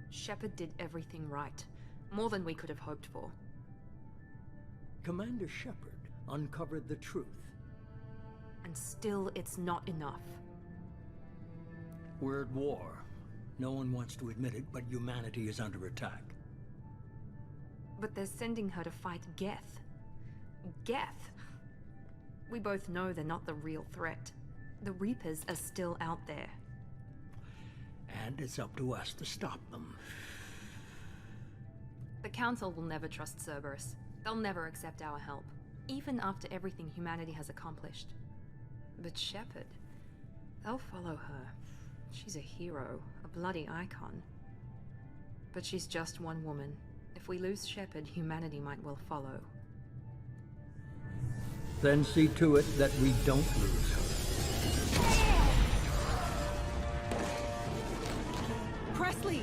Shepard did everything right. More than we could have hoped for. Commander Shepard uncovered the truth. And still, it's not enough. We're at war. No one wants to admit it, but humanity is under attack. But they're sending her to fight Geth. Geth! We both know they're not the real threat. The Reapers are still out there. And it's up to us to stop them. The Council will never trust Cerberus. They'll never accept our help, even after everything humanity has accomplished. But Shepard, they'll follow her. She's a hero, a bloody icon. But she's just one woman. If we lose Shepard, humanity might well follow. Then see to it that we don't lose her. Presley!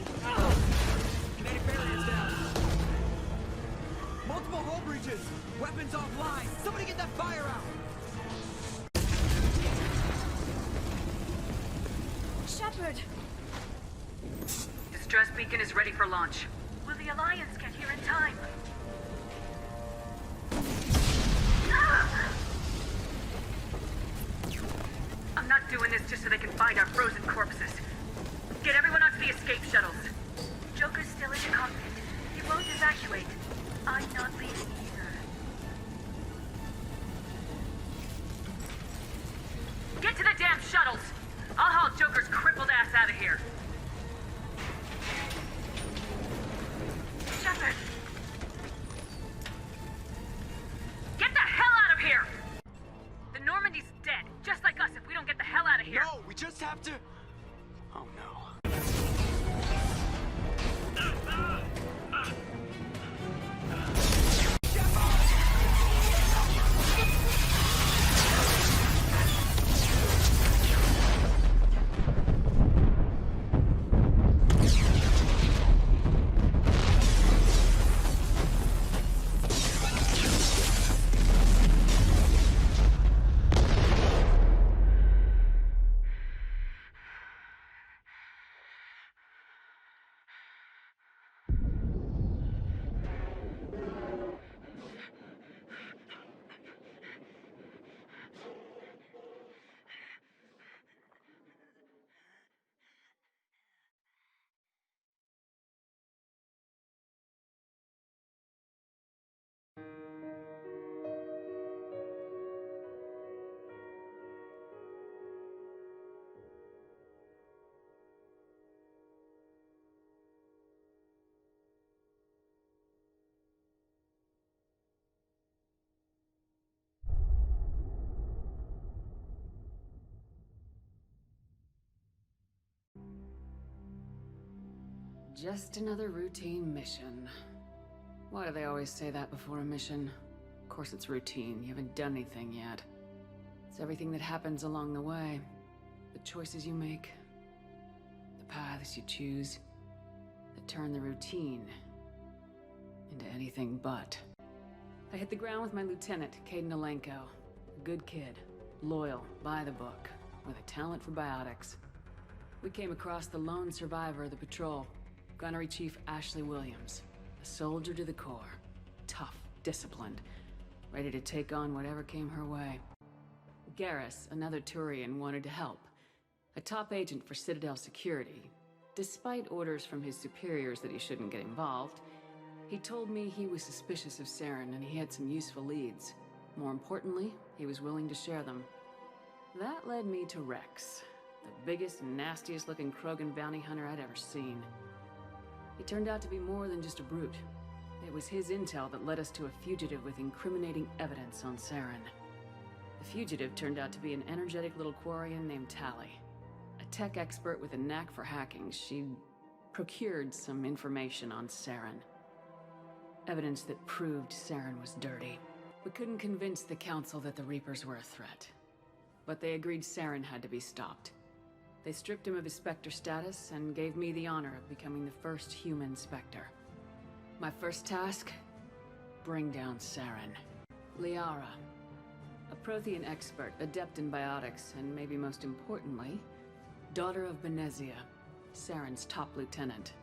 Kinetic barriers down. Multiple hull breaches. Weapons offline. Somebody get that fire out. Shepard! Distress beacon is ready for launch. Will the Alliance get here in time? I'm not doing this just so they can find our frozen corpses. Get everyone onto the escape shuttles. Joker's still in the cockpit. He won't evacuate. I'm not leaving either. Get to the damn shuttles! I'll haul Joker's crippled ass out of here. Shepard! Get the hell out of here! The Normandy's dead, just like us if we don't get the hell out of here. No, we just have to... Oh no. Just another routine mission. Why do they always say that before a mission? Of course it's routine. You haven't done anything yet. It's everything that happens along the way. The choices you make. The paths you choose. That turn the routine into anything but. I hit the ground with my lieutenant, Caden Alenko. A good kid. Loyal, by the book. With a talent for biotics. We came across the lone survivor of the patrol. Gunnery Chief Ashley Williams, a soldier to the core, tough, disciplined, ready to take on whatever came her way. Garrus, another Turian, wanted to help, a top agent for Citadel security. Despite orders from his superiors that he shouldn't get involved, he told me he was suspicious of Saren and he had some useful leads. More importantly, he was willing to share them. That led me to Rex, the biggest and nastiest looking Krogan bounty hunter I'd ever seen. He turned out to be more than just a brute. It was his intel that led us to a fugitive with incriminating evidence on Saren. The fugitive turned out to be an energetic little Quarian named Tali. A tech expert with a knack for hacking, she'd procured some information on Saren. Evidence that proved Saren was dirty. We couldn't convince the Council that the Reapers were a threat. But they agreed Saren had to be stopped. They stripped him of his Spectre status and gave me the honor of becoming the first human Spectre. My first task? Bring down Saren. Liara, a Prothean expert, adept in biotics, and maybe most importantly, daughter of Benezia, Saren's top lieutenant.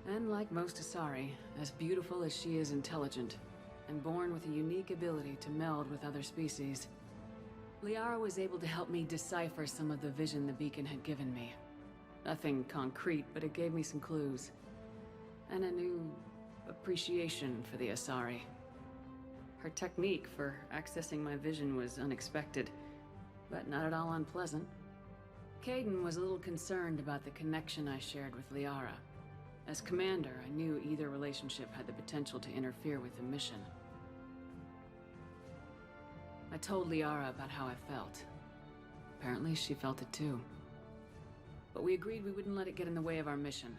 And like most Asari, as beautiful as she is intelligent, and born with a unique ability to meld with other species, Liara was able to help me decipher some of the vision the beacon had given me. Nothing concrete, but it gave me some clues. And a new appreciation for the Asari. Her technique for accessing my vision was unexpected, but not at all unpleasant. Kaidan was a little concerned about the connection I shared with Liara. As commander, I knew either relationship had the potential to interfere with the mission. I told Liara about how I felt. Apparently, she felt it too. But we agreed we wouldn't let it get in the way of our mission,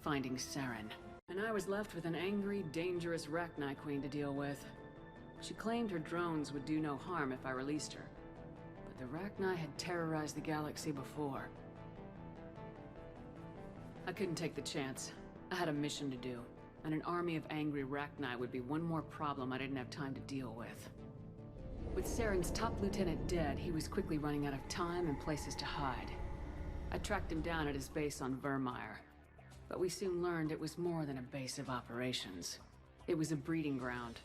finding Saren. And I was left with an angry, dangerous Rachni Queen to deal with. She claimed her drones would do no harm if I released her. But the Rachni had terrorized the galaxy before. I couldn't take the chance. I had a mission to do, and an army of angry Rachni would be one more problem I didn't have time to deal with. With Saren's top lieutenant dead, he was quickly running out of time and places to hide. I tracked him down at his base on Vermeer, but we soon learned it was more than a base of operations. It was a breeding ground.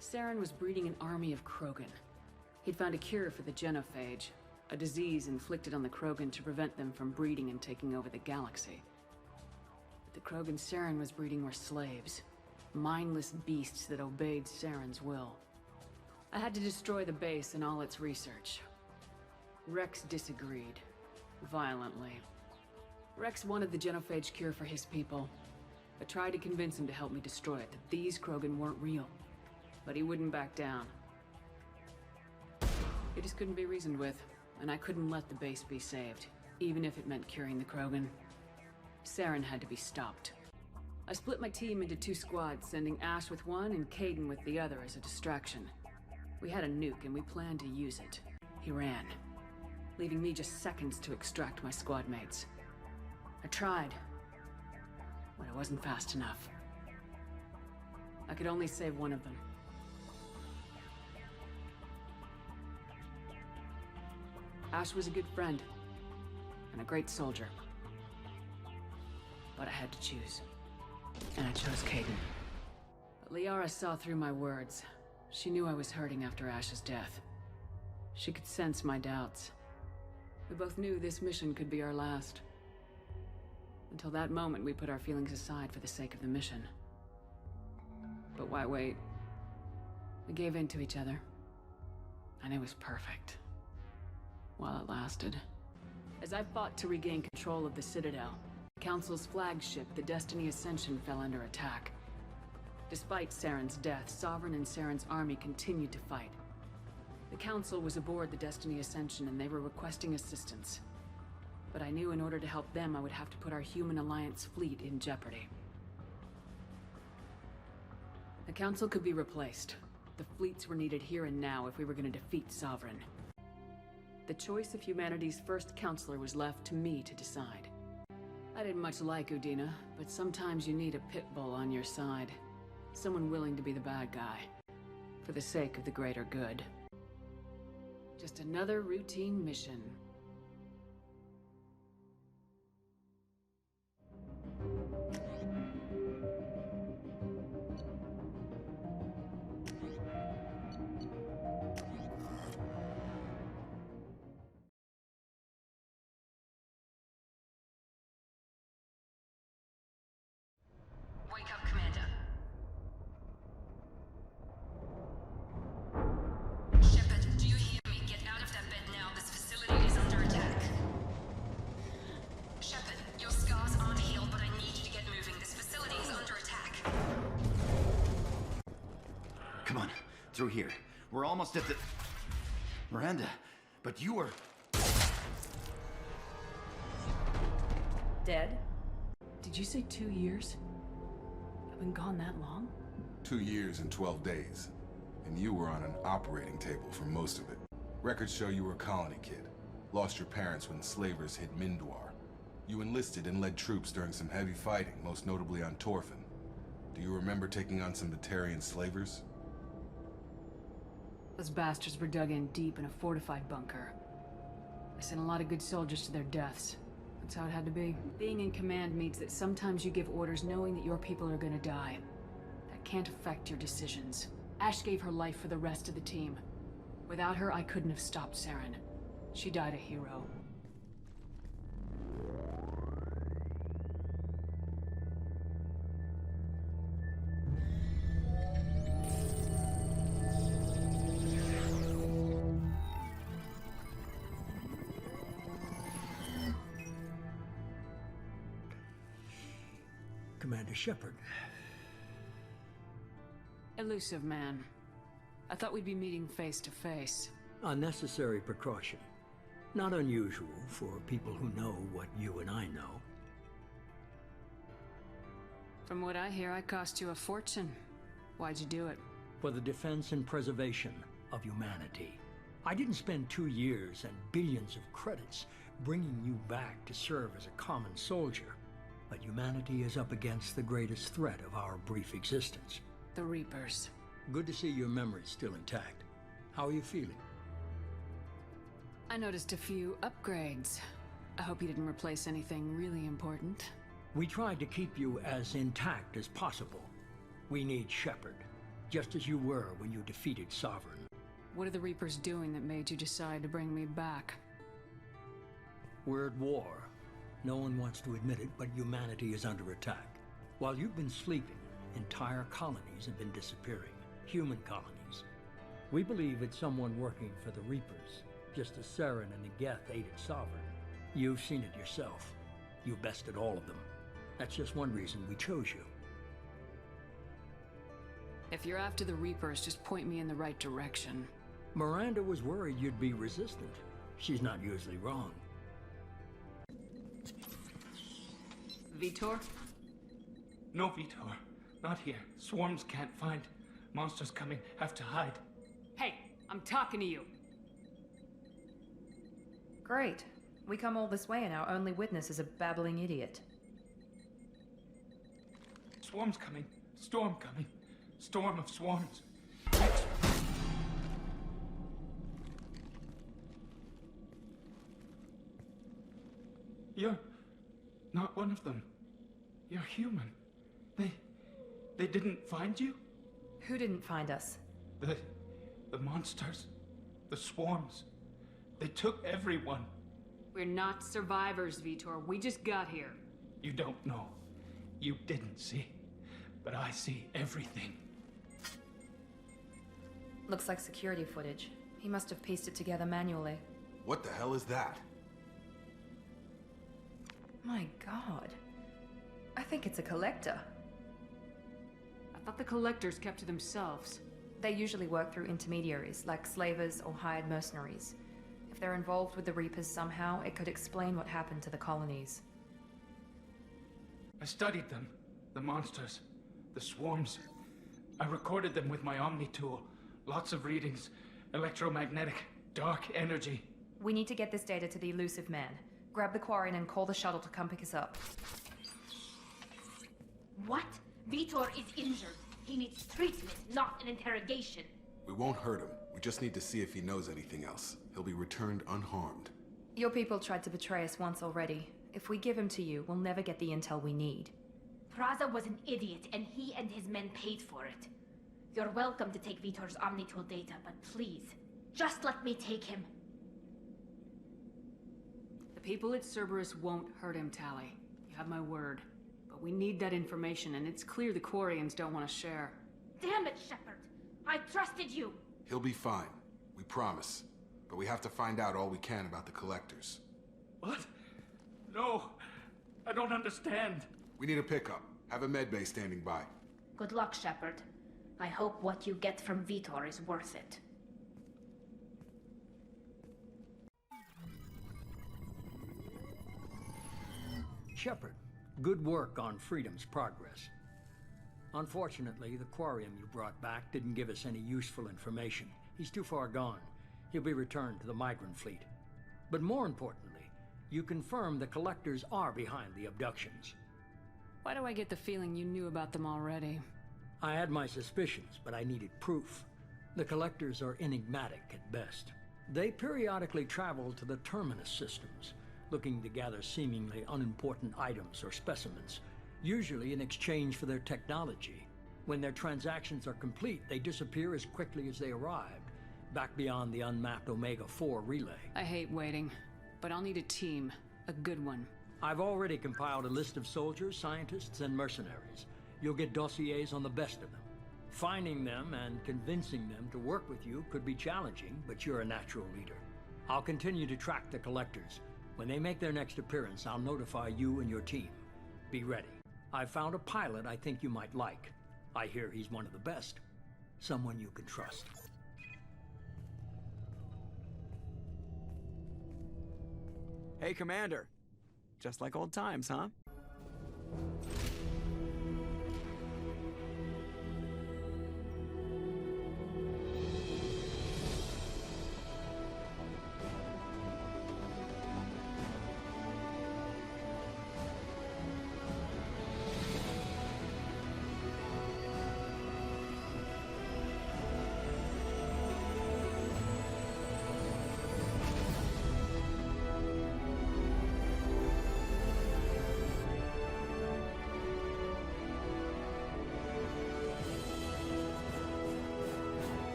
Saren was breeding an army of Krogan. He'd found a cure for the genophage, a disease inflicted on the Krogan to prevent them from breeding and taking over the galaxy. But the Krogan Saren was breeding were slaves, mindless beasts that obeyed Saren's will. I had to destroy the base and all its research. Rex disagreed, violently. Rex wanted the genophage cure for his people. I tried to convince him to help me destroy it, that these Krogan weren't real. But he wouldn't back down. He just couldn't be reasoned with, and I couldn't let the base be saved, even if it meant curing the Krogan. Saren had to be stopped. I split my team into 2 squads, sending Ash with one and Kaidan with the other as a distraction. We had a nuke and we planned to use it. He ran, leaving me just seconds to extract my squad mates. I tried, but I wasn't fast enough. I could only save one of them. Ash was a good friend, and a great soldier. But I had to choose, and I chose Kaidan. But Liara saw through my words. She knew I was hurting after Ash's death. She could sense my doubts. We both knew this mission could be our last. Until that moment, we put our feelings aside for the sake of the mission. But why wait? We gave in to each other. And it was perfect. While it lasted. As I fought to regain control of the Citadel, the Council's flagship, the Destiny Ascension, fell under attack. Despite Saren's death, Sovereign and Saren's army continued to fight. The Council was aboard the Destiny Ascension and they were requesting assistance. But I knew in order to help them, I would have to put our human alliance fleet in jeopardy. The Council could be replaced. The fleets were needed here and now if we were going to defeat Sovereign. The choice of humanity's first counselor was left to me to decide. I didn't much like Udina, but sometimes you need a pit bull on your side. Someone willing to be the bad guy, for the sake of the greater good. Just another routine mission. Wake up, Commander. Shepard, do you hear me? Get out of that bed now. This facility is under attack. Shepard, your scars aren't healed, but I need you to get moving. This facility is under attack. Come on, through here. We're almost at the... Miranda, but you were... Dead? Did you say 2 years? I've been gone that long? 2 years and 12 days. And you were on an operating table for most of it. Records show you were a colony kid. Lost your parents when the slavers hit Mindwar. You enlisted and led troops during some heavy fighting, most notably on Torfin. Do you remember taking on some Batarian slavers? Those bastards were dug in deep in a fortified bunker. I sent a lot of good soldiers to their deaths. That's how it had to be. Being in command means that sometimes you give orders knowing that your people are gonna die. That can't affect your decisions. Ash gave her life for the rest of the team. Without her, I couldn't have stopped Saren. She died a hero. Commander Shepard. Elusive man. I thought we'd be meeting face to face. Unnecessary precaution. Not unusual for people who know what you and I know. From what I hear, I cost you a fortune. Why'd you do it? For the defense and preservation of humanity. I didn't spend 2 years and billions of credits bringing you back to serve as a common soldier. But humanity is up against the greatest threat of our brief existence. The Reapers. Good to see your memory's still intact. How are you feeling? I noticed a few upgrades. I hope you didn't replace anything really important. We tried to keep you as intact as possible. We need Shepard, just as you were when you defeated Sovereign. What are the Reapers doing that made you decide to bring me back? We're at war. No one wants to admit it, but humanity is under attack. While you've been sleeping, entire colonies have been disappearing. Human colonies. We believe it's someone working for the Reapers, just as Saren and the Geth aided Sovereign. You've seen it yourself. You bested all of them. That's just one reason we chose you. If you're after the Reapers, just point me in the right direction. Miranda was worried you'd be resistant. She's not usually wrong. Vitor? No, Vitor. Not here. Swarms can't find. Monsters coming. Have to hide. Hey, I'm talking to you. Great. We come all this way and our only witness is a babbling idiot. Swarms coming. Storm coming. Storm of swarms. You're not one of them. You're human. They didn't find you? Who didn't find us? The monsters. The swarms. They took everyone. We're not survivors, Vitor. We just got here. You don't know. You didn't see. But I see everything. Looks like security footage. He must have pieced it together manually. What the hell is that? My god. I think it's a collector. I thought the collectors kept to themselves. They usually work through intermediaries, like slavers or hired mercenaries. If they're involved with the Reapers somehow, it could explain what happened to the colonies. I studied them. The monsters. The swarms. I recorded them with my Omni tool. Lots of readings. Electromagnetic. Dark energy. We need to get this data to the elusive man. Grab the Quarian and call the shuttle to come pick us up. What? Vitor is injured. He needs treatment, not an interrogation. We won't hurt him. We just need to see if he knows anything else. He'll be returned unharmed. Your people tried to betray us once already. If we give him to you, we'll never get the intel we need. Praza was an idiot, and he and his men paid for it. You're welcome to take Vitor's Omnitool data, but please, just let me take him. The people at Cerberus won't hurt him, Tali. You have my word. But we need that information, and it's clear the Quarians don't want to share. Damn it, Shepard! I trusted you! He'll be fine. We promise. But we have to find out all we can about the collectors. What? No. I don't understand. We need a pickup. Have a medbay standing by. Good luck, Shepard. I hope what you get from Vitor is worth it. Shepard, good work on Freedom's progress. Unfortunately, the Quarium you brought back didn't give us any useful information. He's too far gone. He'll be returned to the migrant fleet. But more importantly, you confirmed the Collectors are behind the abductions. Why do I get the feeling you knew about them already? I had my suspicions, but I needed proof. The Collectors are enigmatic at best. They periodically travel to the Terminus systems, looking to gather seemingly unimportant items or specimens, usually in exchange for their technology. When their transactions are complete, they disappear as quickly as they arrived, back beyond the unmapped Omega-4 relay. I hate waiting, but I'll need a team. A good one. I've already compiled a list of soldiers, scientists, and mercenaries. You'll get dossiers on the best of them. Finding them and convincing them to work with you could be challenging, but you're a natural leader. I'll continue to track the Collectors. When they make their next appearance, I'll notify you and your team. Be ready. I've found a pilot I think you might like. I hear he's one of the best. Someone you can trust. Hey, Commander. Just like old times, huh?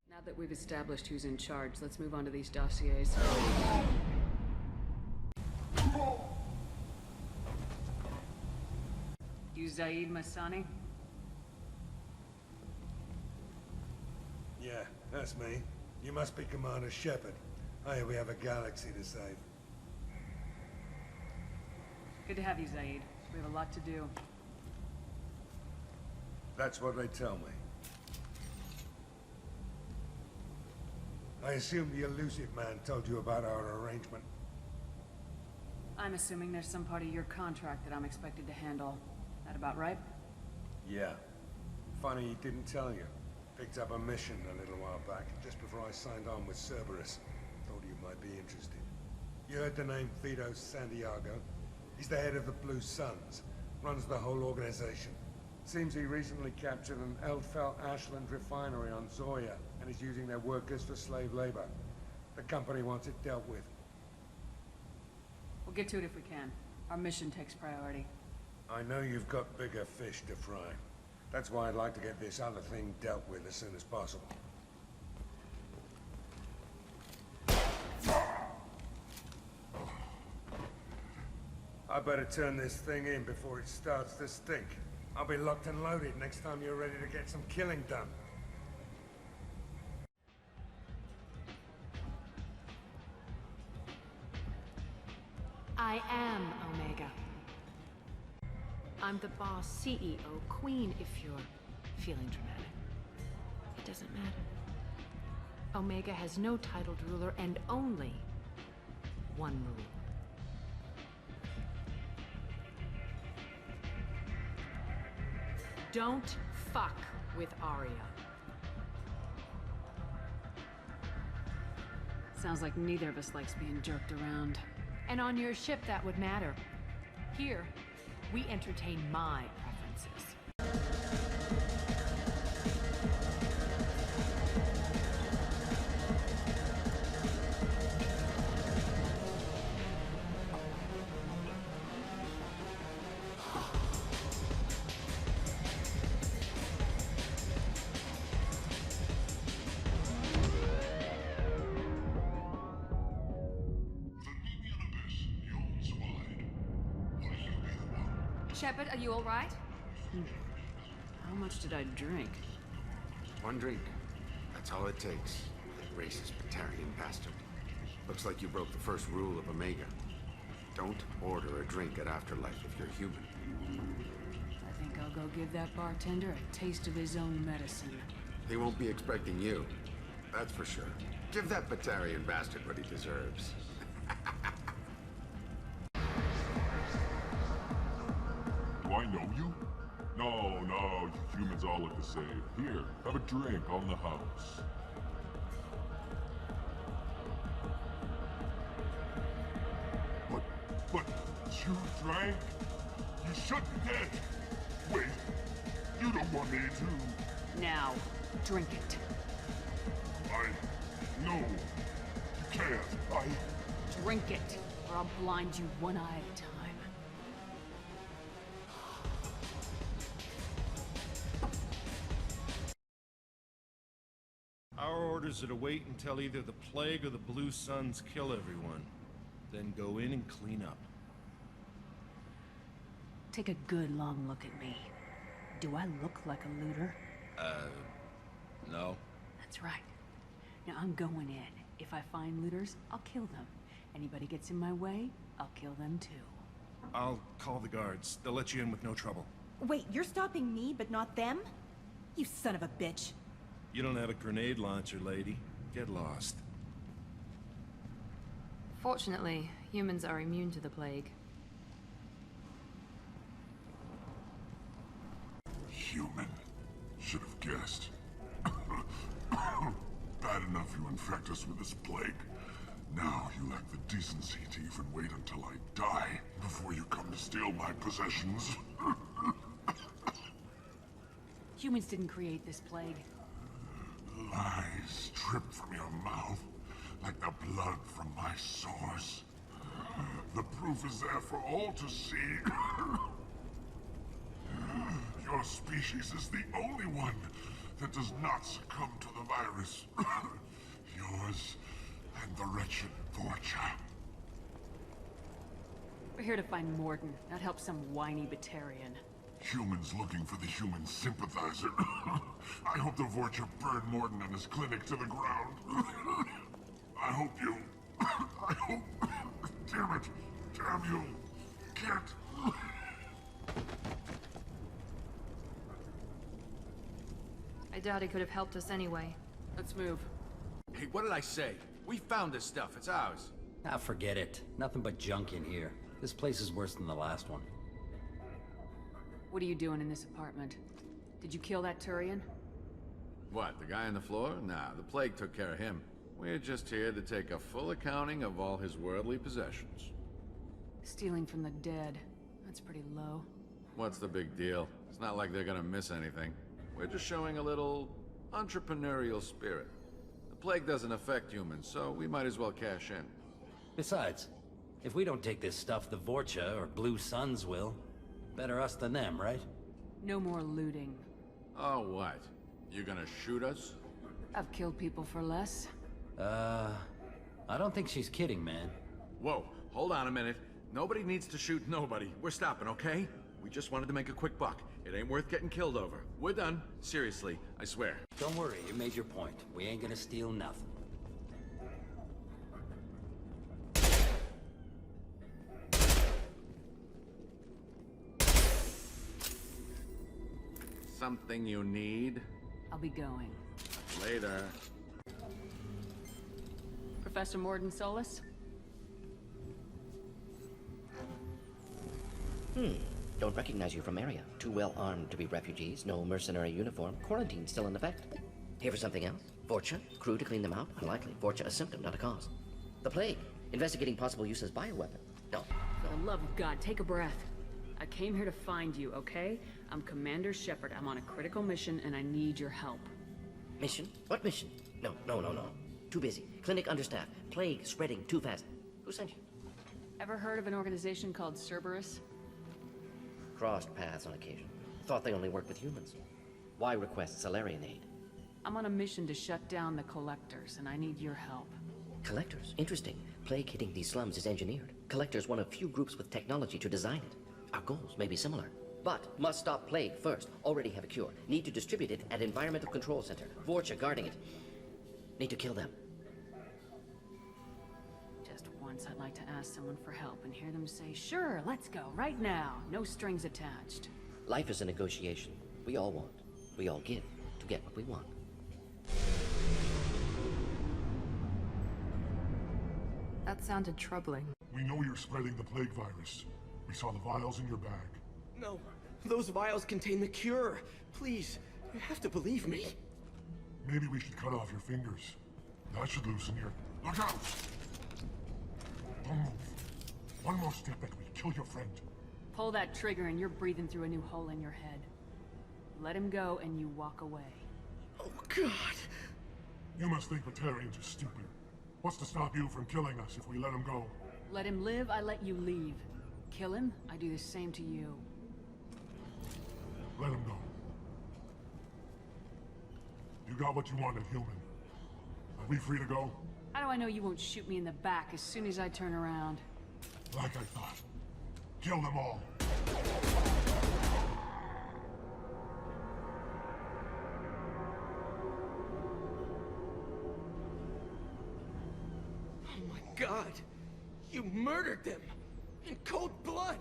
Now that we've established who's in charge, let's move on to these dossiers. You Zaid Masani? Yeah, that's me. You must be Commander Shepard. Hey, we have a galaxy to save. Good to have you, Zaid. We have a lot to do. That's what they tell me. I assume the elusive man told you about our arrangement. I'm assuming there's some part of your contract that I'm expected to handle. That about right? Yeah. Funny he didn't tell you. Picked up a mission a little while back, just before I signed on with Cerberus. Thought you might be interested. You heard the name Vito Santiago? He's the head of the Blue Suns. Runs the whole organization. Seems he recently captured an Eldfell Ashland refinery on Zoya, and is using their workers for slave labor. The company wants it dealt with. We'll get to it if we can. Our mission takes priority. I know you've got bigger fish to fry. That's why I'd like to get this other thing dealt with as soon as possible. I better turn this thing in before it starts to stink. I'll be locked and loaded next time you're ready to get some killing done. I am Omega. I'm the boss, CEO, queen, if you're feeling dramatic. It doesn't matter. Omega has no titled ruler and only one rule. Don't fuck with Arya. Sounds like neither of us likes being jerked around. And on your ship, that would matter. Here, we entertain my preferences. Shepard, are you all right? How much did I drink? One drink. That's all it takes. Racist Batarian bastard. Looks like you broke the first rule of Omega. Don't order a drink at Afterlife if you're human. I think I'll go give that bartender a taste of his own medicine. He won't be expecting you. That's for sure. Give that Batarian bastard what he deserves. know you? No, you humans all look the same. Here, have a drink on the house. But you drank? You should be dead. Wait, you don't want me to. Now, drink it. No, you can't. Drink it, or I'll blind you one eye at a time. Our orders are to wait until either the Plague or the Blue Suns kill everyone. Then go in and clean up. Take a good long look at me. Do I look like a looter? No. That's right. Now I'm going in. If I find looters, I'll kill them. Anybody gets in my way, I'll kill them too. I'll call the guards. They'll let you in with no trouble. Wait, you're stopping me, but not them? You son of a bitch. You don't have a grenade launcher, lady. Get lost. Fortunately, humans are immune to the plague. Human. Should have guessed. Bad enough you infect us with this plague. Now you lack the decency to even wait until I die before you come to steal my possessions. Humans didn't create this plague. Lies drip from your mouth like the blood from my sores. The proof is there for all to see. Your species is the only one that does not succumb to the virus. Yours and the wretched Vorcha. We're here to find Morden, not help some whiny Batarian. Humans looking for the human sympathizer. I hope the Vorcha burn Morden and his clinic to the ground. I hope you... I hope... Damn it! Damn you! Can't... I doubt he could have helped us anyway. Let's move. Hey, what did I say? We found this stuff. It's ours. Ah, forget it. Nothing but junk in here. This place is worse than the last one. What are you doing in this apartment? Did you kill that Turian? What, the guy on the floor? Nah, the plague took care of him. We're just here to take a full accounting of all his worldly possessions. Stealing from the dead. That's pretty low. What's the big deal? It's not like they're gonna miss anything. We're just showing a little entrepreneurial spirit. The plague doesn't affect humans, so we might as well cash in. Besides, if we don't take this stuff, the Vorcha or Blue Suns will. Better us than them, right? No more looting. Oh, what? You gonna shoot us? I've killed people for less. I don't think she's kidding, man. Whoa, hold on a minute. Nobody needs to shoot nobody. We're stopping, okay? We just wanted to make a quick buck. It ain't worth getting killed over. We're done. Seriously, I swear. Don't worry, you made your point. We ain't gonna steal nothing. Something you need? I'll be going. Later. Professor Morden Solis? Don't recognize you from area. Too well armed to be refugees, no mercenary uniform, quarantine still in effect. Here for something else? Vorcha? Crew to clean them out? Unlikely. Vorcha a symptom, not a cause. The plague? Investigating possible use as bioweapon? No. For the love of God, take a breath. I came here to find you, okay? I'm Commander Shepard. I'm on a critical mission and I need your help. Mission? What mission? No. Too busy. Clinic understaffed. Plague spreading too fast. Who sent you? Ever heard of an organization called SuperIchi? Crossed paths on occasion. Thought they only worked with humans. Why request Salarian aid? I'm on a mission to shut down the Collectors, and I need your help. Collectors? Interesting. Plague hitting these slums is engineered. Collectors one of few groups with technology to design it. Our goals may be similar. But must stop plague first. Already have a cure. Need to distribute it at Environmental Control Center. Vorcha guarding it. Need to kill them. Just once I'd like to ask someone for help and hear them say, sure, let's go, right now. No strings attached. Life is a negotiation. We all want. We all give to get what we want. That sounded troubling. We know you're spreading the plague virus. We saw the vials in your bag. No, those vials contain the cure. Please, you have to believe me. Maybe we should cut off your fingers. That should loosen your... Look out! Don't move. One more step and we kill your friend. Pull that trigger and you're breathing through a new hole in your head. Let him go and you walk away. Oh, God. You must think Batarians are stupid. What's to stop you from killing us if we let him go? Let him live, I let you leave. Kill him, I do the same to you. Let him go. You got what you wanted, human. Are we free to go? How do I know you won't shoot me in the back as soon as I turn around? Like I thought. Kill them all. Oh my God! You murdered them! In cold blood!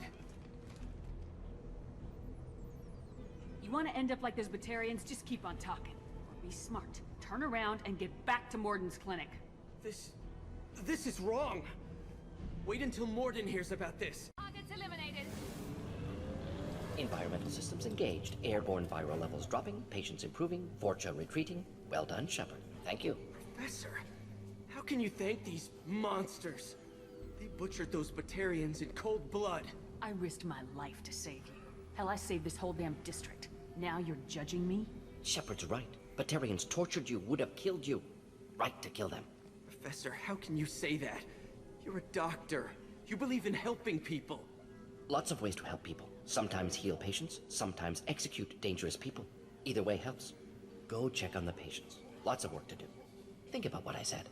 You want to end up like those Batarians? Just keep on talking. Be smart. Turn around and get back to Morden's clinic. This is wrong. Wait until Morden hears about this. Targets eliminated. Environmental systems engaged. Airborne viral levels dropping. Patients improving. Fortune retreating. Well done, Shepard. Thank you. Professor, how can you thank these monsters? They butchered those Batarians in cold blood. I risked my life to save you. Hell, I saved this whole damn district. Now you're judging me? Shepard's right. Batarians tortured you, would have killed you. Right to kill them. Professor, how can you say that? You're a doctor. You believe in helping people. Lots of ways to help people. Sometimes heal patients, sometimes execute dangerous people. Either way helps. Go check on the patients. Lots of work to do. Think about what I said.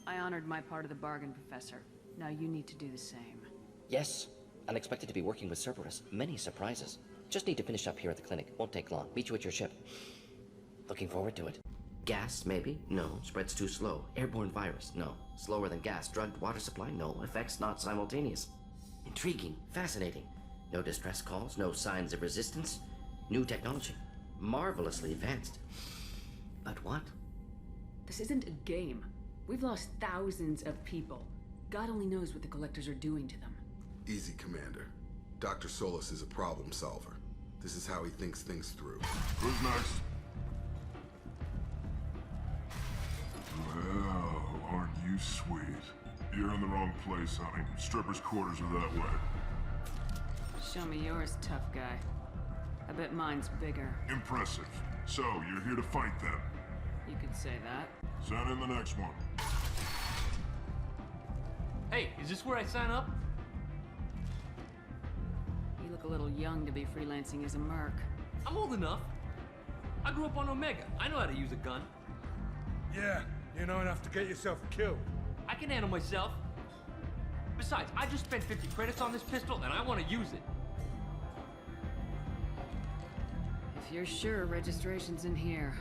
I honored my part of the bargain, Professor. Now you need to do the same. Yes. Unexpected to be working with Cerberus. Many surprises. Just need to finish up here at the clinic. Won't take long. Meet you at your ship. Looking forward to it. Gas, maybe? No. Spreads too slow. Airborne virus? No. Slower than gas. Drugged water supply? No. Effects not simultaneous. Intriguing. Fascinating. No distress calls. No signs of resistance. New technology. Marvelously advanced. But what? This isn't a game. We've lost thousands of people. God only knows what the Collectors are doing to them. Easy, Commander. Dr. Solis is a problem solver. This is how he thinks things through. Who's next? Well, aren't you sweet? You're in the wrong place, honey. Strippers' quarters are that way. Show me yours, tough guy. I bet mine's bigger. Impressive. So, you're here to fight them? You could say that. Send in the next one. Hey, is this where I sign up? You look a little young to be freelancing as a merc. I'm old enough. I grew up on Omega. I know how to use a gun. Yeah, you know enough to get yourself killed. I can handle myself. Besides, I just spent 50 credits on this pistol, and I want to use it. If you're sure registration's in here,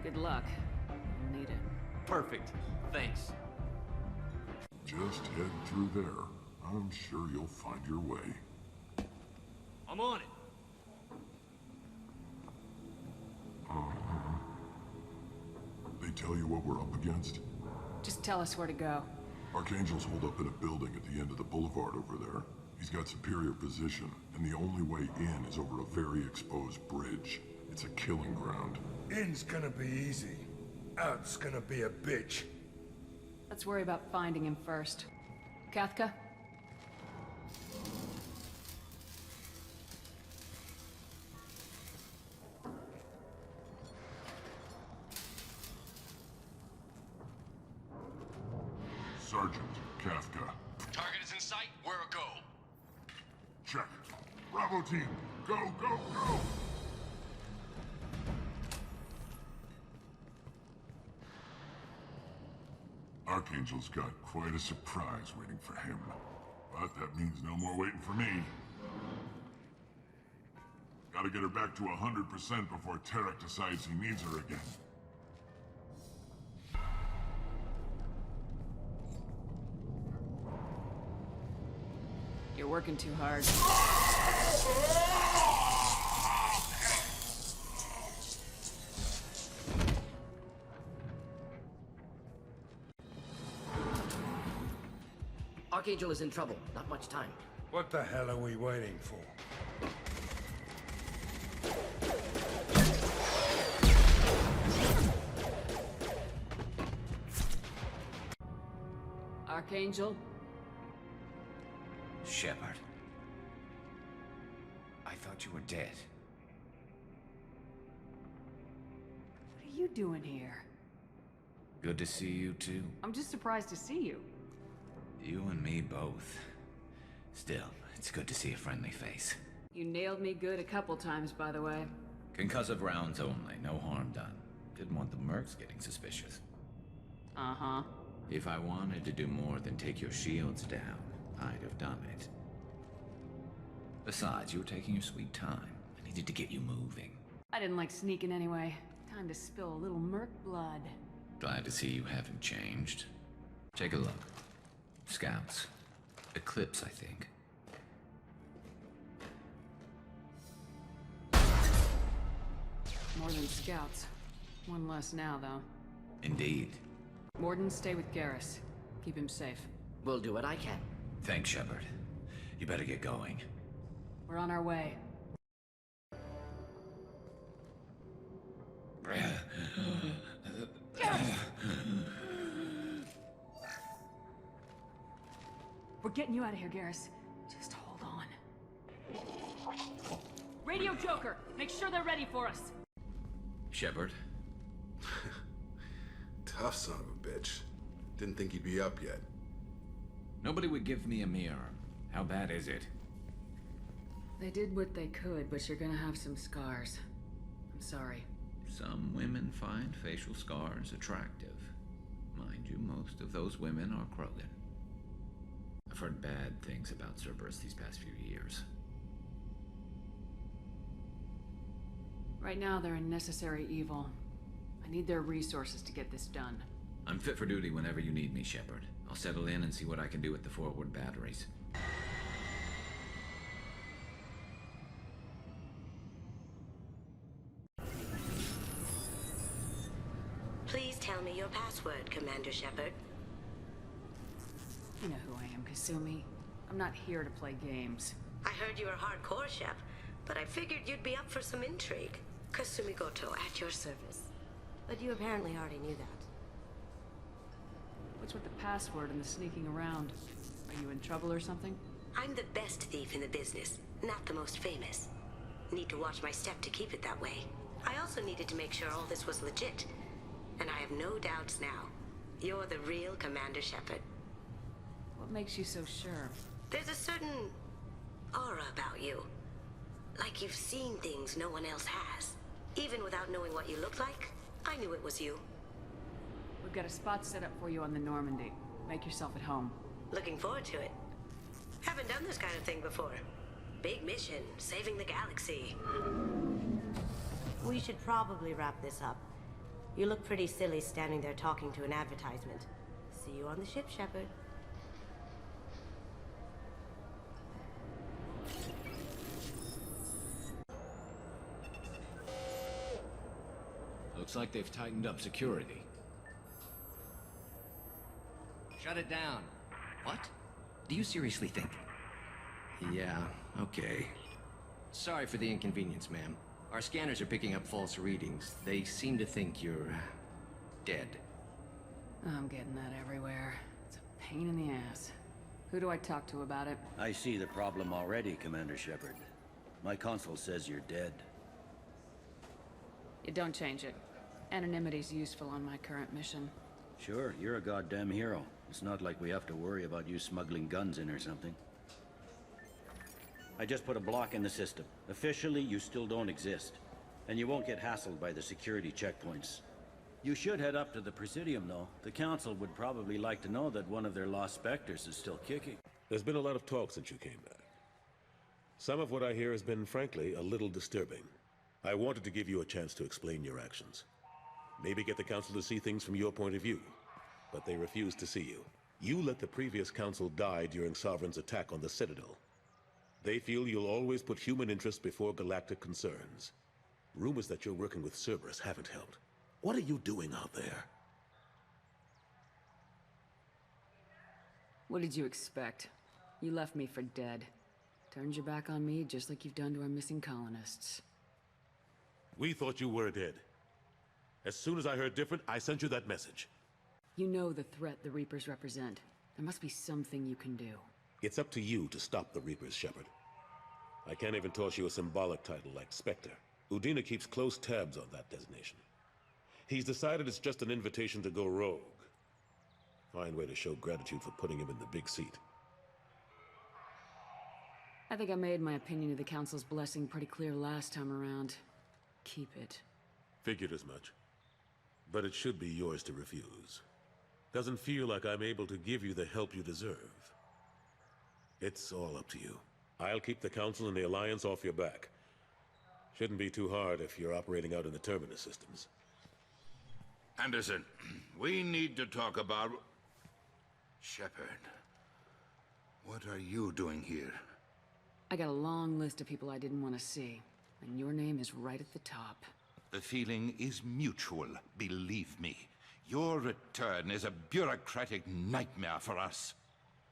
good luck. You'll need it. Perfect. Thanks. Just head through there. I'm sure you'll find your way. I'm on it. They tell you what we're up against? Just tell us where to go. Archangel's holed up in a building at the end of the boulevard over there. He's got superior position, and the only way in is over a very exposed bridge. It's a killing ground. In's gonna be easy. Out's gonna be a bitch. Let's worry about finding him first. Kafka? Sergeant Kafka. Target is in sight. Where a go? Check. Bravo team, go, go, go! Archangel's got quite a surprise waiting for him. But that means no more waiting for me. Gotta get her back to 100% before Tarek decides he needs her again. You're working too hard. Archangel is in trouble. Not much time. What the hell are we waiting for? Archangel? Shepard. I thought you were dead. What are you doing here? Good to see you too. I'm just surprised to see you. You and me both. Still, it's good to see a friendly face. You nailed me good a couple times, by the way. Concussive rounds only, no harm done. Didn't want the mercs getting suspicious. Uh-huh. If I wanted to do more than take your shields down, I'd have done it. Besides, you were taking your sweet time. I needed to get you moving. I didn't like sneaking anyway. Time to spill a little merc blood. Glad to see you haven't changed. Take a look. Scouts. Eclipse, I think. More than scouts. One less now, though. Indeed. Morden, stay with Garrus. Keep him safe. We'll do what I can. Thanks, Shepard. You better get going. We're on our way. We're getting you out of here, Garrus. Just hold on. Radio Joker! Make sure they're ready for us! Shepard? Tough son of a bitch. Didn't think he'd be up yet. Nobody would give me a mirror. How bad is it? They did what they could, but you're gonna have some scars. I'm sorry. Some women find facial scars attractive. Mind you, most of those women are Krogan. I've heard bad things about Cerberus these past few years. Right now, they're a necessary evil. I need their resources to get this done. I'm fit for duty whenever you need me, Shepard. I'll settle in and see what I can do with the forward batteries. Please tell me your password, Commander Shepard. You know who I am, Kasumi. I'm not here to play games. I heard you were hardcore, Shep, but I figured you'd be up for some intrigue. Kasumi Goto, at your service. But you apparently already knew that. What's with the password and the sneaking around? Are you in trouble or something? I'm the best thief in the business, not the most famous. Need to watch my step to keep it that way. I also needed to make sure all this was legit. And I have no doubts now. You're the real Commander Shepard. What makes you so sure? There's a certain aura about you. Like you've seen things no one else has. Even without knowing what you looked like, I knew it was you. We've got a spot set up for you on the Normandy. Make yourself at home. Looking forward to it. Haven't done this kind of thing before. Big mission, saving the galaxy. We should probably wrap this up. You look pretty silly standing there talking to an advertisement. See you on the ship, Shepard. Looks like they've tightened up security. Shut it down. What? Do you seriously think? Yeah, okay. Sorry for the inconvenience, ma'am. Our scanners are picking up false readings. They seem to think you're dead. I'm getting that everywhere. It's a pain in the ass. Who do I talk to about it? I see the problem already, Commander Shepard. My console says you're dead. You don't change it. Anonymity's useful on my current mission. Sure, you're a goddamn hero. It's not like we have to worry about you smuggling guns in or something. I just put a block in the system. Officially, you still don't exist. And you won't get hassled by the security checkpoints. You should head up to the Presidium, though. The Council would probably like to know that one of their lost specters is still kicking. There's been a lot of talk since you came back. Some of what I hear has been, frankly, a little disturbing. I wanted to give you a chance to explain your actions. Maybe get the Council to see things from your point of view. But they refused to see you. You let the previous Council die during Sovereign's attack on the Citadel. They feel you'll always put human interest before galactic concerns. Rumors that you're working with Cerberus haven't helped. What are you doing out there? What did you expect? You left me for dead. Turned your back on me just like you've done to our missing colonists. We thought you were dead. As soon as I heard different, I sent you that message. You know the threat the Reapers represent. There must be something you can do. It's up to you to stop the Reapers, Shepard. I can't even toss you a symbolic title like Spectre. Udina keeps close tabs on that designation. He's decided it's just an invitation to go rogue. Fine way to show gratitude for putting him in the big seat. I think I made my opinion of the Council's blessing pretty clear last time around. Keep it. Figured as much. But it should be yours to refuse. Doesn't feel like I'm able to give you the help you deserve. It's all up to you. I'll keep the Council and the Alliance off your back. Shouldn't be too hard if you're operating out in the Terminus systems. Anderson, we need to talk about... Shepard. What are you doing here? I got a long list of people I didn't want to see, and your name is right at the top. The feeling is mutual, believe me. Your return is a bureaucratic nightmare for us.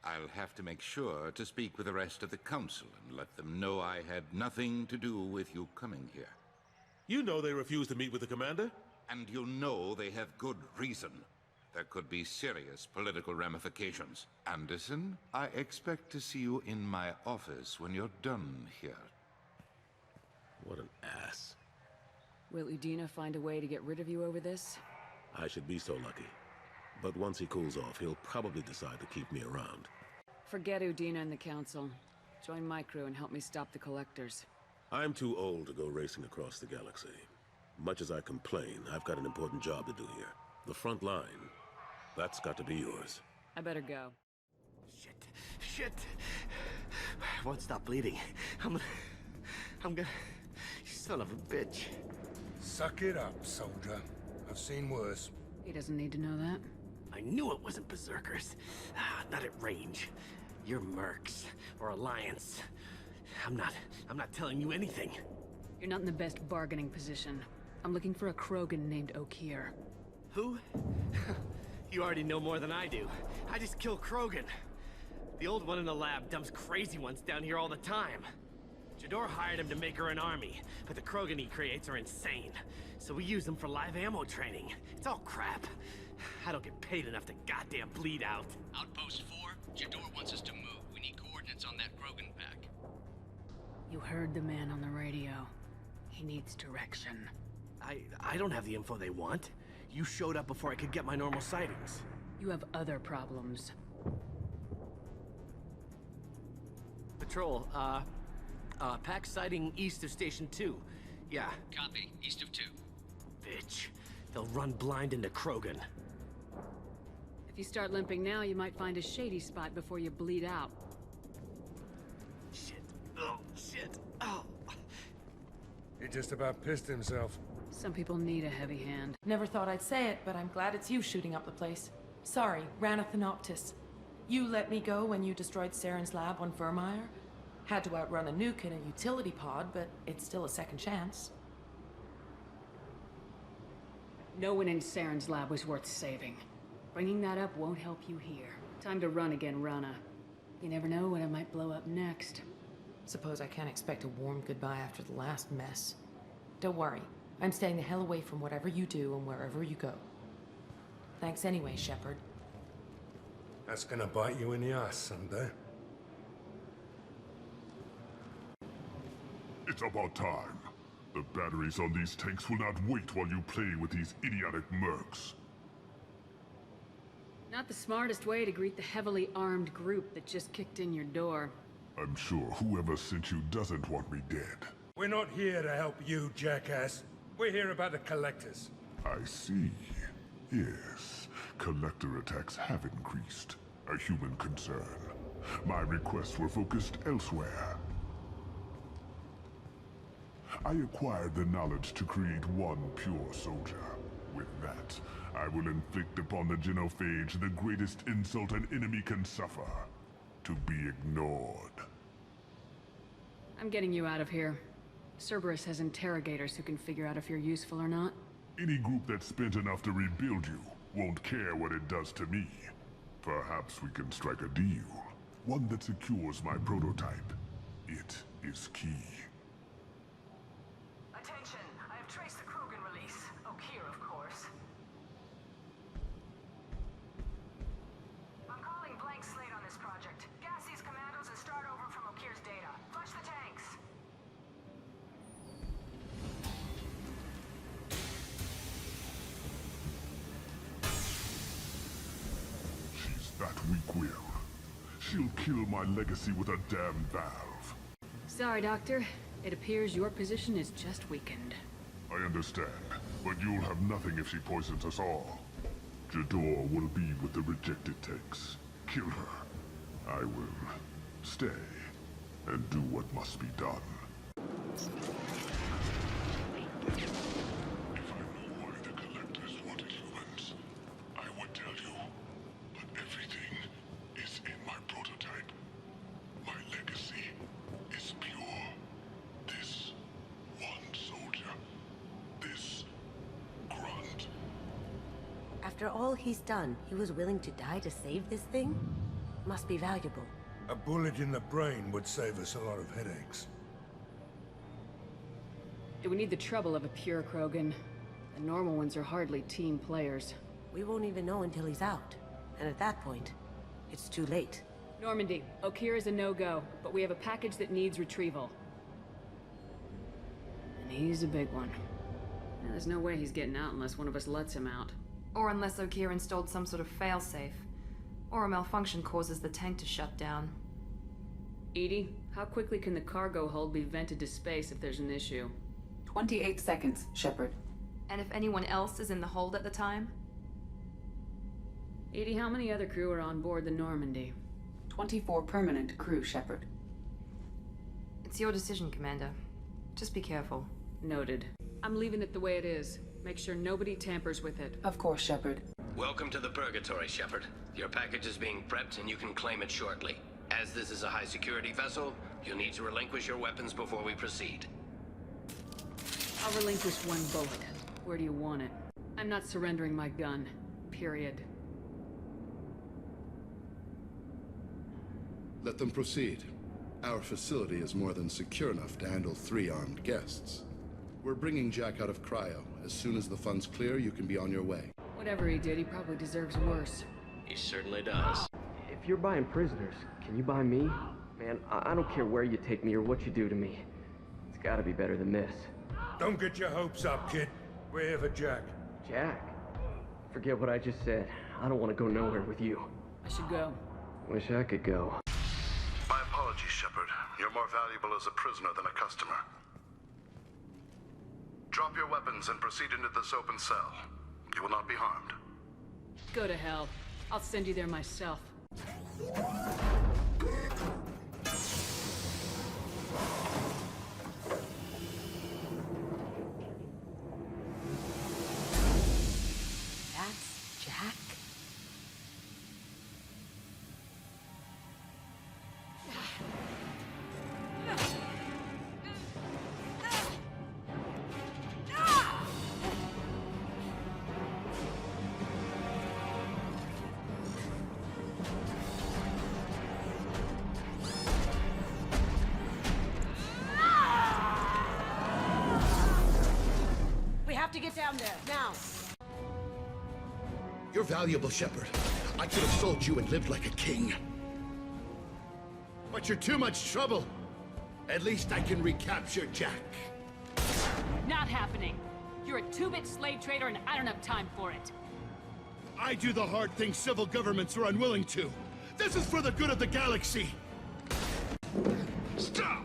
I'll have to make sure to speak with the rest of the Council and let them know I had nothing to do with you coming here. You know they refused to meet with the Commander? And you know they have good reason. There could be serious political ramifications. Anderson, I expect to see you in my office when you're done here. What an ass. Will Udina find a way to get rid of you over this? I should be so lucky. But once he cools off, he'll probably decide to keep me around. Forget Udina and the Council. Join my crew and help me stop the Collectors. I'm too old to go racing across the galaxy. Much as I complain, I've got an important job to do here. The front line. That's got to be yours. I better go. Shit. Won't stop bleeding. I'm gonna... You son of a bitch. Suck it up, soldier. I've seen worse. He doesn't need to know that. I knew it wasn't Berserkers. Not at range. You're Mercs, or Alliance. I'm not telling you anything. You're not in the best bargaining position. I'm looking for a Krogan named Okier. Who? You already know more than I do. I just kill Krogan. The old one in the lab dumps crazy ones down here all the time. Jador hired him to make her an army, but the Krogan he creates are insane. So we use them for live ammo training. It's all crap. I don't get paid enough to goddamn bleed out. Outpost 4, Jador wants us to move. We need coordinates on that Krogan pack. You heard the man on the radio. He needs direction. I don't have the info they want. You showed up before I could get my normal sightings. You have other problems. Patrol, pack sighting east of Station 2. Yeah. Copy. East of 2. Bitch. They'll run blind into Krogan. If you start limping now, you might find a shady spot before you bleed out. Shit. Oh, shit. Oh. He just about pissed himself. Some people need a heavy hand. Never thought I'd say it, but I'm glad it's you shooting up the place. Sorry, Ranathanoptis. You let me go when you destroyed Saren's lab on Vermeer. Had to outrun a nuke in a utility pod, but it's still a second chance. No one in Saren's lab was worth saving. Bringing that up won't help you here. Time to run again, Rana. You never know when I might blow up next. Suppose I can't expect a warm goodbye after the last mess. Don't worry. I'm staying the hell away from whatever you do and wherever you go. Thanks anyway, Shepard. That's gonna bite you in the ass someday. It's about time. The batteries on these tanks will not wait while you play with these idiotic mercs. Not the smartest way to greet the heavily armed group that just kicked in your door. I'm sure whoever sent you doesn't want me dead. We're not here to help you, jackass. We're here about the Collectors. I see. Yes, Collector attacks have increased. A human concern. My requests were focused elsewhere. I acquired the knowledge to create one pure soldier. With that, I will inflict upon the genophage the greatest insult an enemy can suffer. To be ignored. I'm getting you out of here. Cerberus has interrogators who can figure out if you're useful or not. Any group that spent enough to rebuild you won't care what it does to me. Perhaps we can strike a deal. One that secures my prototype. It is key. Attention! I have traced the Krogan release. Okeer, of course. I'm calling blank slate on this project. Gas these commandos and start over from Okeer's data. Flush the tanks. She's that weak-willed. She'll kill my legacy with a damn valve. Sorry, Doctor. It appears your position is just weakened. I understand, but you'll have nothing if she poisons us all. Jador will be with the rejected tanks. Kill her. I will stay and do what must be done. If I knew why the Collectors wanted humans, I would tell you. But everything is in my prototype. My legacy is pure. This one soldier, this grunt. After all he's done, he was willing to die to save this thing? Must be valuable. A bullet in the brain would save us a lot of headaches. Do we need the trouble of a pure Krogan? The normal ones are hardly team players. We won't even know until he's out. And at that point, it's too late. Normandy, Okeer is a no-go, but we have a package that needs retrieval. And he's a big one. There's no way he's getting out unless one of us lets him out. Or unless Okeer installed some sort of failsafe. Or a malfunction causes the tank to shut down. Edie, how quickly can the cargo hold be vented to space if there's an issue? 28 seconds, Shepard. And if anyone else is in the hold at the time? Edie, how many other crew are on board the Normandy? 24 permanent crew, Shepard. It's your decision, Commander. Just be careful. Noted. I'm leaving it the way it is. Make sure nobody tampers with it. Of course, Shepard. Welcome to the Purgatory, Shepard. Your package is being prepped and you can claim it shortly. As this is a high-security vessel, you'll need to relinquish your weapons before we proceed. I'll relinquish one bullet. Where do you want it? I'm not surrendering my gun. Period. Let them proceed. Our facility is more than secure enough to handle 3 armed guests. We're bringing Jack out of cryo. As soon as the funds clear, you can be on your way. Whatever he did, he probably deserves worse. He certainly does. If you're buying prisoners, can you buy me? Man, I don't care where you take me or what you do to me. It's gotta be better than this. Don't get your hopes up, kid. We're here for Jack. Jack? Forget what I just said. I don't want to go nowhere with you. I should go. Wish I could go. My apologies, Shepard. You're more valuable as a prisoner than a customer. Drop your weapons and proceed into this open cell. You will not be harmed. Go to hell. I'll send you there myself. That's Jack? To get down there, now! You're valuable, Shepard. I could have sold you and lived like a king. But you're too much trouble. At least I can recapture Jack. Not happening. You're a 2-bit slave trader and I don't have time for it. I do the hard things civil governments are unwilling to. This is for the good of the galaxy. Stop!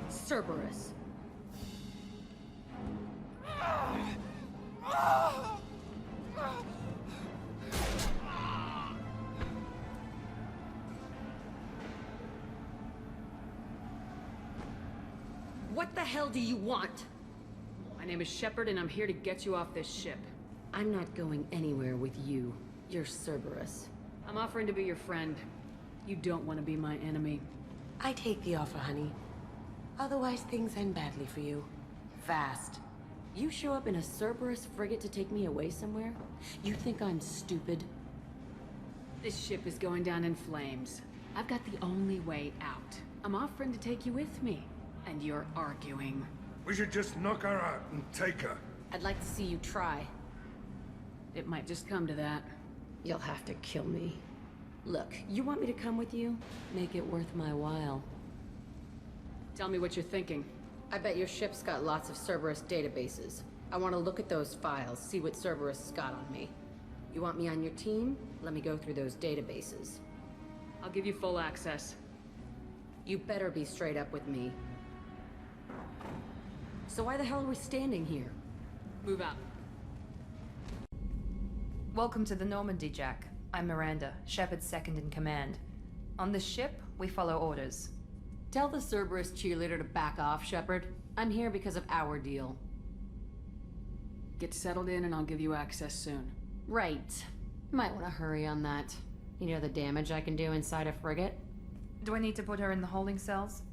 Cerberus. What the hell do you want? My name is Shepard and I'm here to get you off this ship. I'm not going anywhere with you. You're Cerberus. I'm offering to be your friend. You don't want to be my enemy. I take the offer, honey. Otherwise, things end badly for you. Fast. You show up in a Cerberus frigate to take me away somewhere? You think I'm stupid? This ship is going down in flames. I've got the only way out. I'm offering to take you with me, and you're arguing. We should just knock her out and take her. I'd like to see you try. It might just come to that. You'll have to kill me. Look, you want me to come with you? Make it worth my while. Tell me what you're thinking. I bet your ship's got lots of Cerberus databases. I want to look at those files, see what Cerberus has got on me. You want me on your team? Let me go through those databases. I'll give you full access. You better be straight up with me. So why the hell are we standing here? Move out. Welcome to the Normandy, Jack. I'm Miranda, Shepard's second in command. On this ship, we follow orders. Tell the Cerberus cheerleader to back off, Shepard. I'm here because of our deal. Get settled in and I'll give you access soon. Right. Might want to hurry on that. You know the damage I can do inside a frigate? Do I need to put her in the holding cells?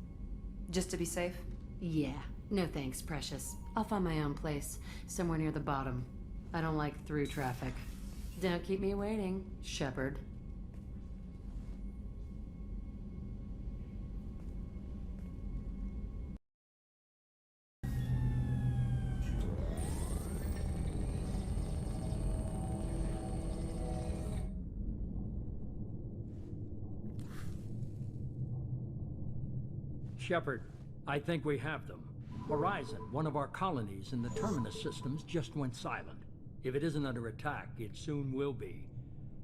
Just to be safe? Yeah. No thanks, precious. I'll find my own place, somewhere near the bottom. I don't like through traffic. Don't keep me waiting, Shepard. Shepard, I think we have them. Horizon, one of our colonies in the Terminus systems, just went silent. If it isn't under attack, it soon will be.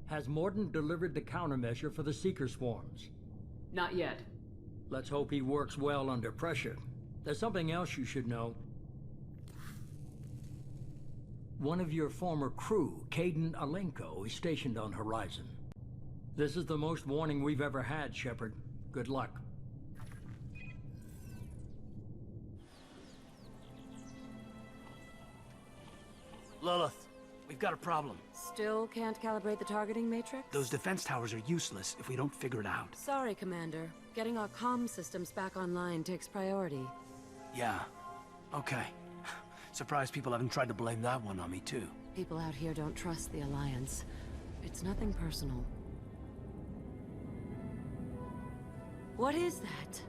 Has Mordin delivered the countermeasure for the Seeker swarms? Not yet. Let's hope he works well under pressure. There's something else you should know. One of your former crew, Caden Alenko, is stationed on Horizon. This is the most warning we've ever had, Shepard. Good luck. Lilith, we've got a problem. Still can't calibrate the targeting matrix? Those defense towers are useless if we don't figure it out. Sorry, Commander. Getting our comm systems back online takes priority. Yeah. Okay. Surprised people haven't tried to blame that one on me, too. People out here don't trust the Alliance. It's nothing personal. What is that?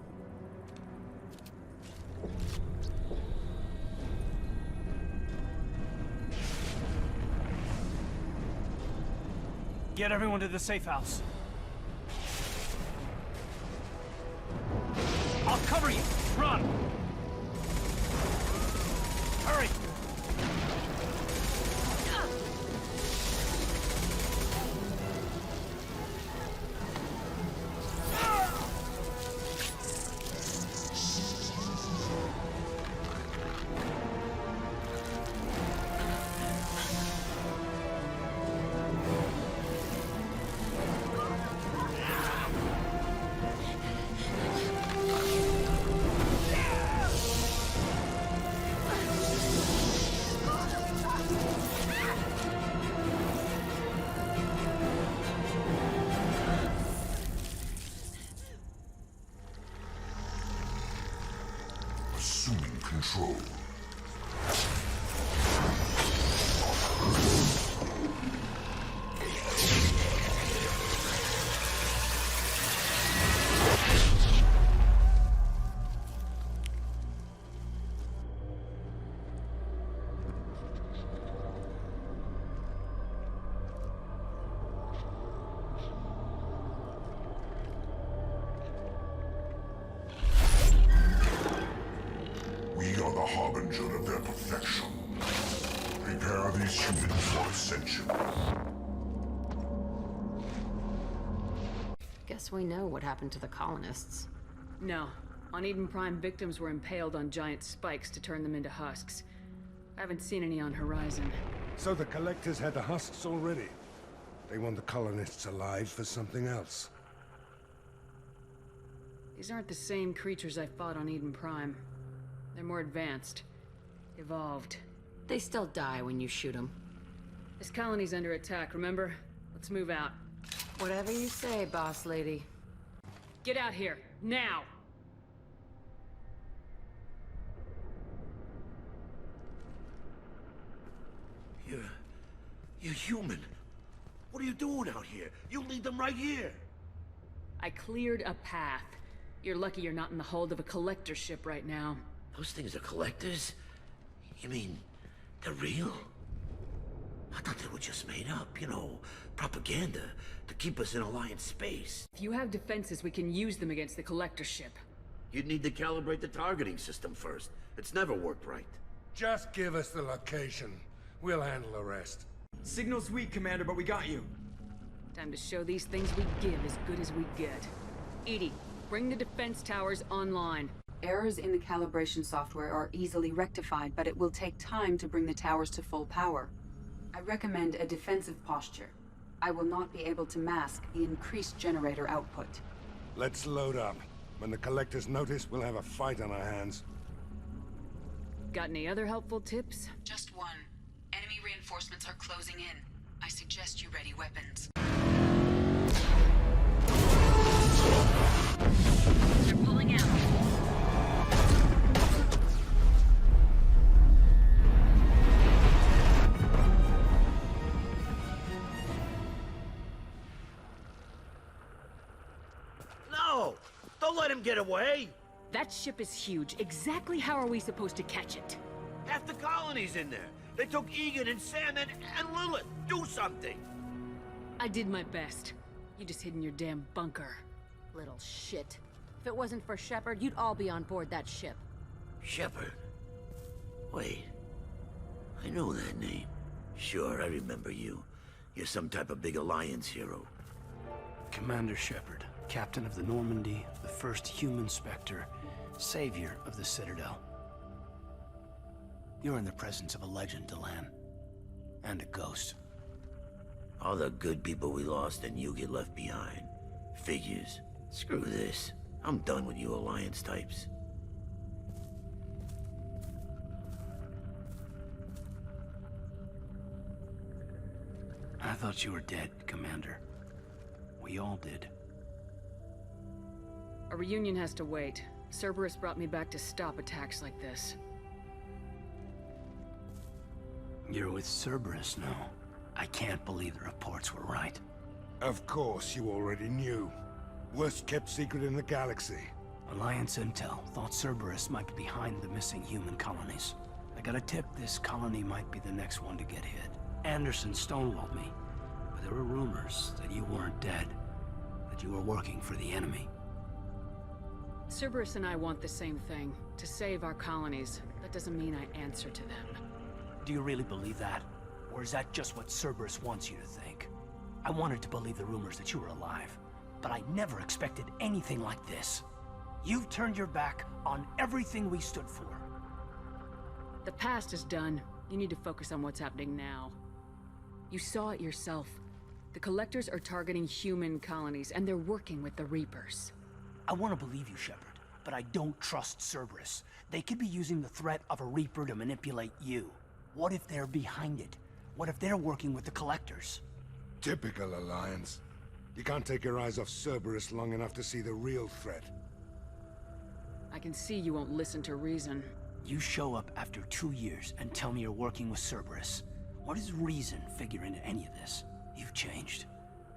Get everyone to the safe house. I'll cover you! Run! Hurry! Assuming control. We are the harbinger of their perfection. Prepare these humans for ascension. Guess we know what happened to the colonists. No. On Eden Prime, victims were impaled on giant spikes to turn them into husks. I haven't seen any on Horizon. So the Collectors had the husks already. They want the colonists alive for something else. These aren't the same creatures I fought on Eden Prime. They're more advanced. Evolved. They still die when you shoot them. This colony's under attack, remember? Let's move out. Whatever you say, boss lady. Get out here, now! You're human. What are you doing out here? You lead them right here. I cleared a path. You're lucky you're not in the hold of a collector ship right now. Those things are collectors? You mean, they're real? I thought they were just made up, you know, propaganda to keep us in Alliance space. If you have defenses, we can use them against the collector ship. You'd need to calibrate the targeting system first. It's never worked right. Just give us the location. We'll handle the rest. Signal's weak, Commander, but we got you. Time to show these things we give as good as we get. Edie, bring the defense towers online. Errors in the calibration software are easily rectified, but it will take time to bring the towers to full power. I recommend a defensive posture. I will not be able to mask the increased generator output. Let's load up. When the collectors notice, we'll have a fight on our hands. Got any other helpful tips? Just one. Enemy reinforcements are closing in. I suggest you ready weapons. They're pulling out. No! Don't let him get away! That ship is huge. Exactly how are we supposed to catch it? Half the colony's in there. They took Egan and Sam and Lilith. Do something! I did my best. You just hid in your damn bunker. Little shit. If it wasn't for Shepard, you'd all be on board that ship. Shepard? Wait. I know that name. Sure, I remember you. You're some type of big Alliance hero. Commander Shepard, captain of the Normandy, the first human Spectre, savior of the Citadel. You're in the presence of a legend, Delan. And a ghost. All the good people we lost and you get left behind. Figures. Screw this. I'm done with you Alliance types. I thought you were dead, Commander. We all did. A reunion has to wait. Cerberus brought me back to stop attacks like this. You're with Cerberus now. I can't believe the reports were right. Of course, you already knew. Worst kept secret in the galaxy. Alliance intel thought Cerberus might be behind the missing human colonies. I got a tip this colony might be the next one to get hit. Anderson stonewalled me, but there were rumors that you weren't dead, that you were working for the enemy. Cerberus and I want the same thing, to save our colonies. That doesn't mean I answer to them. Do you really believe that? Or is that just what Cerberus wants you to think? I wanted to believe the rumors that you were alive, but I never expected anything like this. You've turned your back on everything we stood for. The past is done. You need to focus on what's happening now. You saw it yourself. The Collectors are targeting human colonies, and they're working with the Reapers. I want to believe you, Shepard, but I don't trust Cerberus. They could be using the threat of a Reaper to manipulate you. What if they're behind it? What if they're working with the Collectors? Typical Alliance. You can't take your eyes off Cerberus long enough to see the real threat. I can see you won't listen to reason. You show up after 2 years and tell me you're working with Cerberus. What does reason figure into any of this? You've changed,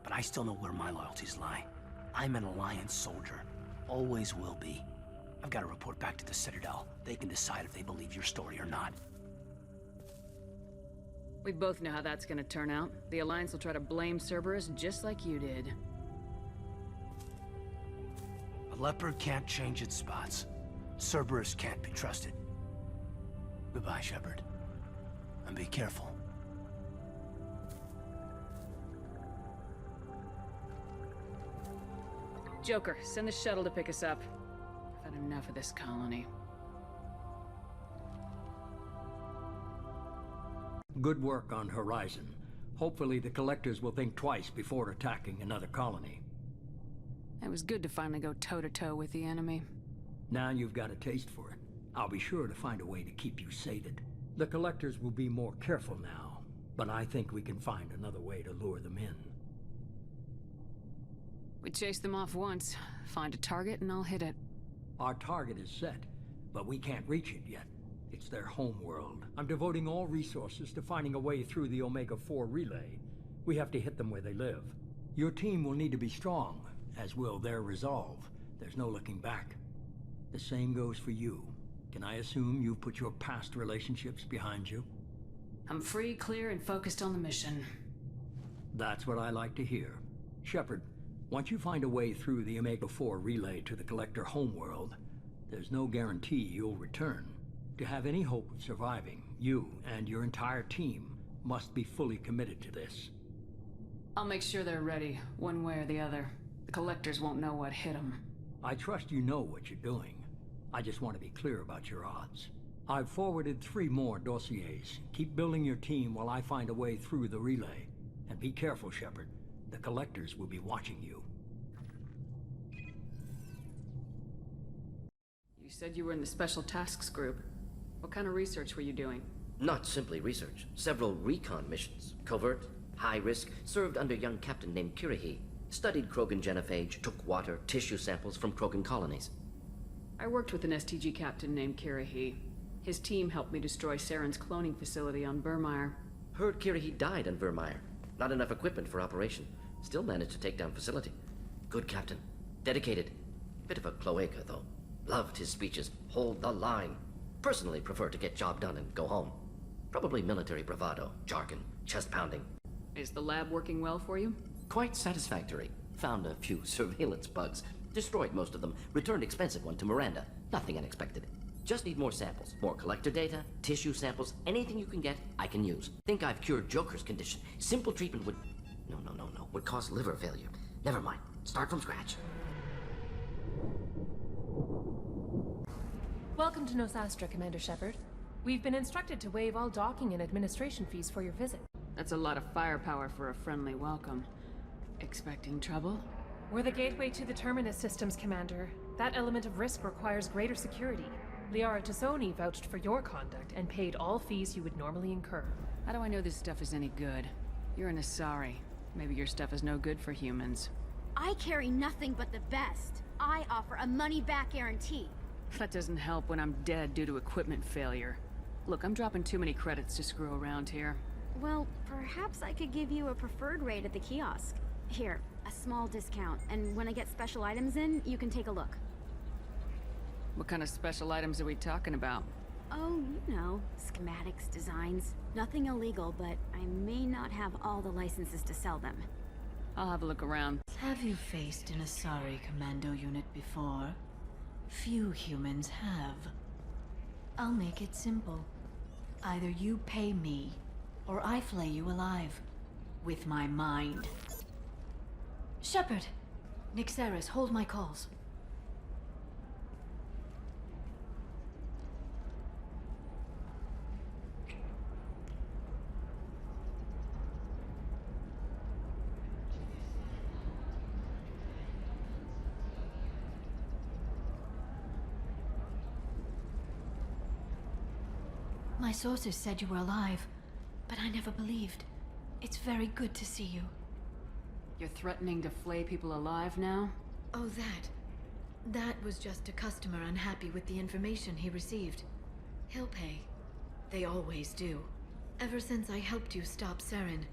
but I still know where my loyalties lie. I'm an Alliance soldier. Always will be. I've got to report back to the Citadel. They can decide if they believe your story or not. We both know how that's gonna turn out. The Alliance will try to blame Cerberus just like you did. A leopard can't change its spots. Cerberus can't be trusted. Goodbye, Shepard. And be careful. Joker, send the shuttle to pick us up. I've had enough of this colony. Good work on Horizon. Hopefully the Collectors will think twice before attacking another colony. It was good to finally go toe-to-toe with the enemy. Now you've got a taste for it. I'll be sure to find a way to keep you sated. The Collectors will be more careful now, but I think we can find another way to lure them in. We chased them off once. Find a target and I'll hit it. Our target is set, but we can't reach it yet. It's their homeworld. I'm devoting all resources to finding a way through the Omega-4 relay. We have to hit them where they live. Your team will need to be strong, as will their resolve. There's no looking back. The same goes for you. Can I assume you've put your past relationships behind you? I'm free, clear, and focused on the mission. That's what I like to hear. Shepard, once you find a way through the Omega-4 relay to the Collector homeworld, there's no guarantee you'll return. To have any hope of surviving, you and your entire team must be fully committed to this. I'll make sure they're ready, one way or the other. The Collectors won't know what hit them. I trust you know what you're doing. I just want to be clear about your odds. I've forwarded 3 more dossiers. Keep building your team while I find a way through the relay. And be careful, Shepard. The Collectors will be watching you. You said you were in the Special Tasks Group. What kind of research were you doing? Not simply research. Several recon missions. Covert, high risk, served under a young captain named Kirihi. Studied Krogan genophage, took water, tissue samples from Krogan colonies. I worked with an STG captain named Kirihi. His team helped me destroy Saren's cloning facility on Burmire. Heard Kirihi died on Burmire. Not enough equipment for operation. Still managed to take down facility. Good captain. Dedicated. Bit of a cloaca, though. Loved his speeches. Hold the line. Personally prefer to get job done and go home. Probably military bravado, jargon, chest pounding. Is the lab working well for you? Quite satisfactory. Found a few surveillance bugs. Destroyed most of them. Returned expensive one to Miranda. Nothing unexpected. Just need more samples. More collector data, tissue samples, anything you can get, I can use. Think I've cured Joker's condition. Simple treatment would... No. Would cause liver failure. Never mind. Start from scratch. Welcome to Nosastra, Commander Shepard. We've been instructed to waive all docking and administration fees for your visit. That's a lot of firepower for a friendly welcome. Expecting trouble? We're the gateway to the Terminus systems, Commander. That element of risk requires greater security. Liara Tassoni vouched for your conduct and paid all fees you would normally incur. How do I know this stuff is any good? You're an Asari. Maybe your stuff is no good for humans. I carry nothing but the best. I offer a money-back guarantee. That doesn't help when I'm dead due to equipment failure. Look, I'm dropping too many credits to screw around here. Well, perhaps I could give you a preferred rate at the kiosk. Here, a small discount, and when I get special items in, you can take a look. What kind of special items are we talking about? Oh, you know, schematics, designs. Nothing illegal, but I may not have all the licenses to sell them. I'll have a look around. Have you faced an Asari commando unit before? Few humans have. I'll make it simple. Either you pay me, or I flay you alive. With my mind. Shepard! Nixeris, hold my calls. My sources said you were alive, but I never believed. It's very good to see you. You're threatening to flay people alive now? Oh, that was just a customer unhappy with the information he received. He'll pay. They always do. Ever since I helped you stop Saren,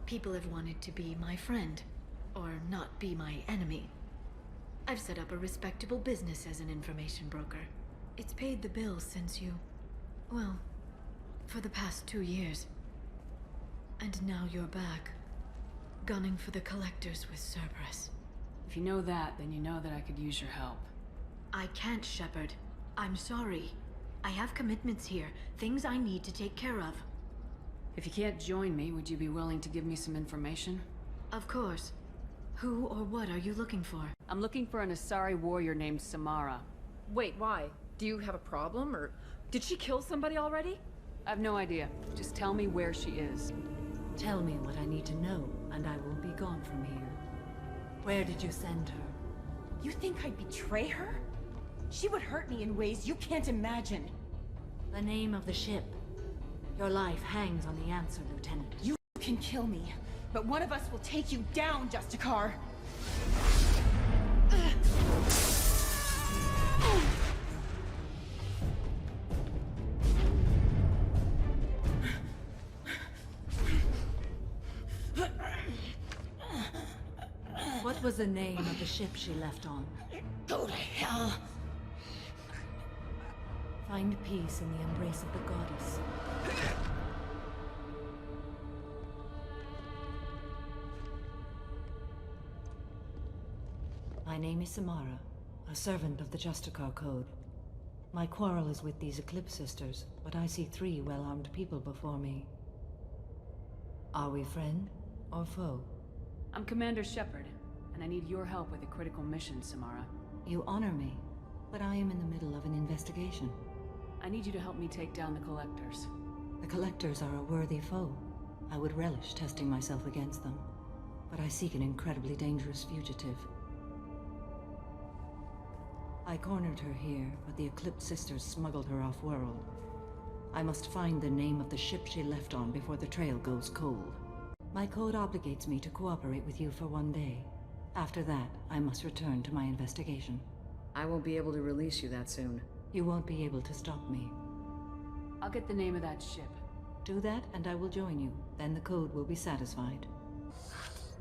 people have wanted to be my friend, or not be my enemy. I've set up a respectable business as an information broker. It's paid the bills since you... well, for the past 2 years. And now you're back, gunning for the Collectors with Cerberus. If you know that, then you know that I could use your help. I can't, Shepard. I'm sorry. I have commitments here, things I need to take care of. If you can't join me, would you be willing to give me some information? Of course. Who or what are you looking for? I'm looking for an Asari warrior named Samara. Wait, why? Do you have a problem, or did she kill somebody already? I've no idea. Just tell me where she is. Tell me what I need to know, and I will be gone from here. Where did you send her? You think I'd betray her? She would hurt me in ways you can't imagine. The name of the ship. Your life hangs on the answer, Lieutenant. You can kill me, but one of us will take you down, Justicar. What was the name of the ship she left on? Go to hell. Find peace in the embrace of the goddess. My name is Samara, a servant of the Justicar Code. My quarrel is with these Eclipse Sisters, but I see 3 well-armed people before me. Are we friend or foe? I'm Commander Shepard, and I need your help with a critical mission, Samara. You honor me, but I am in the middle of an investigation. I need you to help me take down the Collectors. The Collectors are a worthy foe. I would relish testing myself against them, but I seek an incredibly dangerous fugitive. I cornered her here, but the Eclipse Sisters smuggled her off-world. I must find the name of the ship she left on before the trail goes cold. My code obligates me to cooperate with you for 1 day. After that, I must return to my investigation. I won't be able to release you that soon. You won't be able to stop me. I'll get the name of that ship. Do that, and I will join you. Then the code will be satisfied.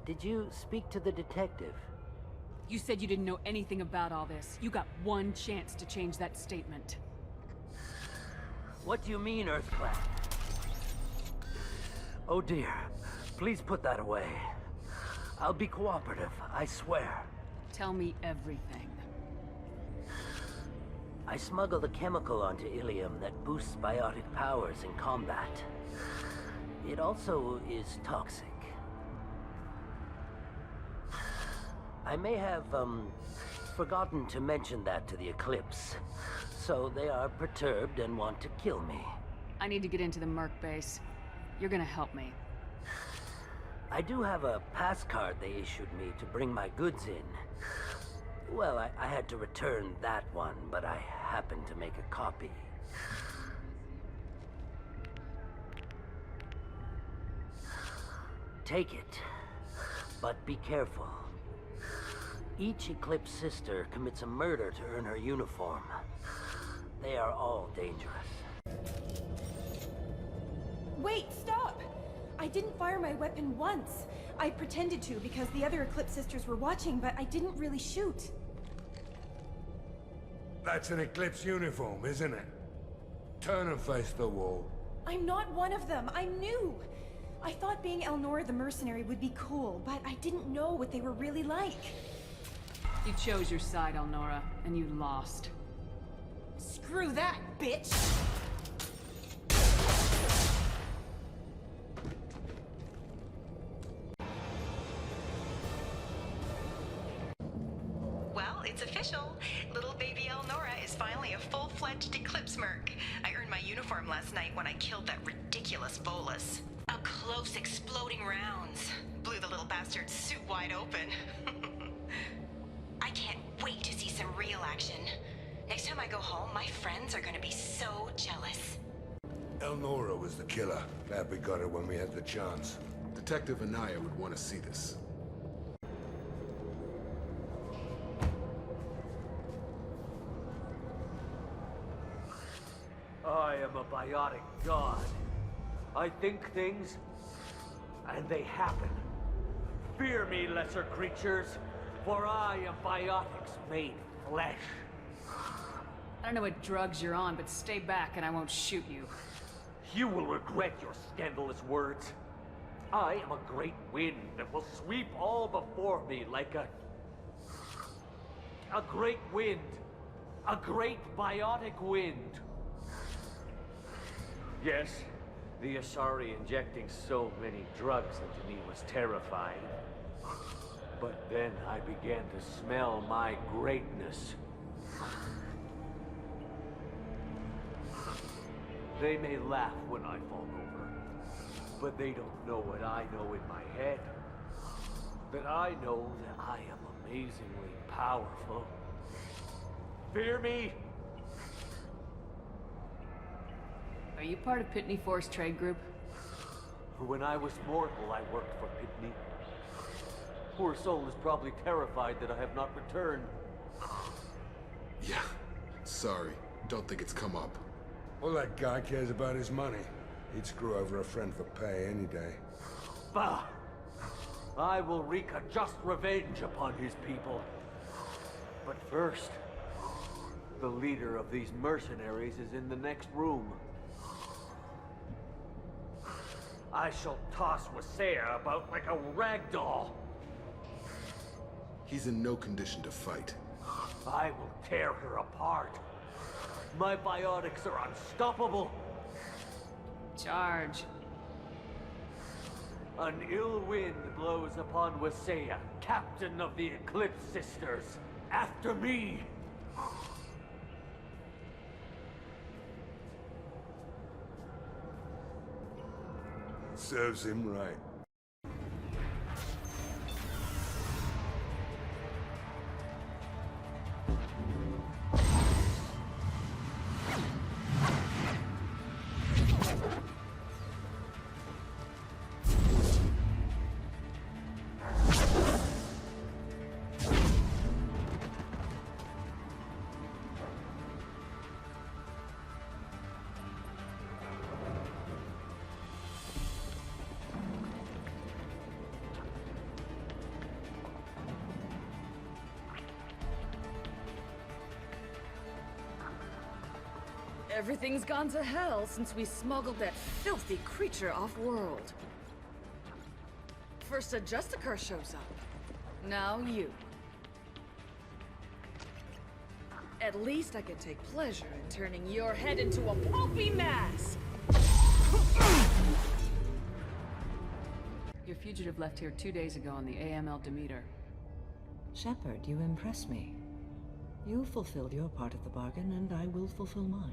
Did you speak to the detective? You said you didn't know anything about all this. You got 1 chance to change that statement. What do you mean, Earthclad? Oh dear. Please put that away. I'll be cooperative, I swear. Tell me everything. I smuggled a chemical onto Ilium that boosts biotic powers in combat. It also is toxic. I may have, forgotten to mention that to the Eclipse. So they are perturbed and want to kill me. I need to get into the Merc base. You're gonna help me. I do have a pass card they issued me to bring my goods in. Well, I had to return that one, but I happened to make a copy. Take it, but be careful. Each Eclipse sister commits a murder to earn her uniform. They are all dangerous. Wait, stop! I didn't fire my weapon once. I pretended to because the other Eclipse Sisters were watching, but I didn't really shoot. That's an Eclipse uniform, isn't it? Turn and face the wall. I'm not one of them. I'm new. I thought being Elnora the mercenary would be cool, but I didn't know what they were really like. You chose your side, Elnora, and you lost. Screw that, bitch! Well, it's official. Little baby Elnora is finally a full-fledged Eclipse Merc. I earned my uniform last night when I killed that ridiculous Volus. Up close, exploding rounds. Blew the little bastard's suit wide open. I can't wait to see some real action. Next time I go home, my friends are gonna be so jealous. Elnora was the killer. Glad we got her when we had the chance. Detective Anaya would want to see this. I am a biotic god. I think things, and they happen. Fear me, lesser creatures, for I am biotics made flesh. I don't know what drugs you're on, but stay back and I won't shoot you. You will regret your scandalous words. I am a great wind that will sweep all before me like a great wind. A great biotic wind. Yes, the Asari injecting so many drugs into me was terrifying. But then I began to smell my greatness. They may laugh when I fall over, but they don't know what I know in my head. That I know that I am amazingly powerful. Fear me? Are you part of Pitney Force Trade Group? When I was mortal, I worked for Pitney. Poor soul is probably terrified that I have not returned. Yeah, sorry. Don't think it's come up. All that guy cares about is money. He'd screw over a friend for pay any day. Bah! I will wreak a just revenge upon his people. But first, the leader of these mercenaries is in the next room. I shall toss Wasea about like a rag doll. He's in no condition to fight. I will tear her apart. My biotics are unstoppable. Charge. An ill wind blows upon Wasea, captain of the Eclipse Sisters. After me! Serves him right. Everything's gone to hell since we smuggled that filthy creature off-world. First a Justicar shows up. Now you. At least I can take pleasure in turning your head into a pulpy mass! Your fugitive left here 2 days ago on the AML Demeter. Shepard, you impress me. You fulfilled your part of the bargain, and I will fulfill mine.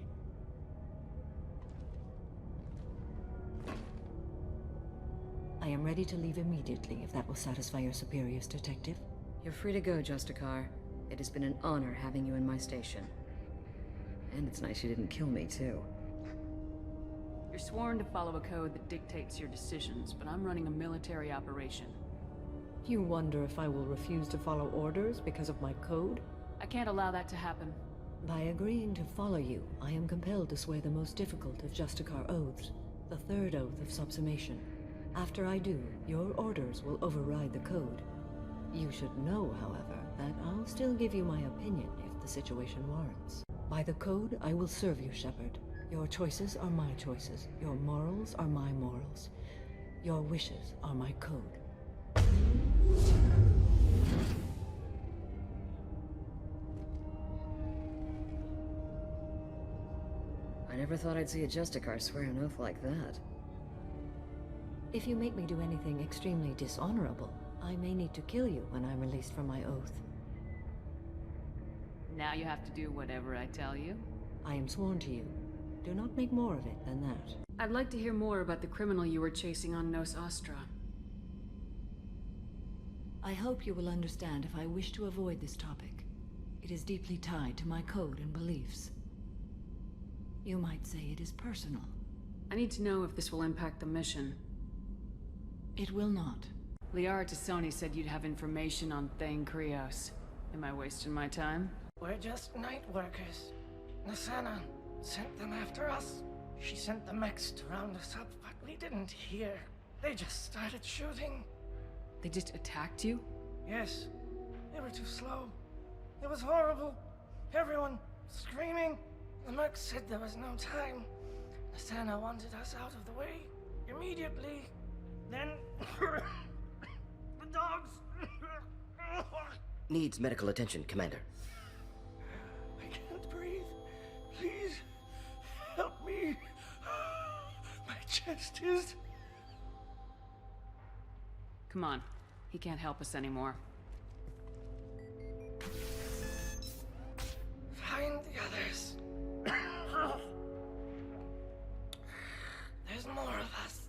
I am ready to leave immediately, if that will satisfy your superiors, Detective. You're free to go, Justicar. It has been an honor having you in my station. And it's nice you didn't kill me, too. You're sworn to follow a code that dictates your decisions, but I'm running a military operation. You wonder if I will refuse to follow orders because of my code? I can't allow that to happen. By agreeing to follow you, I am compelled to swear the most difficult of Justicar oaths, the third oath of subsumation. After I do, your orders will override the code. You should know, however, that I'll still give you my opinion if the situation warrants. By the code, I will serve you, Shepard. Your choices are my choices. Your morals are my morals. Your wishes are my code. I never thought I'd see a Justicar swear an oath like that. If you make me do anything extremely dishonorable, I may need to kill you when I'm released from my oath. Now you have to do whatever I tell you? I am sworn to you. Do not make more of it than that. I'd like to hear more about the criminal you were chasing on Nos Astra. I hope you will understand if I wish to avoid this topic. It is deeply tied to my code and beliefs. You might say it is personal. I need to know if this will impact the mission. It will not. Liara Tassoni said you'd have information on Thane Krios. Am I wasting my time? We're just night workers. Nasana sent them after us. She sent the mechs to round us up, but we didn't hear. They just started shooting. They just attacked you? Yes. They were too slow. It was horrible. Everyone screaming. The mechs said there was no time. Nasana wanted us out of the way immediately. Then the dogs. Needs medical attention, Commander. I can't breathe. Please help me. My chest is... Come on. He can't help us anymore. Find the others. There's more of us.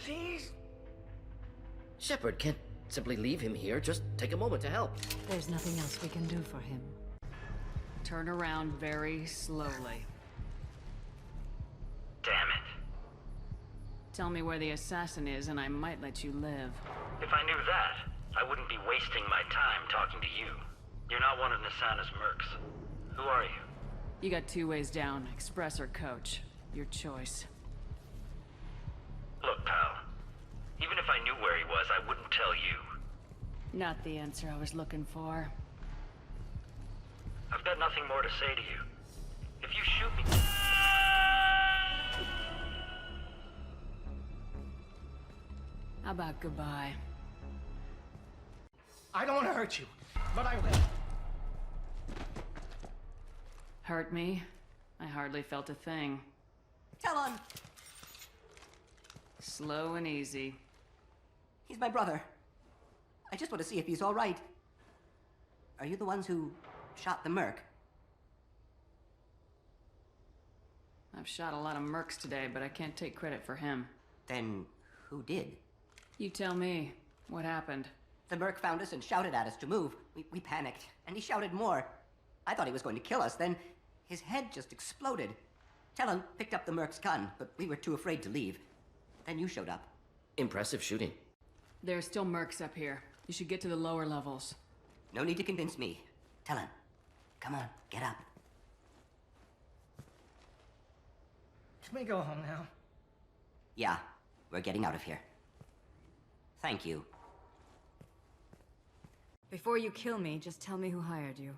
Please. Shepard can't simply leave him here. Just take a moment to help. There's nothing else we can do for him. Turn around very slowly. Damn it. Tell me where the assassin is and I might let you live. If I knew that, I wouldn't be wasting my time talking to you. You're not one of Nasana's mercs. Who are you? You got 2 ways down, express or coach. Your choice. Look, pal. Even if I knew where he was, I wouldn't tell you. Not the answer I was looking for. I've got nothing more to say to you. If you shoot me... How about goodbye? I don't want to hurt you, but I will. Hurt me? I hardly felt a thing. Talon! Slow and easy. He's my brother. I just want to see if he's all right. Are you the ones who shot the merc? I've shot a lot of mercs today, but I can't take credit for him. Then who did? You tell me. What happened? The merc found us and shouted at us to move. We panicked, and he shouted more. I thought he was going to kill us, then his head just exploded. Talon picked up the merc's gun, but we were too afraid to leave. Then you showed up. Impressive shooting. There are still mercs up here. You should get to the lower levels. No need to convince me. Talon, come on, get up. Can we go home now? Yeah, we're getting out of here. Thank you. Before you kill me, just tell me who hired you.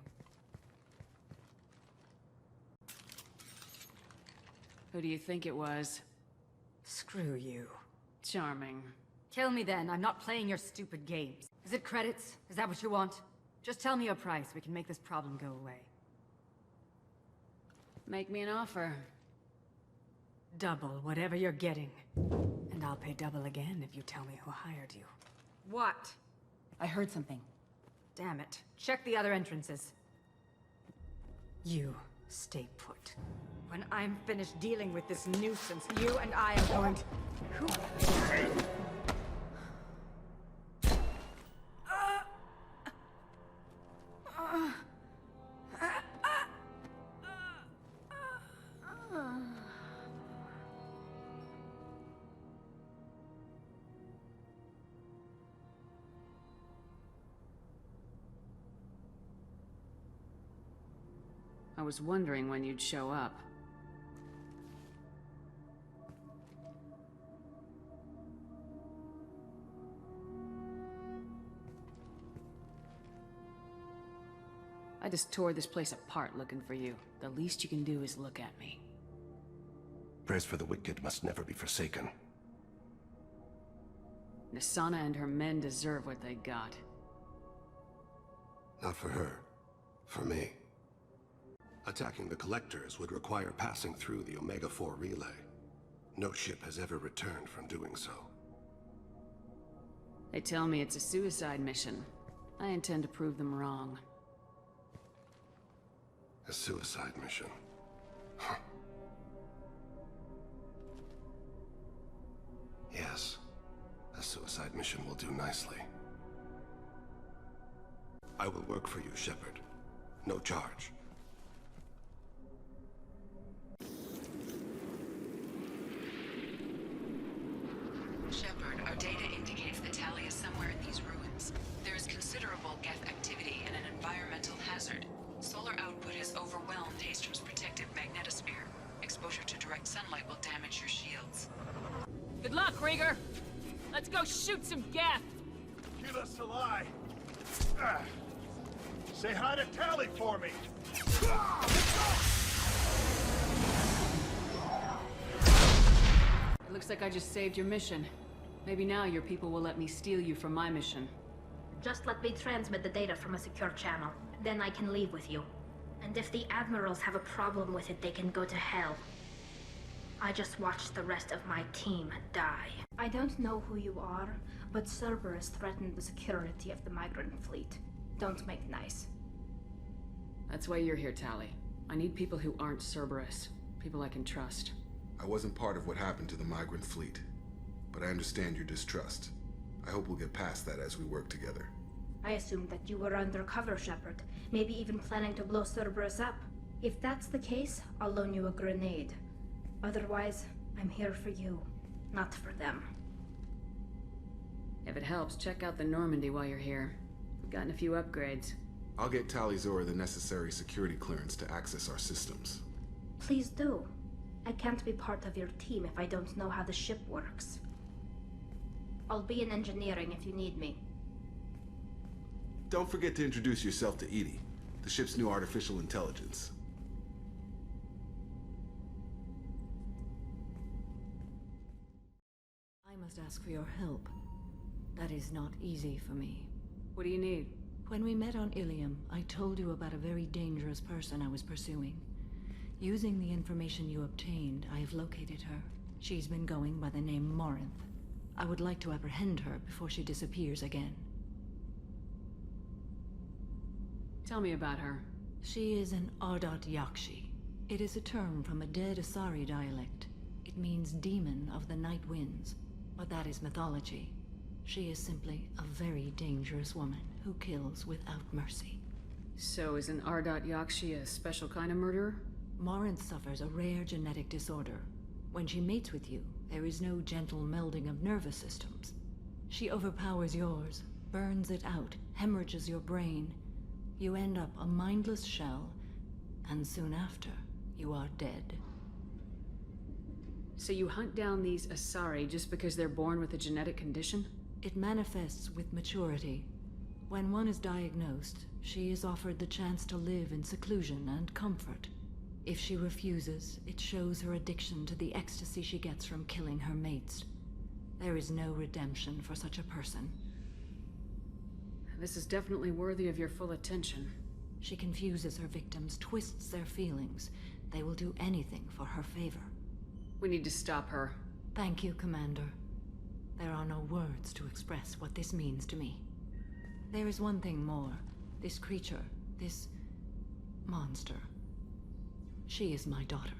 Who do you think it was? Screw you. Charming. Kill me then. I'm not playing your stupid games. Is it credits? Is that what you want? Just tell me a price. We can make this problem go away. Make me an offer. Double whatever you're getting. And I'll pay double again if you tell me who hired you. What? I heard something. Damn it. Check the other entrances. You stay put. When I'm finished dealing with this nuisance, you and I are going to... I was wondering when you'd show up. I just tore this place apart looking for you. The least you can do is look at me. Prayers for the wicked must never be forsaken. Nisana and her men deserve what they got. Not for her. For me. Attacking the Collectors would require passing through the Omega-4 relay. No ship has ever returned from doing so. They tell me it's a suicide mission. I intend to prove them wrong. A suicide mission? Huh. Yes. A suicide mission will do nicely. I will work for you, Shepard. No charge. Shepard, our data indicates the Tally is somewhere in these ruins. There is considerable Geth activity and an environmental hazard. Solar output has overwhelmed Hastrom's protective magnetosphere. Exposure to direct sunlight will damage your shields. Good luck, Rieger! Let's go shoot some Geth! Give us a lie. Say hi to Tally for me! It looks like I just saved your mission. Maybe now your people will let me steal you from my mission. Just let me transmit the data from a secure channel. Then I can leave with you. And if the Admirals have a problem with it, they can go to hell. I just watched the rest of my team die. I don't know who you are, but Cerberus threatened the security of the migrant fleet. Don't make nice. That's why you're here, Tally. I need people who aren't Cerberus. People I can trust. I wasn't part of what happened to the migrant fleet, but I understand your distrust. I hope we'll get past that as we work together. I assumed that you were undercover, Shepard. Maybe even planning to blow Cerberus up. If that's the case, I'll loan you a grenade. Otherwise, I'm here for you, not for them. If it helps, check out the Normandy while you're here. We've gotten a few upgrades. I'll get Tally Zora the necessary security clearance to access our systems. Please do. I can't be part of your team if I don't know how the ship works. I'll be in engineering if you need me. Don't forget to introduce yourself to Edie, the ship's new artificial intelligence. I must ask for your help. That is not easy for me. What do you need? When we met on Ilium, I told you about a very dangerous person I was pursuing. Using the information you obtained, I have located her. She's been going by the name Morinth. I would like to apprehend her before she disappears again. Tell me about her. She is an Ardat Yakshi. It is a term from a dead Asari dialect. It means demon of the night winds, but that is mythology. She is simply a very dangerous woman who kills without mercy. So is an Ardat Yakshi a special kind of murderer? Morinth suffers a rare genetic disorder. When she mates with you, there is no gentle melding of nervous systems. She overpowers yours, burns it out, hemorrhages your brain. You end up a mindless shell, and soon after, you are dead. So you hunt down these Asari just because they're born with a genetic condition? It manifests with maturity. When one is diagnosed, she is offered the chance to live in seclusion and comfort. If she refuses, it shows her addiction to the ecstasy she gets from killing her mates. There is no redemption for such a person. This is definitely worthy of your full attention. She confuses her victims, twists their feelings. They will do anything for her favor. We need to stop her. Thank you, Commander. There are no words to express what this means to me. There is one thing more. This creature, this monster. She is my daughter.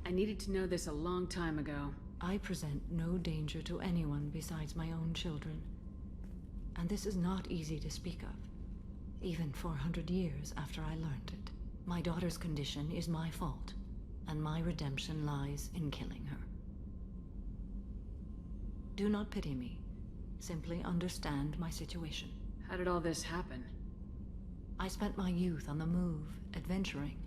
I needed to know this a long time ago. I present no danger to anyone besides my own children. And this is not easy to speak of, even 400 years after I learned it. My daughter's condition is my fault, and my redemption lies in killing her. Do not pity me. Simply understand my situation. How did all this happen? I spent my youth on the move, adventuring.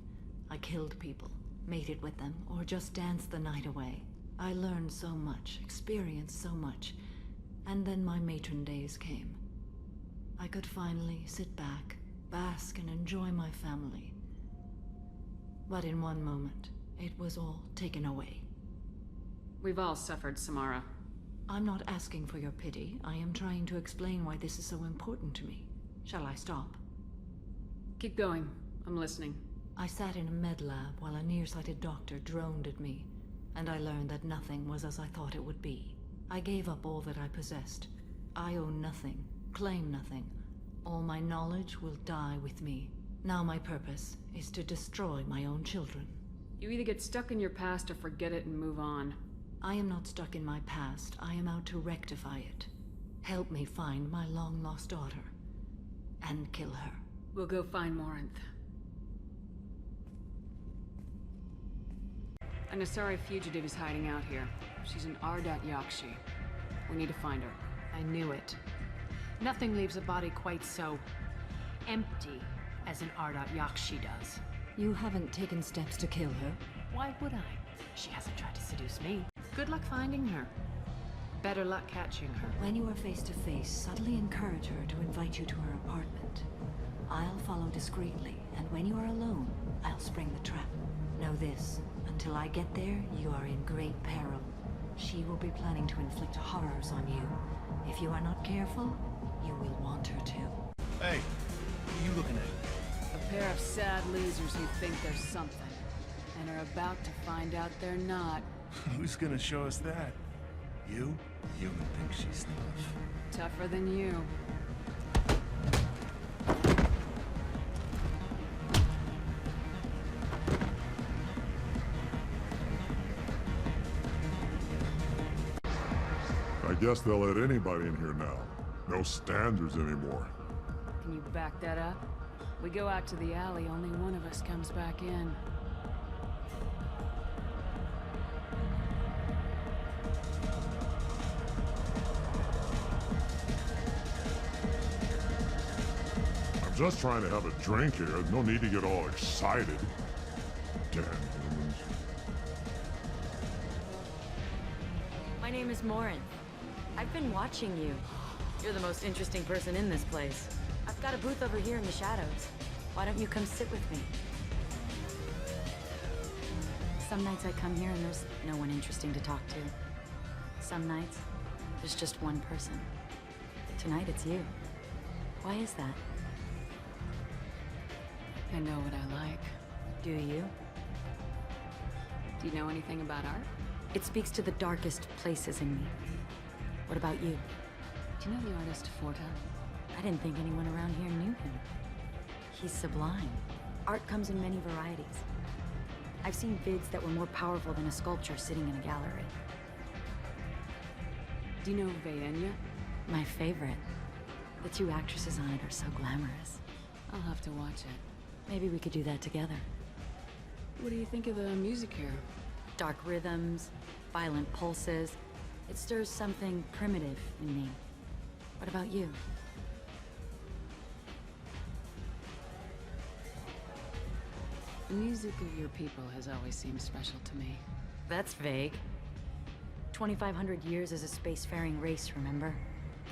I killed people, mated with them, or just danced the night away. I learned so much, experienced so much, and then my matron days came. I could finally sit back, bask and enjoy my family. But in one moment, it was all taken away. We've all suffered, Samara. I'm not asking for your pity. I am trying to explain why this is so important to me. Shall I stop? Keep going. I'm listening. I sat in a med lab while a nearsighted doctor droned at me, and I learned that nothing was as I thought it would be. I gave up all that I possessed. I own nothing, claim nothing. All my knowledge will die with me. Now my purpose is to destroy my own children. You either get stuck in your past or forget it and move on. I am not stuck in my past. I am out to rectify it. Help me find my long-lost daughter. And kill her. We'll go find Morinth. An Asari fugitive is hiding out here. She's an Ardat Yakshi. We need to find her. I knew it. Nothing leaves a body quite so empty as an Ardat Yakshi does. You haven't taken steps to kill her? Why would I? She hasn't tried to seduce me. Good luck finding her. Better luck catching her. When you are face to face, subtly encourage her to invite you to her apartment. I'll follow discreetly, and when you are alone, I'll spring the trap. Know this, until I get there, you are in great peril. She will be planning to inflict horrors on you. If you are not careful, you will want her to. Hey, what are you looking at? A pair of sad losers who think they're something, and are about to find out they're not. Who's gonna show us that? You? Human thinks she's tough. Tougher than you. I guess they'll let anybody in here now. No standards anymore. Can you back that up? We go out to the alley, only one of us comes back in. I'm just trying to have a drink here. No need to get all excited. Damn humans. My name is Morin. I've been watching you. You're the most interesting person in this place. I've got a booth over here in the shadows. Why don't you come sit with me? Some nights I come here and there's no one interesting to talk to. Some nights, there's just one person. Tonight it's you. Why is that? I know what I like. Do you? Do you know anything about art? It speaks to the darkest places in me. What about you? Do you know the artist Forta? I didn't think anyone around here knew him. He's sublime. Art comes in many varieties. I've seen vids that were more powerful than a sculpture sitting in a gallery. Do you know Vaenya? My favorite. The two actresses on it are so glamorous. I'll have to watch it. Maybe we could do that together. What do you think of the music here? Dark rhythms, violent pulses. It stirs something primitive in me. What about you? The music of your people has always seemed special to me. That's vague. 2,500 years as a spacefaring race, remember?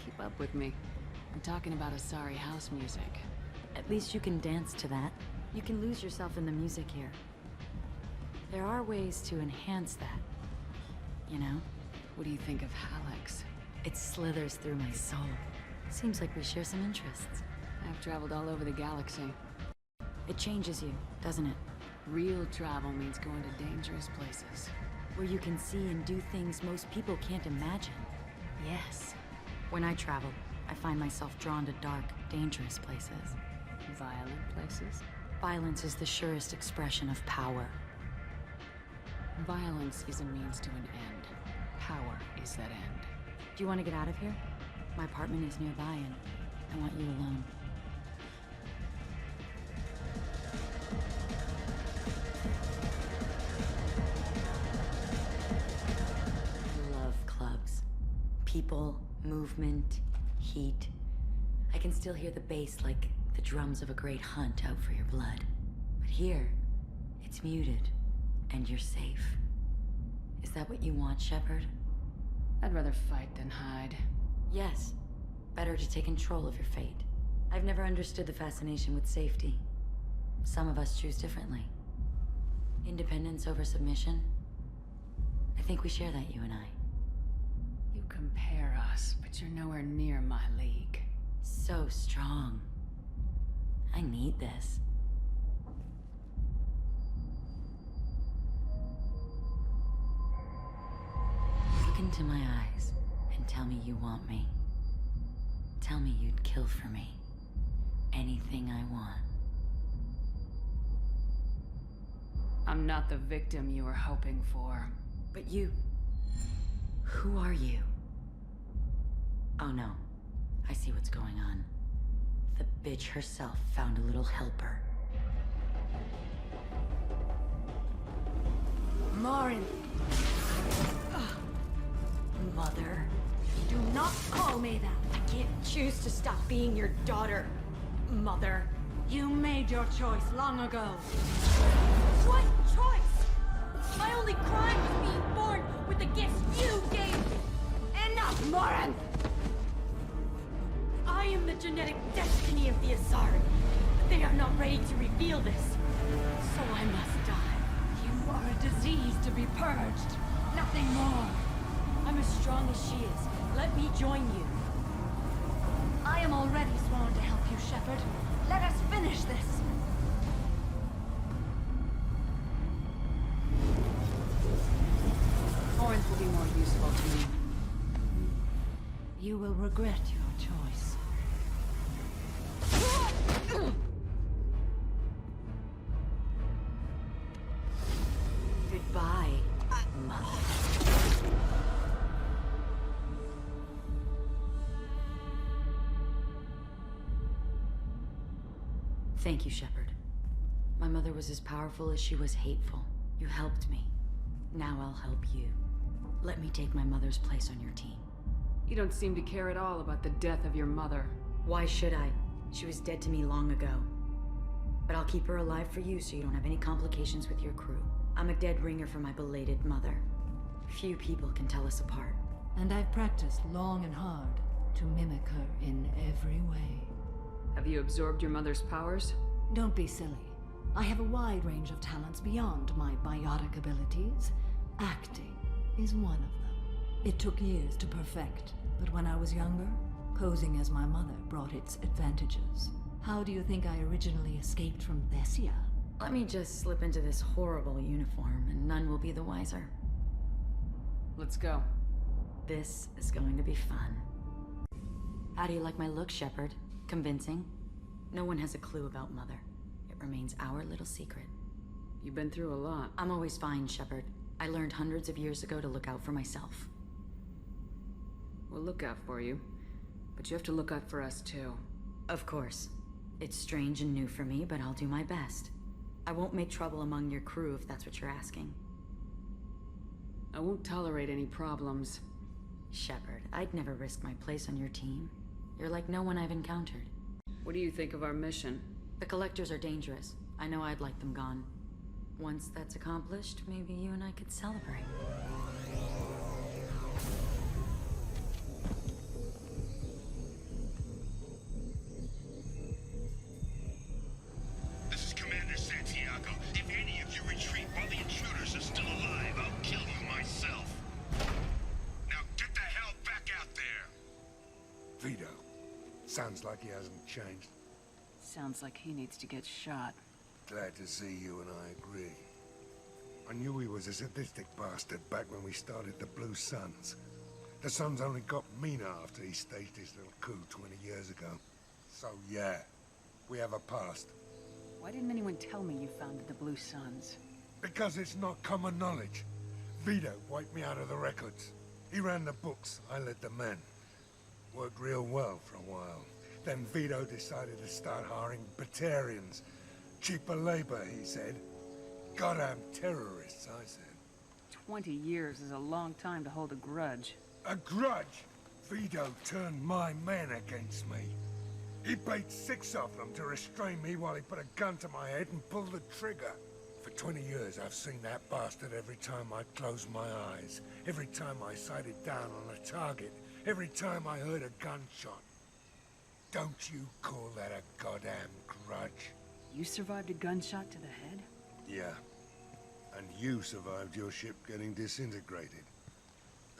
Keep up with me. I'm talking about Asari house music. At least you can dance to that. You can lose yourself in the music here. There are ways to enhance that, you know? What do you think of Hallex? It slithers through my soul. Seems like we share some interests. I've traveled all over the galaxy. It changes you, doesn't it? Real travel means going to dangerous places. Where you can see and do things most people can't imagine. Yes. When I travel, I find myself drawn to dark, dangerous places. Violent places? Violence is the surest expression of power. Violence is a means to an end. Power is that end. Do you want to get out of here? My apartment is nearby and I want you alone. I love clubs. People, movement, heat. I can still hear the bass like the drums of a great hunt out for your blood. But here, it's muted, and you're safe. Is that what you want, Shepard? I'd rather fight than hide. Yes. Better to take control of your fate. I've never understood the fascination with safety. Some of us choose differently. Independence over submission? I think we share that, you and I. You compare us, but you're nowhere near my league. So strong. I need this. Look into my eyes and tell me you want me. Tell me you'd kill for me. Anything I want. I'm not the victim you were hoping for. But you... Who are you? Oh no. I see what's going on. The bitch herself found a little helper. Morin! Mother. Do not call me that! I can't choose to stop being your daughter, Mother. You made your choice long ago. What choice? My only crime was being born with the gifts you gave me! Enough, Morin! I am the genetic destiny of the Asari. They are not ready to reveal this. So I must die. You are a disease to be purged. Nothing more. I'm as strong as she is. Let me join you. I am already sworn to help you, Shepard. Let us finish this. Orange will be more useful to me. You will regret your choice. Goodbye, Mother. Thank you, Shepard. My mother was as powerful as she was hateful. You helped me. Now I'll help you. Let me take my mother's place on your team. You don't seem to care at all about the death of your mother. Why should I? She was dead to me long ago. But I'll keep her alive for you so you don't have any complications with your crew. I'm a dead ringer for my belated mother. Few people can tell us apart. And I've practiced long and hard to mimic her in every way. Have you absorbed your mother's powers? Don't be silly. I have a wide range of talents beyond my biotic abilities. Acting is one of them. It took years to perfect, but when I was younger, posing as my mother brought its advantages. How do you think I originally escaped from Thessia? Let me just slip into this horrible uniform, and none will be the wiser. Let's go. This is going to be fun. How do you like my look, Shepard? Convincing? No one has a clue about Mother. It remains our little secret. You've been through a lot. I'm always fine, Shepard. I learned hundreds of years ago to look out for myself. We'll look out for you, but you have to look out for us too. Of course. It's strange and new for me, but I'll do my best. I won't make trouble among your crew if that's what you're asking. I won't tolerate any problems. Shepard, I'd never risk my place on your team. You're like no one I've encountered. What do you think of our mission? The Collectors are dangerous. I know I'd like them gone. Once that's accomplished, maybe you and I could celebrate. This is Commander Santiago. If any of you retreat while the intruders are still alive, I'll kill you myself. Now get the hell back out there! Vito. Sounds like he hasn't changed. Sounds like he needs to get shot. Glad to see you and I agree. I knew he was a sadistic bastard back when we started the Blue Suns. The Suns only got meaner after he staged his little coup 20 years ago. So yeah, we have a past. Why didn't anyone tell me you founded the Blue Suns? Because it's not common knowledge. Vito wiped me out of the records. He ran the books, I led the men. Worked real well for a while. Then Vito decided to start hiring Batarians. Cheaper labor, he said. Goddamn terrorists, I said. 20 years is a long time to hold a grudge. A grudge? Vito turned my men against me. He paid 6 of them to restrain me while he put a gun to my head and pulled the trigger. For 20 years, I've seen that bastard every time I closed my eyes. Every time I sighted down on a target. Every time I heard a gunshot. Don't you call that a goddamn grudge? You survived a gunshot to the head? Yeah. And you survived your ship getting disintegrated.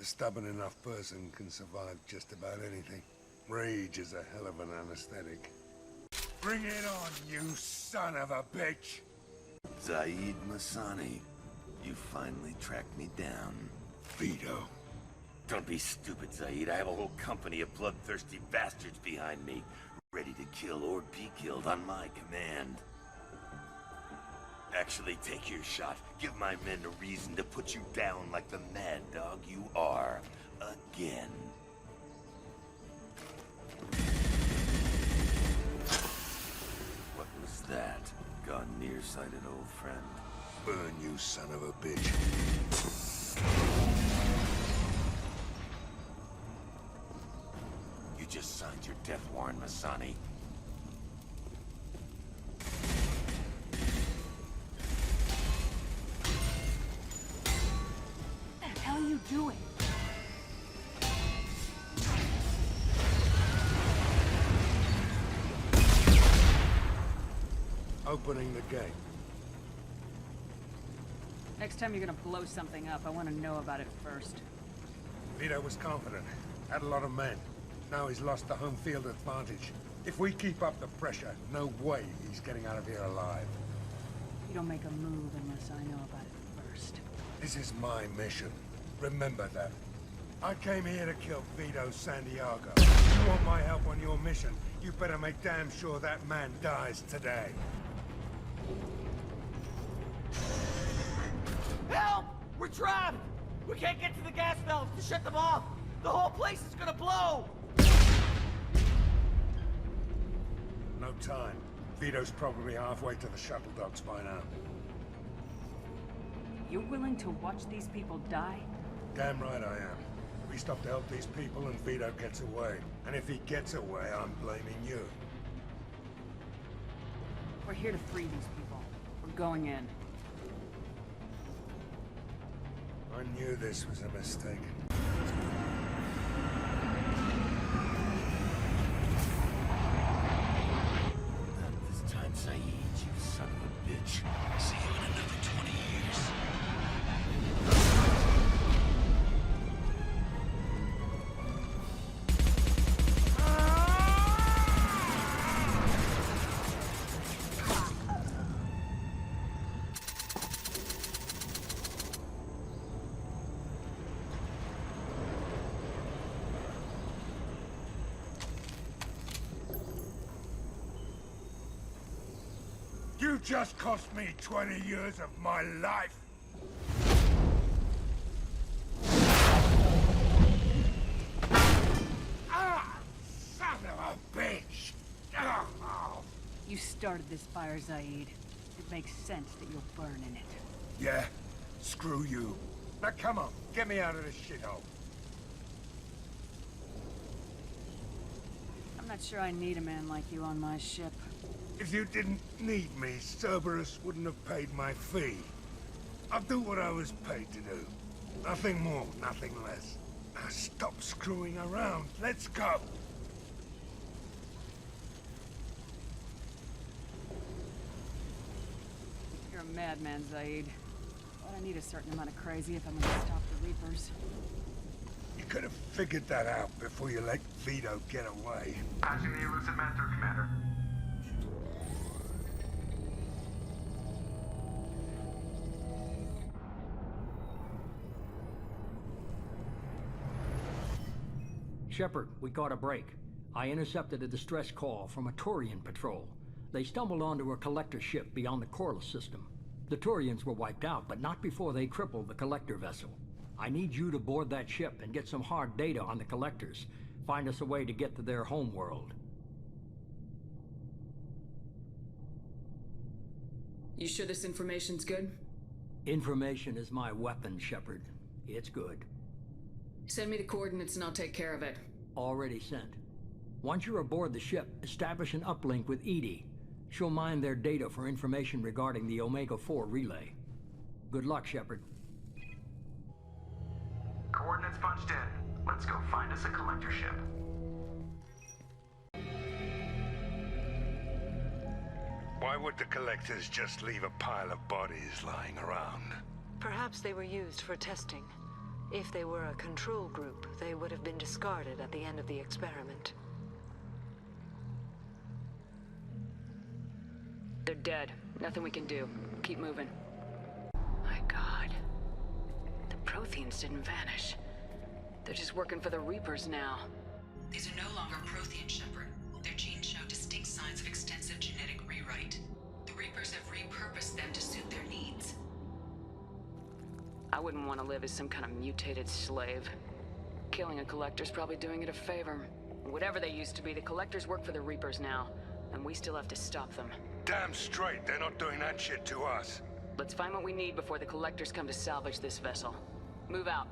A stubborn enough person can survive just about anything. Rage is a hell of an anesthetic. Bring it on, you son of a bitch! Zaid Masani, you finally tracked me down. Vito. Don't be stupid, Zaid. I have a whole company of bloodthirsty bastards behind me, ready to kill or be killed on my command. Actually, take your shot. Give my men a reason to put you down like the mad dog you are. Again. What was that? Gone nearsighted, old friend. Burn, you son of a bitch. You just signed your death warrant, Masani. What the hell are you doing? Opening the gate. Next time you're gonna blow something up, I want to know about it first. Vito was confident. Had a lot of men. Now he's lost the home field advantage. If we keep up the pressure, no way he's getting out of here alive. You don't make a move unless I know about it first. This is my mission. Remember that. I came here to kill Vito Santiago. If you want my help on your mission, you better make damn sure that man dies today. Help! We're trapped! We can't get to the gas valves to shut them off! The whole place is gonna blow! No time. Vito's probably halfway to the shuttle docks by now. You're willing to watch these people die? Damn right I am. We stop to help these people and Vito gets away. And if he gets away, I'm blaming you. We're here to free these people. We're going in. I knew this was a mistake. just cost me 20 years of my life. Ah! Son of a bitch! Oh. You started this fire, Zaid. It makes sense that you'll burn in it. Yeah? Screw you. Now come on, get me out of this shithole. I'm not sure I need a man like you on my ship. If you didn't need me, Cerberus wouldn't have paid my fee. I'll do what I was paid to do. Nothing more, nothing less. Now stop screwing around. Let's go. You're a madman, Zaid. But I need a certain amount of crazy if I'm gonna stop the Reapers. You could have figured that out before you let Vito get away. Patching the elusive man through, Commander. Shepard, we caught a break. I intercepted a distress call from a Turian patrol. They stumbled onto a collector ship beyond the Corliss system. The Turians were wiped out, but not before they crippled the collector vessel. I need you to board that ship and get some hard data on the collectors. Find us a way to get to their homeworld. You sure this information's good? Information is my weapon, Shepard. It's good. Send me the coordinates and I'll take care of it. Already sent. Once you're aboard the ship, establish an uplink with EDI. She'll mine their data for information regarding the Omega-4 relay. Good luck, Shepard. Coordinates punched in. Let's go find us a collector ship. Why would the collectors just leave a pile of bodies lying around? Perhaps they were used for testing. If they were a control group, they would have been discarded at the end of the experiment. They're dead. Nothing we can do. Keep moving. My God. The Protheans didn't vanish. They're just working for the Reapers now. These are no longer Prothean, Shepard. Their genes show distinct signs of extensive genetic rewrite. The Reapers have repurposed them to suit their needs. I wouldn't want to live as some kind of mutated slave. Killing a collector's probably doing it a favor. Whatever they used to be, the collectors work for the Reapers now, and we still have to stop them. Damn straight, they're not doing that shit to us. Let's find what we need before the collectors come to salvage this vessel. Move out.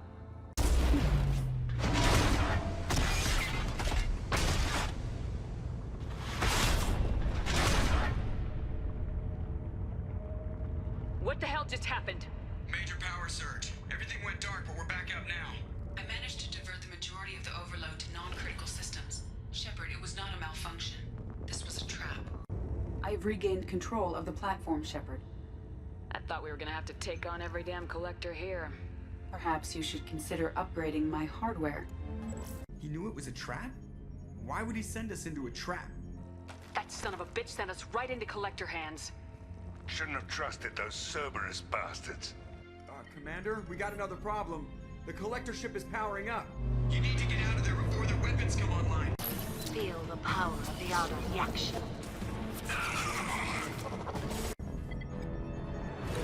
What the hell just happened? Major power surge. Everything went dark, but we're back out now. I managed to divert the majority of the overload to non-critical systems. Shepard, it was not a malfunction. This was a trap. I've regained control of the platform, Shepard. I thought we were gonna have to take on every damn collector here. Perhaps you should consider upgrading my hardware. He knew it was a trap? Why would he send us into a trap? That son of a bitch sent us right into collector hands. Shouldn't have trusted those Cerberus bastards. Commander, we got another problem. The collector ship is powering up. You need to get out of there before their weapons come online. Feel the power of the outer reaction.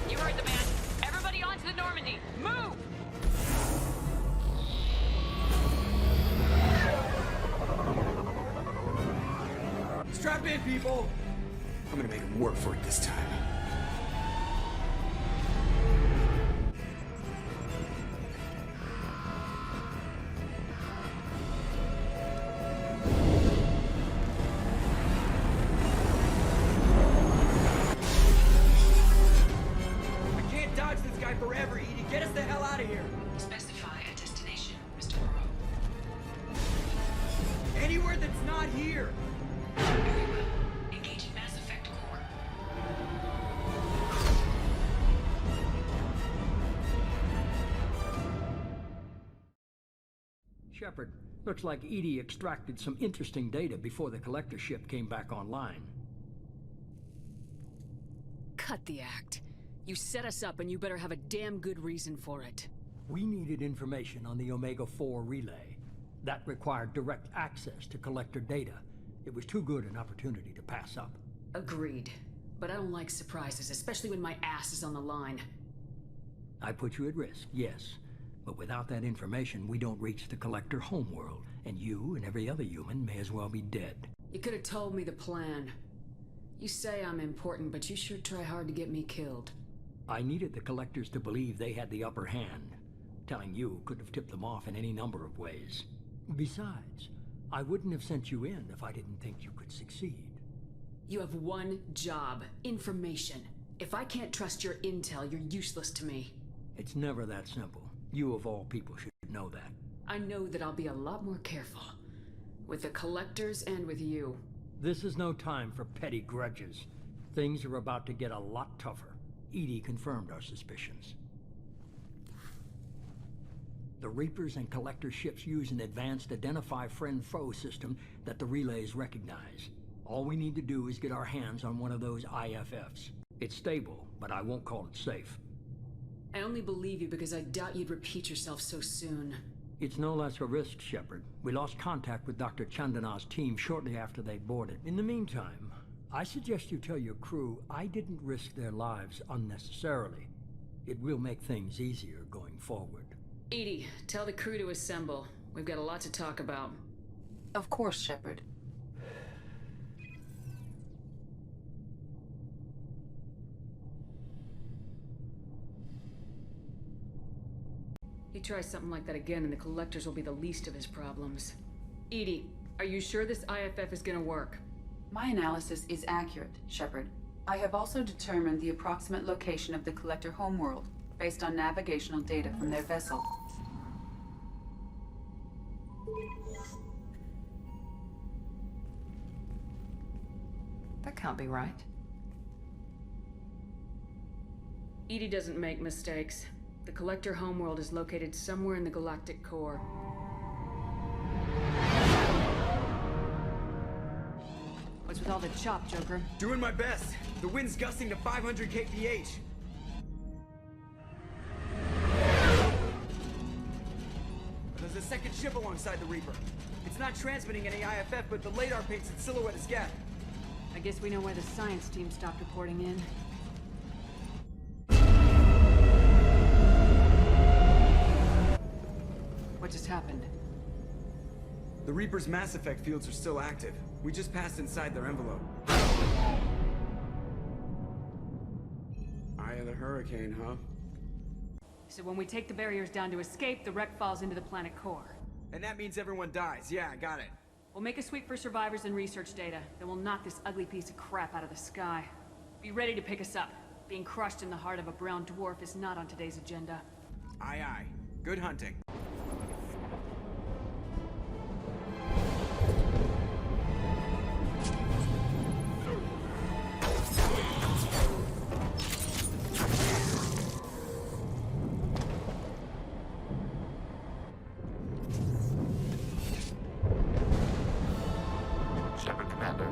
You heard the man. Everybody onto the Normandy. Move! Strap in, people! I'm gonna make them work for it this time. Forever, Edie. Get us the hell out of here. Specify a destination, Mr. Moreau. Anywhere that's not here. Very well. Engaging Mass Effect core. Shepard, looks like EDI extracted some interesting data before the collector ship came back online. Cut the act. You set us up and you better have a damn good reason for it. We needed information on the Omega-4 relay. That required direct access to collector data. It was too good an opportunity to pass up. Agreed. But I don't like surprises, especially when my ass is on the line. I put you at risk, yes. But without that information, we don't reach the Collector homeworld, and you and every other human may as well be dead. You could have told me the plan. You say I'm important, but you sure try hard to get me killed. I needed the Collectors to believe they had the upper hand. Telling you could have tipped them off in any number of ways. Besides, I wouldn't have sent you in if I didn't think you could succeed. You have one job: information. If I can't trust your intel, you're useless to me. It's never that simple. You of all people should know that. I know that I'll be a lot more careful. With the Collectors and with you. This is no time for petty grudges. Things are about to get a lot tougher. EDI confirmed our suspicions. The Reapers and Collector ships use an advanced identify friend-foe system that the relays recognize. All we need to do is get our hands on one of those IFFs. It's stable, but I won't call it safe. I only believe you because I doubt you'd repeat yourself so soon. It's no less a risk, Shepard. We lost contact with Dr. Chandana's team shortly after they boarded. In the meantime, I suggest you tell your crew I didn't risk their lives unnecessarily. It will make things easier going forward. EDI, tell the crew to assemble. We've got a lot to talk about. Of course, Shepard. He tries something like that again and the Collectors will be the least of his problems. EDI, are you sure this IFF is gonna work? My analysis is accurate, Shepard. I have also determined the approximate location of the Collector homeworld, based on navigational data from their vessel. That can't be right. EDI doesn't make mistakes. The Collector homeworld is located somewhere in the galactic core. What's with all the chop, Joker? Doing my best. The wind's gusting to 500 kph. There's a second ship alongside the Reaper. It's not transmitting any IFF, but the radar paints its silhouette as Geth. I guess we know why the science team stopped reporting in. What just happened? The Reaper's mass effect fields are still active. We just passed inside their envelope. Eye of the hurricane, huh? So when we take the barriers down to escape, the wreck falls into the planet core. And that means everyone dies. Yeah, I got it. We'll make a sweep for survivors and research data. Then we'll knock this ugly piece of crap out of the sky. Be ready to pick us up. Being crushed in the heart of a brown dwarf is not on today's agenda. Aye, aye. Good hunting. Shepard, Commander.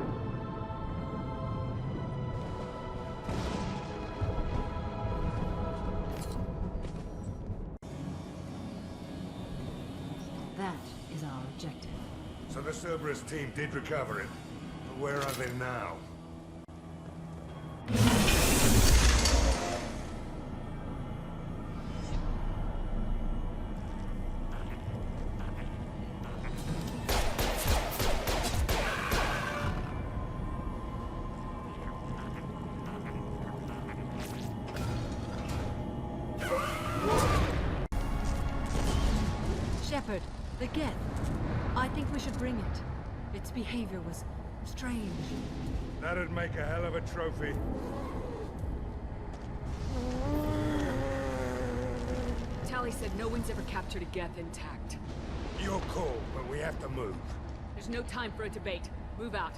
That is our objective. So the Cerberus team did recover it. But where are they now? Shepard, the Geth. I think we should bring it. Its behavior was strange. That'd make a hell of a trophy. Tally said no one's ever captured a Geth intact. Your call, but we have to move. There's no time for a debate. Move out.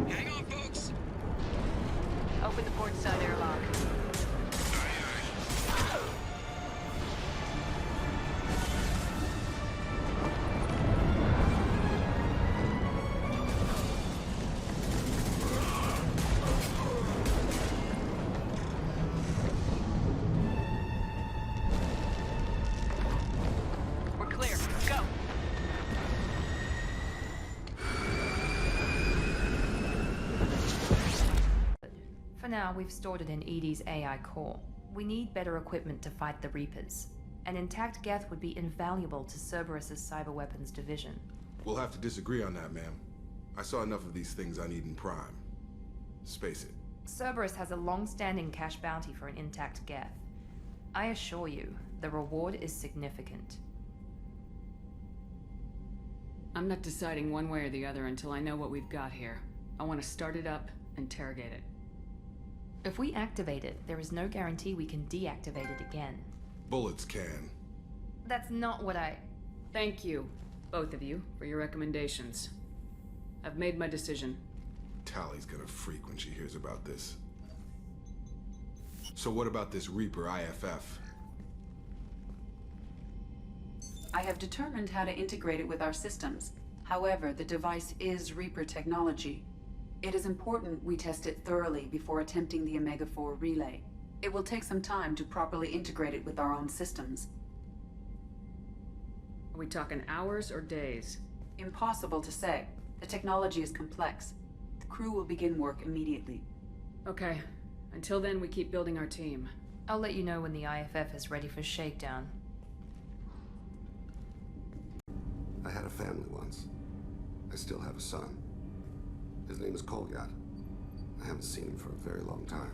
Hang on, folks. Open the port side airlock. We're clear. Go. now, we've stored it in EDI's AI core. We need better equipment to fight the Reapers. An intact Geth would be invaluable to Cerberus's cyber weapons division. We'll have to disagree on that, ma'am. I saw enough of these things on Eden Prime. Space it. Cerberus has a long-standing cash bounty for an intact Geth. I assure you, the reward is significant. I'm not deciding one way or the other until I know what we've got here. I want to start it up, interrogate it. If we activate it, there is no guarantee we can deactivate it again. Bullets can. That's not what I... Thank you, both of you, for your recommendations. I've made my decision. Tally's gonna freak when she hears about this. So what about this Reaper IFF? I have determined how to integrate it with our systems. However, the device is Reaper technology. It is important we test it thoroughly before attempting the Omega-4 relay. It will take some time to properly integrate it with our own systems. Are we talking hours or days? Impossible to say. The technology is complex. The crew will begin work immediately. Okay. Until then, we keep building our team. I'll let you know when the IFF is ready for shakedown. I had a family once. I still have a son. His name is Kolyat. I haven't seen him for a very long time.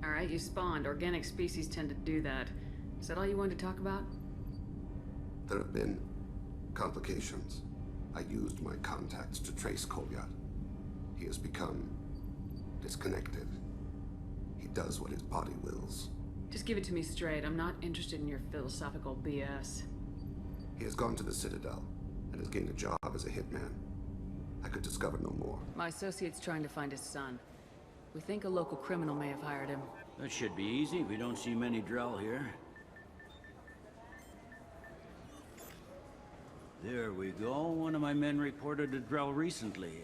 Alright, you spawned. Organic species tend to do that. Is that all you wanted to talk about? There have been complications. I used my contacts to trace Kolyat. He has become disconnected. He does what his body wills. Just give it to me straight. I'm not interested in your philosophical BS. He has gone to the Citadel and has gained a job as a hitman. I could discover no more. My associate's trying to find his son. We think a local criminal may have hired him. That should be easy. We don't see many Drell here. There we go. One of my men reported a Drell recently.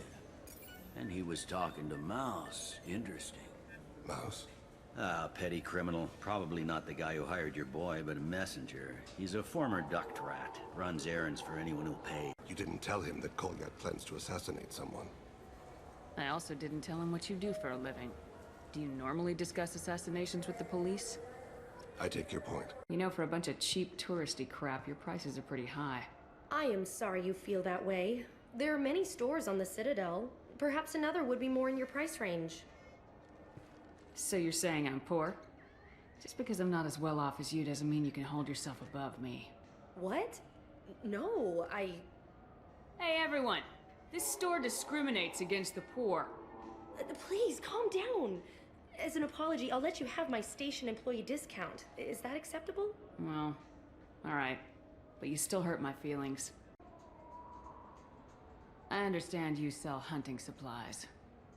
And he was talking to Mouse. Interesting. Mouse? Ah, petty criminal. Probably not the guy who hired your boy, but a messenger. He's a former duct rat. Runs errands for anyone who'll pay. You didn't tell him that Kolyat plans to assassinate someone. I also didn't tell him what you do for a living. Do you normally discuss assassinations with the police? I take your point. You know, for a bunch of cheap touristy crap, your prices are pretty high. I am sorry you feel that way. There are many stores on the Citadel. Perhaps another would be more in your price range. So you're saying I'm poor? Just because I'm not as well off as you doesn't mean you can hold yourself above me. What? No, I... Hey everyone! This store discriminates against the poor. Please, calm down. As an apology, I'll let you have my station employee discount. Is that acceptable? Well, alright. But you still hurt my feelings. I understand you sell hunting supplies.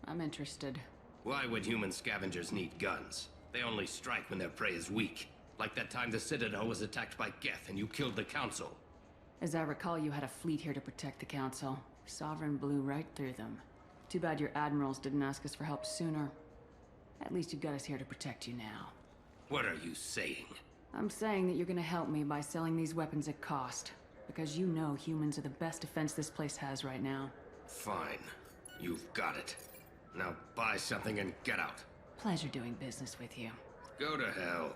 I'm interested. Why would human scavengers need guns? They only strike when their prey is weak. Like that time the Citadel was attacked by Geth and you killed the Council. As I recall, you had a fleet here to protect the Council. Sovereign blew right through them. Too bad your admirals didn't ask us for help sooner. At least you've got us here to protect you now. What are you saying? I'm saying that you're gonna help me by selling these weapons at cost. Because you know humans are the best defense this place has right now. Fine. You've got it. Now buy something and get out. Pleasure doing business with you. Go to hell.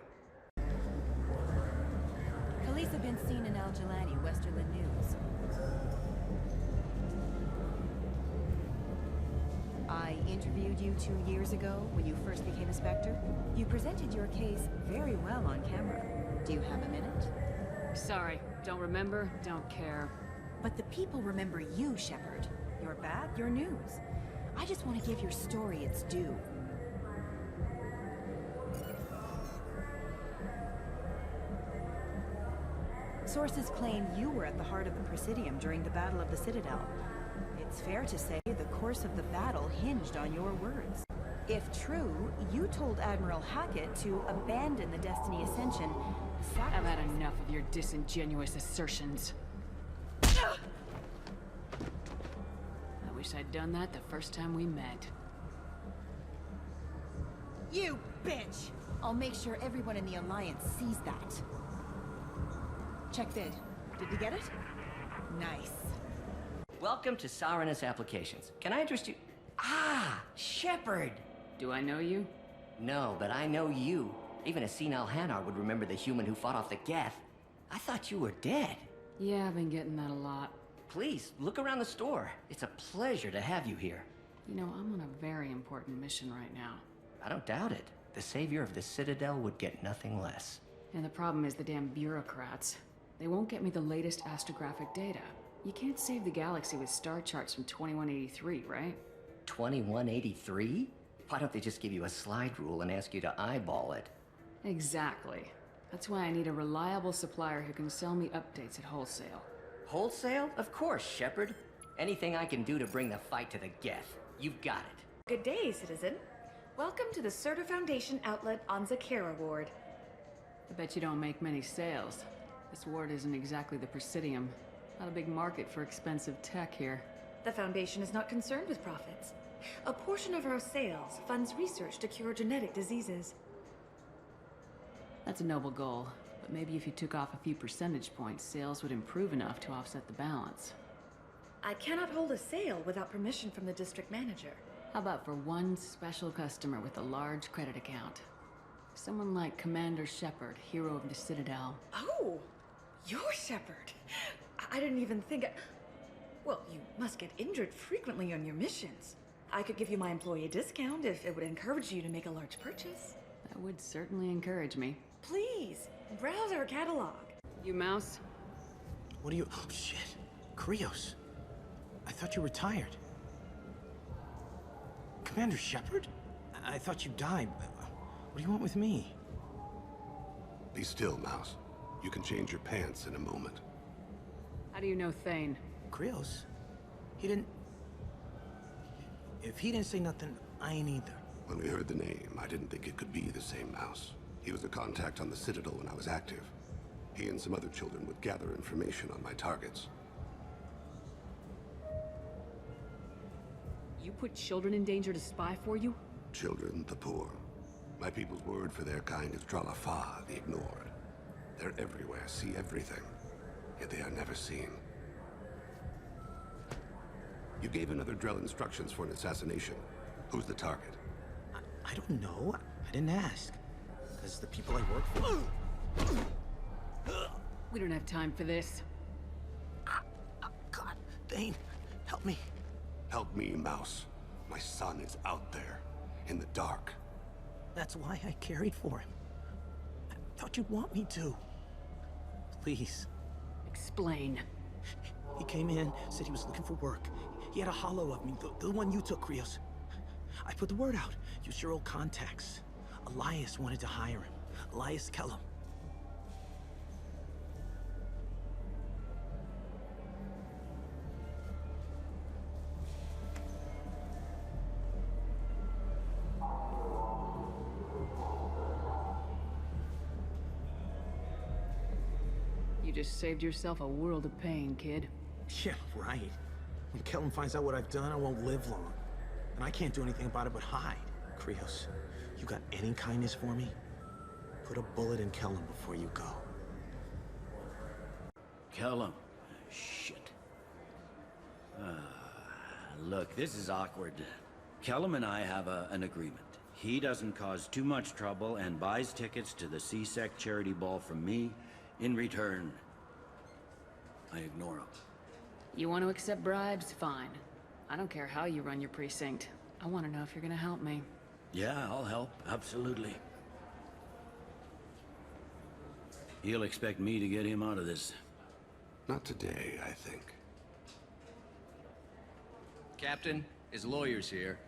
Police have been seen in Al-Jalani, Westerland News. I interviewed you 2 years ago when you first became a Spectre. You presented your case very well on camera. Do you have a minute? Sorry, don't remember, don't care. But the people remember you, Shepard. Your back, your news. I just want to give your story its due. Sources claim you were at the heart of the Presidium during the Battle of the Citadel. It's fair to say the course of the battle hinged on your words. If true, you told Admiral Hackett to abandon the Destiny Ascension. I've had enough of your disingenuous assertions. I wish I'd done that the first time we met. You bitch! I'll make sure everyone in the Alliance sees that. Check bid. Did you get it? Nice. Welcome to Sarenus Applications. Can I interest you? Ah, Shepard! Do I know you? No, but I know you. Even a senile Hanar would remember the human who fought off the Geth. I thought you were dead. Yeah, I've been getting that a lot. Please, look around the store. It's a pleasure to have you here. You know, I'm on a very important mission right now. I don't doubt it. The savior of the Citadel would get nothing less. And the problem is the damn bureaucrats. They won't get me the latest astrographic data. You can't save the galaxy with star charts from 2183, right? 2183? Why don't they just give you a slide rule and ask you to eyeball it? Exactly. That's why I need a reliable supplier who can sell me updates at wholesale. Wholesale? Of course, Shepard. Anything I can do to bring the fight to the Geth. You've got it. Good day, citizen. Welcome to the Surtur Foundation outlet on Zakera Ward. I bet you don't make many sales. This ward isn't exactly the Presidium. Not a big market for expensive tech here. The Foundation is not concerned with profits. A portion of our sales funds research to cure genetic diseases. That's a noble goal, but maybe if you took off a few percentage points, sales would improve enough to offset the balance. I cannot hold a sale without permission from the district manager. How about for one special customer with a large credit account? Someone like Commander Shepard, hero of the Citadel. Oh, you're Shepard. I didn't even think Well, you must get injured frequently on your missions. I could give you my employee discount if it would encourage you to make a large purchase. That would certainly encourage me. Please, browse our catalog. You mouse? What are you... Oh, shit. Krios. I thought you retired. Commander Shepard? I thought you died. What do you want with me? Be still, Mouse. You can change your pants in a moment. How do you know Thane? Krios? He didn't... If he didn't say nothing, I ain't either. When we heard the name, I didn't think it could be the same Mouse. He was a contact on the Citadel when I was active. He and some other children would gather information on my targets. You put children in danger to spy for you? Children, the poor. My people's word for their kind is Tralafa, the ignored. They're everywhere, see everything. Yet they are never seen. You gave another Drell instructions for an assassination. Who's the target? I don't know. I didn't ask. Because the people I work for... We don't have time for this. God, Thane, help me. Help me, Mouse. My son is out there, in the dark. That's why I carried for him. I thought you'd want me to. Please. Explain. He came in, said he was looking for work. He had a hollow of me, the one you took, Krios. I put the word out. Use your old contacts. Elias wanted to hire him. Elias Kellum. You just saved yourself a world of pain, kid. Yeah, right. When Kellum finds out what I've done, I won't live long. And I can't do anything about it but hide. Krios, you got any kindness for me? Put a bullet in Kellum before you go. Kellum? Shit. Look, this is awkward. Kellum and I have an agreement. He doesn't cause too much trouble and buys tickets to the CSEC charity ball from me. In return, I ignore him. You want to accept bribes? Fine. I don't care how you run your precinct. I want to know if you're gonna help me. Yeah, I'll help. Absolutely. He'll expect me to get him out of this. Not today, I think. Captain, his lawyer's here.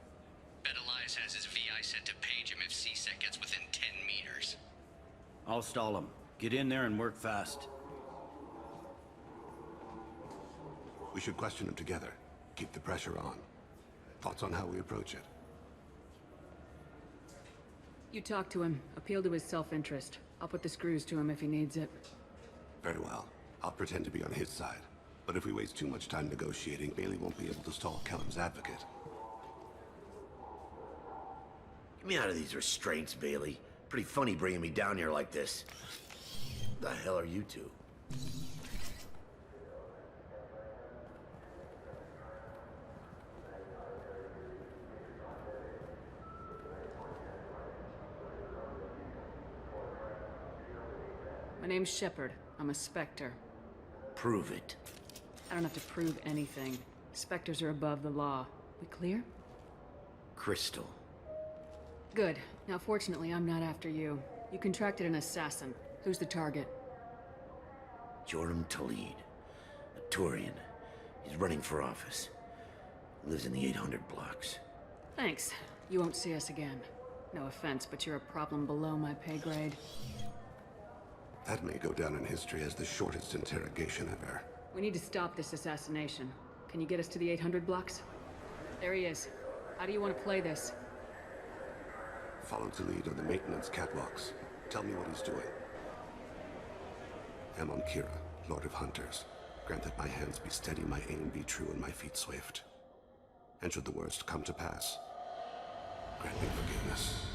Bet Elias has his VI sent to page him if CSEC gets within 10 meters. I'll stall him. Get in there and work fast. We should question him together. Keep the pressure on. Thoughts on how we approach it? You talk to him. Appeal to his self-interest. I'll put the screws to him if he needs it. Very well. I'll pretend to be on his side. But if we waste too much time negotiating, Bailey won't be able to stall Kellum's advocate. Get me out of these restraints, Bailey. Pretty funny bringing me down here like this. The hell are you two? name's Shepard. I'm a Spectre. Prove it. I don't have to prove anything. Spectres are above the law. We clear? Crystal. Good. Now, fortunately, I'm not after you. You contracted an assassin. Who's the target? Joram Talid. A Turian. He's running for office. Lives in the 800 blocks. Thanks. You won't see us again. No offense, but you're a problem below my pay grade. That may go down in history as the shortest interrogation ever. We need to stop this assassination. Can you get us to the 800 blocks? There he is. How do you want to play this? Follow Talid on the maintenance catwalks. Tell me what he's doing. Amon Kira, Lord of Hunters. Grant that my hands be steady, my aim be true, and my feet swift. And should the worst come to pass, grant me forgiveness.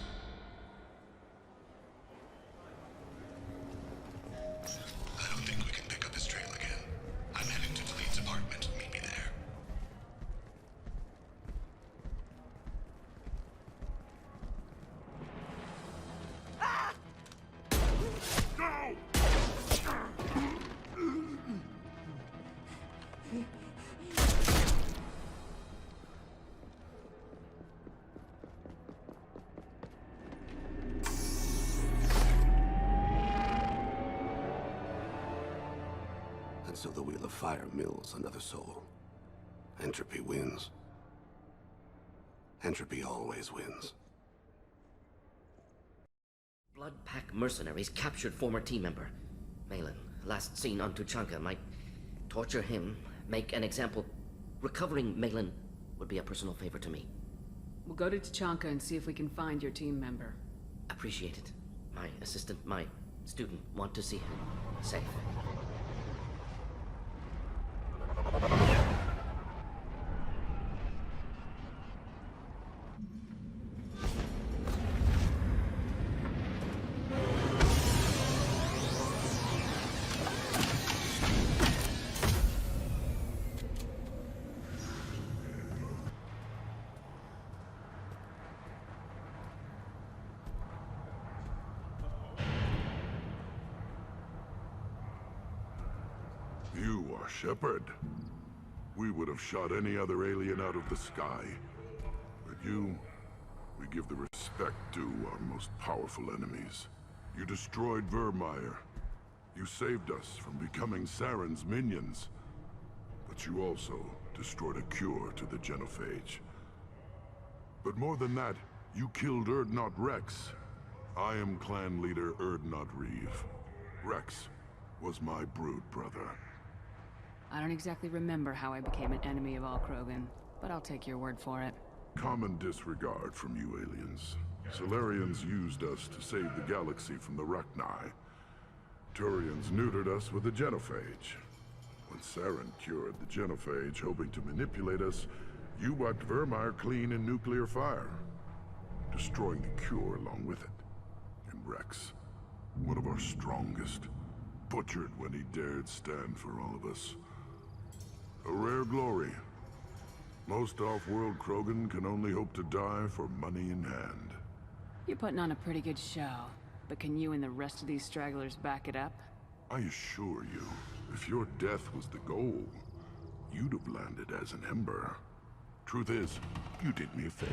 I don't think we can pick up his trail again. I'm heading to Talid's apartment. Meet me there. And so the Wheel of Fire mills another soul. Entropy wins. Entropy always wins. Blood Pack mercenaries captured former team member. Malin, last seen on Tuchanka, might torture him, make an example. Recovering Malin would be a personal favor to me. We'll go to Tuchanka and see if we can find your team member. Appreciate it. My assistant, my student want to see him safe. You are Shepard. We would have shot any other alien out of the sky. But you, we give the respect due our most powerful enemies. You destroyed Vermeer. You saved us from becoming Saren's minions. But you also destroyed a cure to the genophage. But more than that, you killed Urdnot Rex. I am clan leader Urdnot Reeve. Rex was my brood brother. I don't exactly remember how I became an enemy of all Krogan, but I'll take your word for it. Common disregard from you aliens. Salarians used us to save the galaxy from the Rachni. Turians neutered us with the genophage. When Saren cured the genophage, hoping to manipulate us, you wiped Vermeer clean in nuclear fire, destroying the cure along with it. And Rex, one of our strongest, butchered when he dared stand for all of us. A rare glory. Most off-world Krogan can only hope to die for money in hand. You're putting on a pretty good show, but can you and the rest of these stragglers back it up? I assure you, if your death was the goal, you'd have landed as an Ember. Truth is, you did me a favor.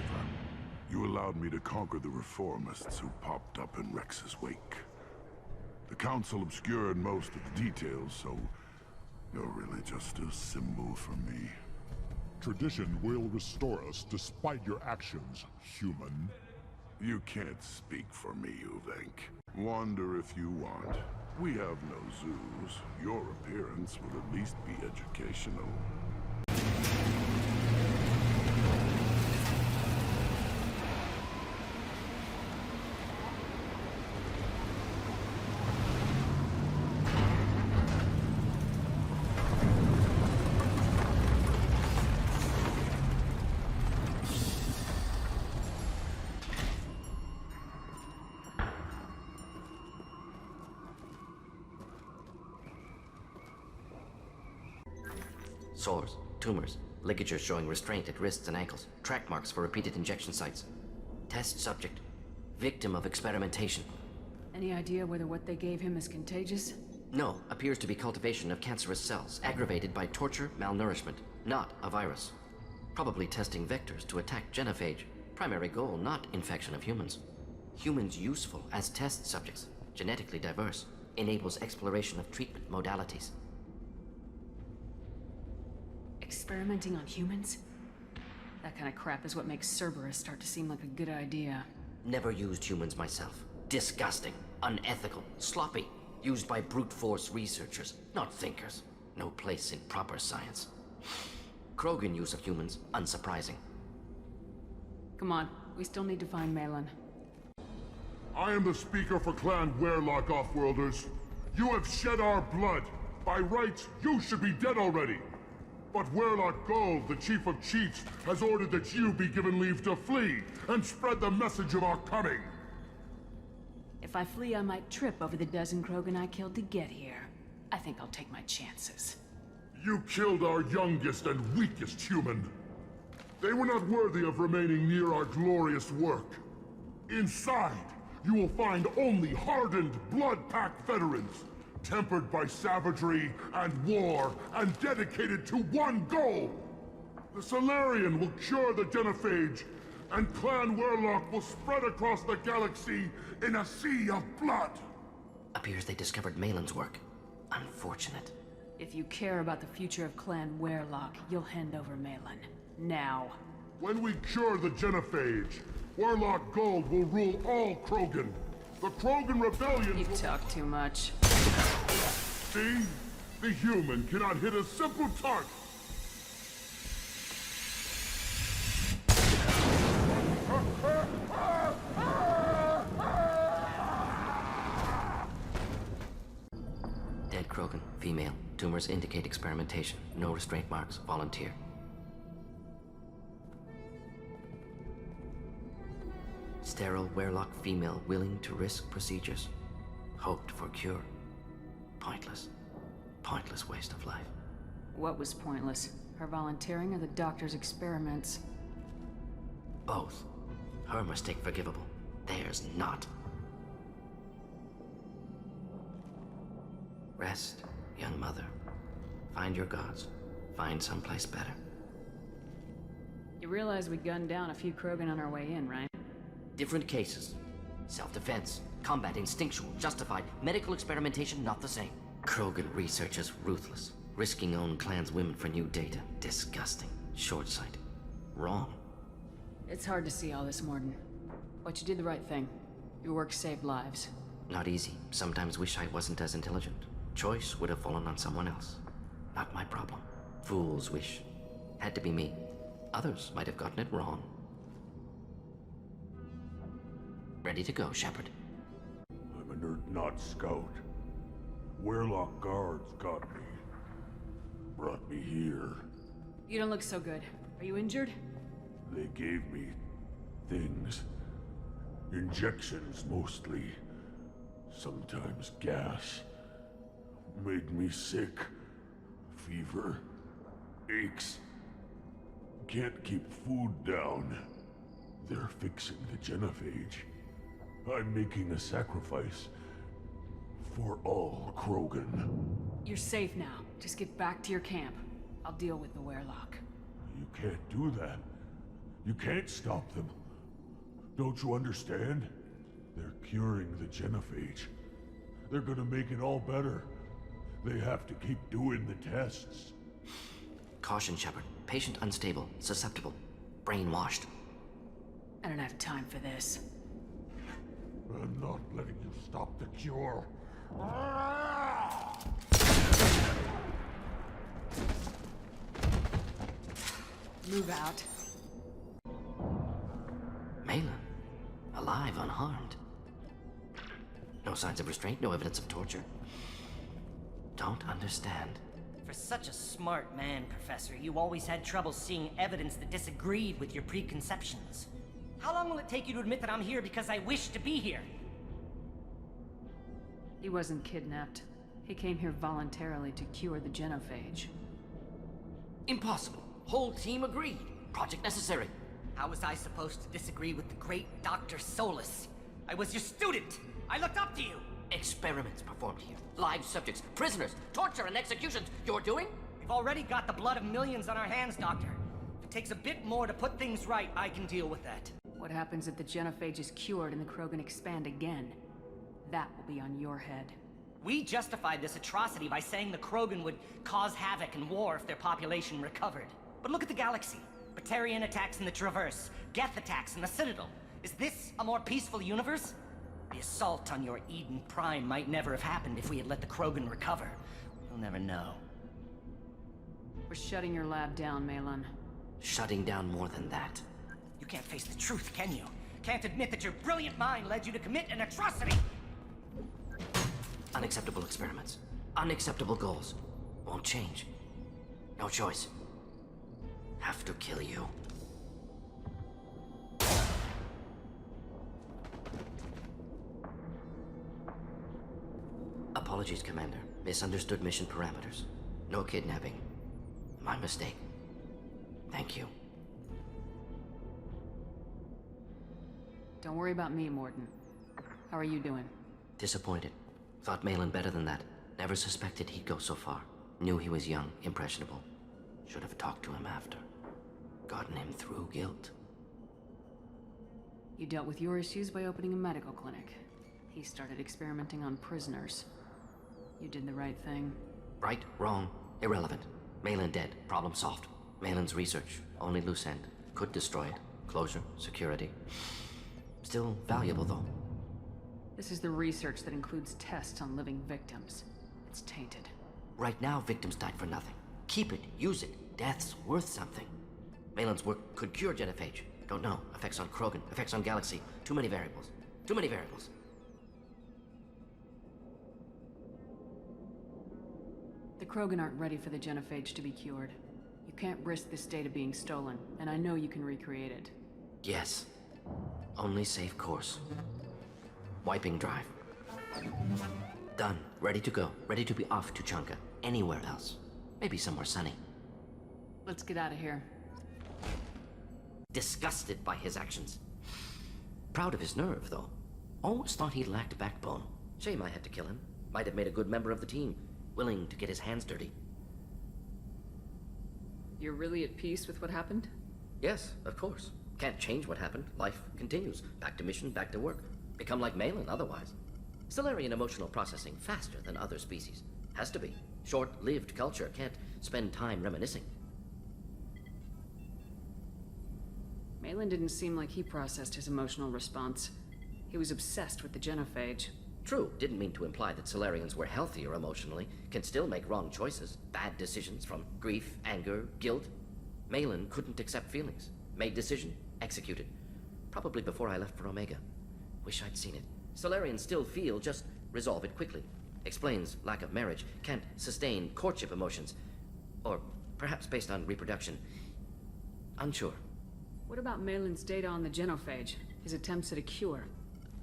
You allowed me to conquer the reformists who popped up in Rex's wake. The Council obscured most of the details, so you're really just a symbol for me. Tradition will restore us despite your actions, human. You can't speak for me, you think. Wander if you want. We have no zoos. Your appearance will at least be educational. Sores, tumors, ligatures showing restraint at wrists and ankles, track marks for repeated injection sites. Test subject, victim of experimentation. Any idea whether what they gave him is contagious? No, appears to be cultivation of cancerous cells, aggravated by torture, malnourishment, not a virus. Probably testing vectors to attack genophage. Primary goal, not infection of humans. Humans useful as test subjects, genetically diverse, enables exploration of treatment modalities. Experimenting on humans? That kind of crap is what makes Cerberus start to seem like a good idea. Never used humans myself. Disgusting, unethical, sloppy. Used by brute force researchers, not thinkers. No place in proper science. Krogan use of humans, unsurprising. Come on, we still need to find Malin. I am the speaker for Clan Werelock, Offworlders. You have shed our blood. By rights, you should be dead already. But Werelock Gold, the Chief of Chiefs, has ordered that you be given leave to flee and spread the message of our coming. If I flee, I might trip over the dozen Krogan I killed to get here. I think I'll take my chances. You killed our youngest and weakest human. They were not worthy of remaining near our glorious work. Inside, you will find only hardened, blood-packed veterans, tempered by savagery and war, and dedicated to one goal. The Salarian will cure the genophage, and Clan Werelock will spread across the galaxy in a sea of blood. Appears they discovered Malin's work. Unfortunate. If you care about the future of Clan Werelock, you'll hand over Malin. Now. When we cure the genophage, Werelock Gold will rule all Krogan. The Krogan rebellion You talk too much. See? The human cannot hit a simple target. Dead Krogan, female. Tumors indicate experimentation. No restraint marks. Volunteer. Sterile Werelock female willing to risk procedures. Hoped for cure. Pointless. Pointless waste of life. What was pointless? Her volunteering or the doctor's experiments? Both. Her mistake forgivable. Theirs not. Rest, young mother. Find your gods. Find someplace better. You realize we gunned down a few Krogan on our way in, right? Different cases. Self-defense, combat instinctual, justified. Medical experimentation not the same. Krogan researchers ruthless. Risking own clan's women for new data. Disgusting. Short-sighted. Wrong. It's hard to see all this, Morden. But you did the right thing. Your work saved lives. Not easy. Sometimes wish I wasn't as intelligent. Choice would have fallen on someone else. Not my problem. Fool's wish. Had to be me. Others might have gotten it wrong. Ready to go, Shepard. I'm an Urt-Not scout. Werelock guards got me. Brought me here. You don't look so good. Are you injured? They gave me things. Injections, mostly. Sometimes gas. Made me sick. Fever. Aches. Can't keep food down. They're fixing the genophage. I'm making a sacrifice. For all Krogan. You're safe now. Just get back to your camp. I'll deal with the Werelock. You can't do that. You can't stop them. Don't you understand? They're curing the genophage. They're gonna make it all better. They have to keep doing the tests. Caution, Shepard. Patient unstable, susceptible, brainwashed. I don't have time for this. I'm not letting you stop the cure. Move out. Malin. Alive, unharmed. No signs of restraint, no evidence of torture. Don't understand. For such a smart man, Professor, you always had trouble seeing evidence that disagreed with your preconceptions. How long will it take you to admit that I'm here because I wish to be here? He wasn't kidnapped. He came here voluntarily to cure the genophage. Impossible. Whole team agreed. Project necessary. How was I supposed to disagree with the great Dr. Solus? I was your student! I looked up to you! Experiments performed here. Live subjects, prisoners, torture and executions. You're doing? We've already got the blood of millions on our hands, Doctor. If it takes a bit more to put things right, I can deal with that. What happens if the genophage is cured and the Krogan expand again? That will be on your head. We justified this atrocity by saying the Krogan would cause havoc and war if their population recovered. But look at the galaxy. Batarian attacks in the Traverse, Geth attacks in the Citadel. Is this a more peaceful universe? The assault on your Eden Prime might never have happened if we had let the Krogan recover. We'll never know. We're shutting your lab down, Malin. Shutting down more than that. You can't face the truth, can you? Can't admit that your brilliant mind led you to commit an atrocity! Unacceptable experiments. Unacceptable goals. Won't change. No choice. Have to kill you. Apologies, Commander. Misunderstood mission parameters. No kidnapping. My mistake. Thank you. Don't worry about me, Mordin. How are you doing? Disappointed. Thought Malin better than that. Never suspected he'd go so far. Knew he was young, impressionable. Should have talked to him after. Gotten him through guilt. You dealt with your issues by opening a medical clinic. He started experimenting on prisoners. You did the right thing. Right, wrong, irrelevant. Malin dead, problem solved. Malin's research, only loose end. Could destroy it. Closure, security. Still valuable, though. This is the research that includes tests on living victims. It's tainted. Right now, victims died for nothing. Keep it, use it. Death's worth something. Malin's work could cure genophage. Don't know. Effects on Krogan, effects on Galaxy. Too many variables. Too many variables. The Krogan aren't ready for the genophage to be cured. You can't risk this data being stolen, and I know you can recreate it. Yes. Only safe course. Wiping drive. Done. Ready to go. Ready to be off to Chunka. Anywhere else. Maybe somewhere sunny. Let's get out of here. Disgusted by his actions. Proud of his nerve, though. Always thought he lacked backbone. Shame I had to kill him. Might have made a good member of the team. Willing to get his hands dirty. You're really at peace with what happened? Yes, of course. Can't change what happened. Life continues. Back to mission, back to work. Become like Malin otherwise. Salarian emotional processing faster than other species. Has to be. Short-lived culture. Can't spend time reminiscing. Malin didn't seem like he processed his emotional response. He was obsessed with the genophage. True, didn't mean to imply that Salarians were healthier emotionally. Can still make wrong choices. Bad decisions from grief, anger, guilt. Malin couldn't accept feelings. Made decision. Executed. Probably before I left for Omega. Wish I'd seen it. Salarians still feel, just resolve it quickly. Explains lack of marriage. Can't sustain courtship emotions. Or perhaps based on reproduction. Unsure. What about Malin's data on the genophage? His attempts at a cure?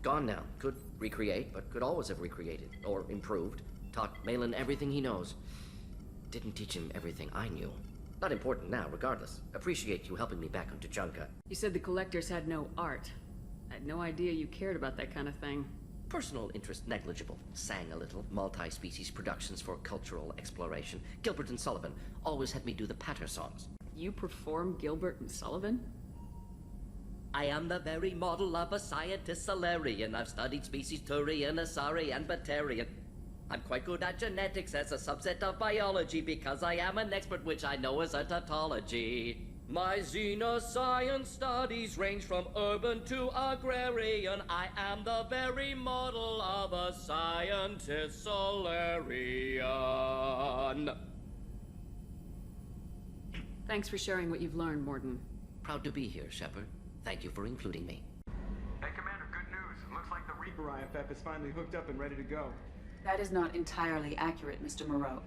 Gone now. Could recreate, but could always have recreated. Or improved. Taught Malin everything he knows. Didn't teach him everything I knew. Not important now, regardless. Appreciate you helping me back onto Chunka. You said the collectors had no art. I had no idea you cared about that kind of thing. Personal interest negligible. Sang a little. Multi-species productions for cultural exploration. Gilbert and Sullivan always had me do the patter songs. You perform Gilbert and Sullivan? I am the very model of a scientist Salarian. I've studied species Turian, Asari, and Batarian. I'm quite good at genetics as a subset of biology because I am an expert, which I know is a tautology. My xenoscience studies range from urban to agrarian. I am the very model of a scientist Salarian. Thanks for sharing what you've learned, Mordin. Proud to be here, Shepard. Thank you for including me. Hey, Commander, good news. Looks like the Reaper IFF is finally hooked up and ready to go. That is not entirely accurate, Mr. Moreau.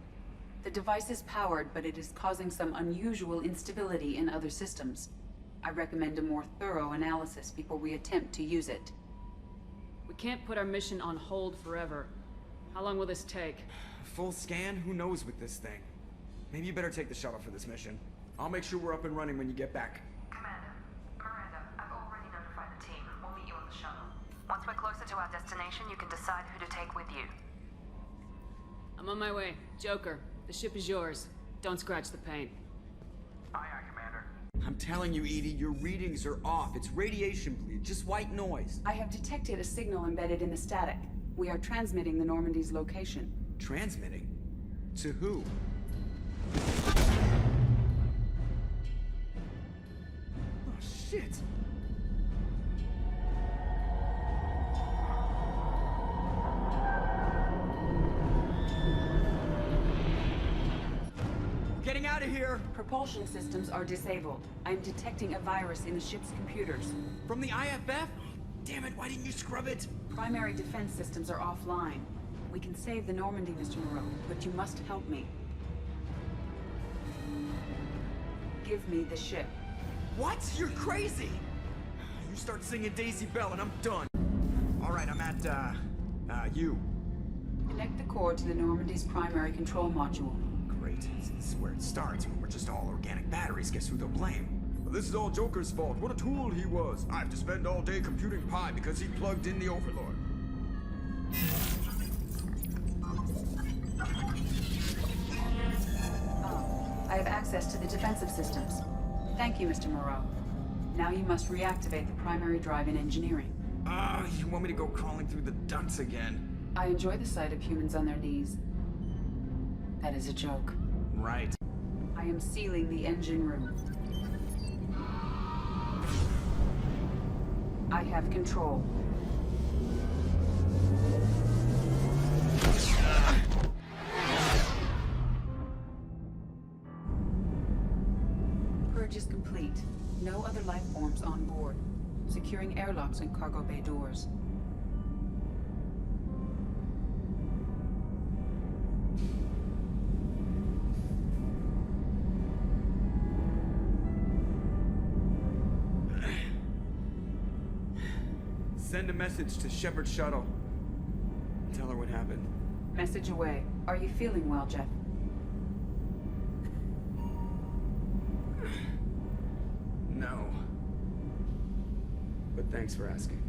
The device is powered, but it is causing some unusual instability in other systems. I recommend a more thorough analysis before we attempt to use it. We can't put our mission on hold forever. How long will this take? Full scan? Who knows with this thing? Maybe you better take the shuttle for this mission. I'll make sure we're up and running when you get back. Commander, Miranda, I've already notified the team. We'll meet you on the shuttle. Once we're closer to our destination, you can decide who to take with you. I'm on my way. Joker, the ship is yours. Don't scratch the paint. Aye, aye, Commander. I'm telling you, Edie, your readings are off. It's radiation bleed, just white noise. I have detected a signal embedded in the static. We are transmitting the Normandy's location. Transmitting? To who? Oh, shit! Getting out of here! Propulsion systems are disabled. I am detecting a virus in the ship's computers. From the IFF? Damn it, why didn't you scrub it? Primary defense systems are offline. We can save the Normandy, Mr. Moreau, but you must help me. Give me the ship. What? You're crazy! You start singing Daisy Bell and I'm done. Alright, I'm at, you. Connect the core to the Normandy's primary control module. Great. This is where it starts. When we're just all organic batteries, guess who they'll blame? Well, this is all Joker's fault. What a tool he was. I have to spend all day computing pi because he plugged in the Overlord. I have access to the defensive systems. Thank you, Mr. Moreau. Now you must reactivate the primary drive in engineering. You want me to go crawling through the ducts again? I enjoy the sight of humans on their knees. That is a joke. Right. I am sealing the engine room. I have control. Purge is complete. No other life forms on board. Securing airlocks and cargo bay doors. Send a message to Shepard's shuttle. Tell her what happened. Message away. Are you feeling well, Jeff? No. But thanks for asking.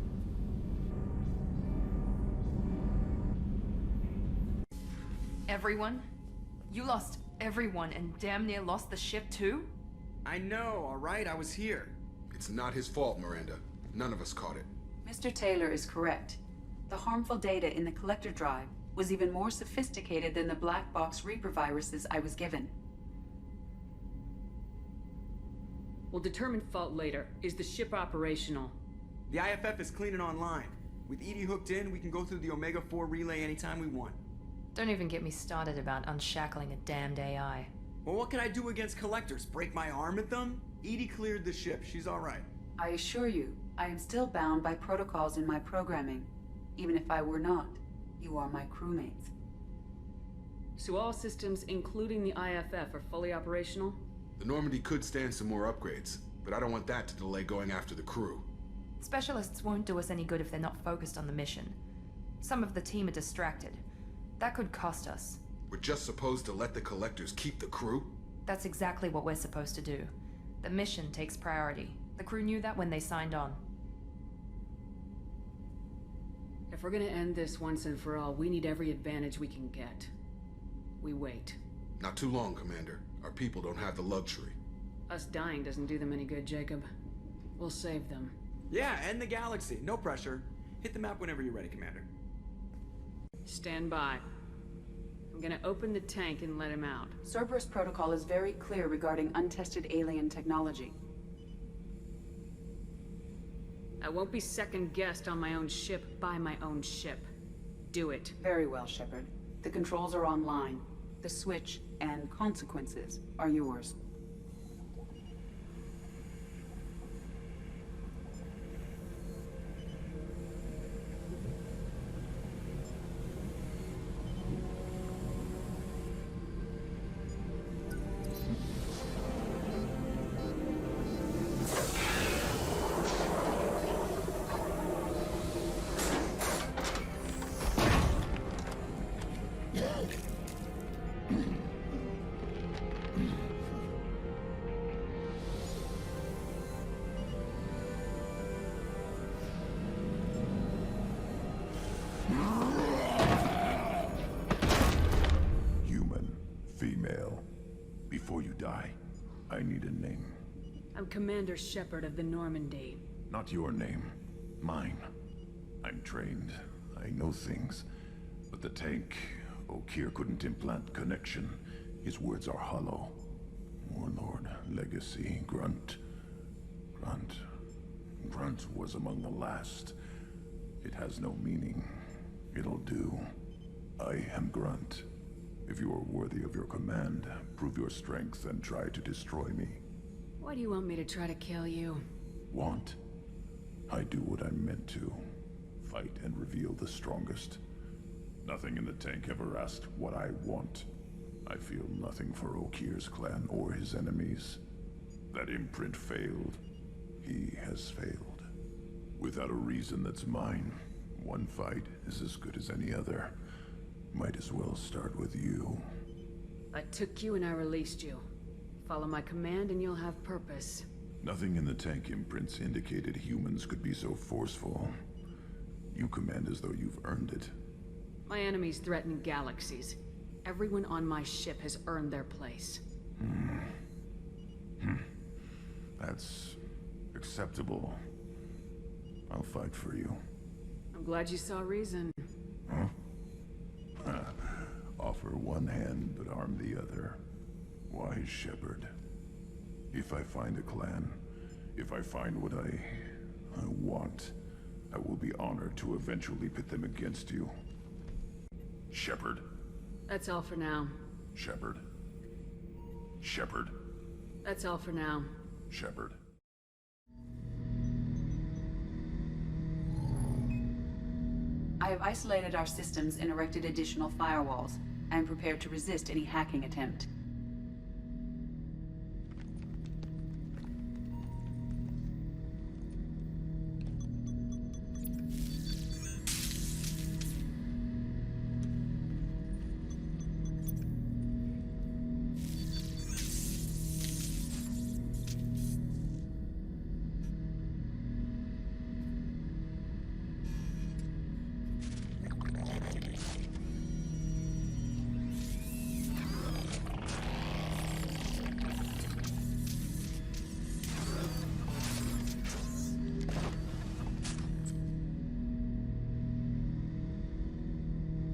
Everyone? You lost everyone and damn near lost the ship too? I know, alright? I was here. It's not his fault, Miranda. None of us caught it. Mr. Taylor is correct. The harmful data in the collector drive was even more sophisticated than the black box Reaper viruses I was given. We'll determine fault later. Is the ship operational? The IFF is clean and online. With Edie hooked in, we can go through the Omega-4 relay anytime we want. Don't even get me started about unshackling a damned AI. Well, what can I do against collectors? Break my arm at them? Edie cleared the ship. She's alright. I assure you, I am still bound by protocols in my programming. Even if I were not, you are my crewmates. So all systems, including the IFF, are fully operational? The Normandy could stand some more upgrades, but I don't want that to delay going after the crew. Specialists won't do us any good if they're not focused on the mission. Some of the team are distracted. That could cost us. We're just supposed to let the collectors keep the crew? That's exactly what we're supposed to do. The mission takes priority. The crew knew that when they signed on. If we're gonna end this once and for all, we need every advantage we can get. We wait. Not too long, Commander. Our people don't have the luxury. Us dying doesn't do them any good, Jacob. We'll save them. Yeah, and the galaxy. No pressure. Hit the map whenever you're ready, Commander. Stand by. I'm gonna open the tank and let him out. Cerberus protocol is very clear regarding untested alien technology. I won't be second-guessed on my own ship by my own ship. Do it. Very well, Shepard. The controls are online. The switch and consequences are yours. Human, female. Before you die, I need a name. I'm Commander Shepard of the Normandy. Not your name. Mine. I'm trained. I know things. But the tank, Okeer couldn't implant connection. His words are hollow. Warlord, Legacy, Grunt. Grunt was among the last. It has no meaning. It'll do. I am Grunt. If you are worthy of your command, prove your strength and try to destroy me. Why do you want me to try to kill you? Want? I do what I'm meant to. Fight and reveal the strongest. Nothing in the tank ever asked what I want. I feel nothing for Okeer's clan or his enemies. That imprint failed. He has failed. Without a reason that's mine, one fight is as good as any other. Might as well start with you. I took you and I released you. Follow my command and you'll have purpose. Nothing in the tank imprints indicated humans could be so forceful. You command as though you've earned it. My enemies threaten galaxies. Everyone on my ship has earned their place. That's acceptable. I'll fight for you. I'm glad you saw reason. Huh? Offer one hand, but arm the other. Wise Shepard. If I find a clan, if I find what I want, I will be honored to eventually pit them against you. Shepard. That's all for now. Shepard. Shepard. That's all for now. Shepard. I have isolated our systems and erected additional firewalls. I am prepared to resist any hacking attempt.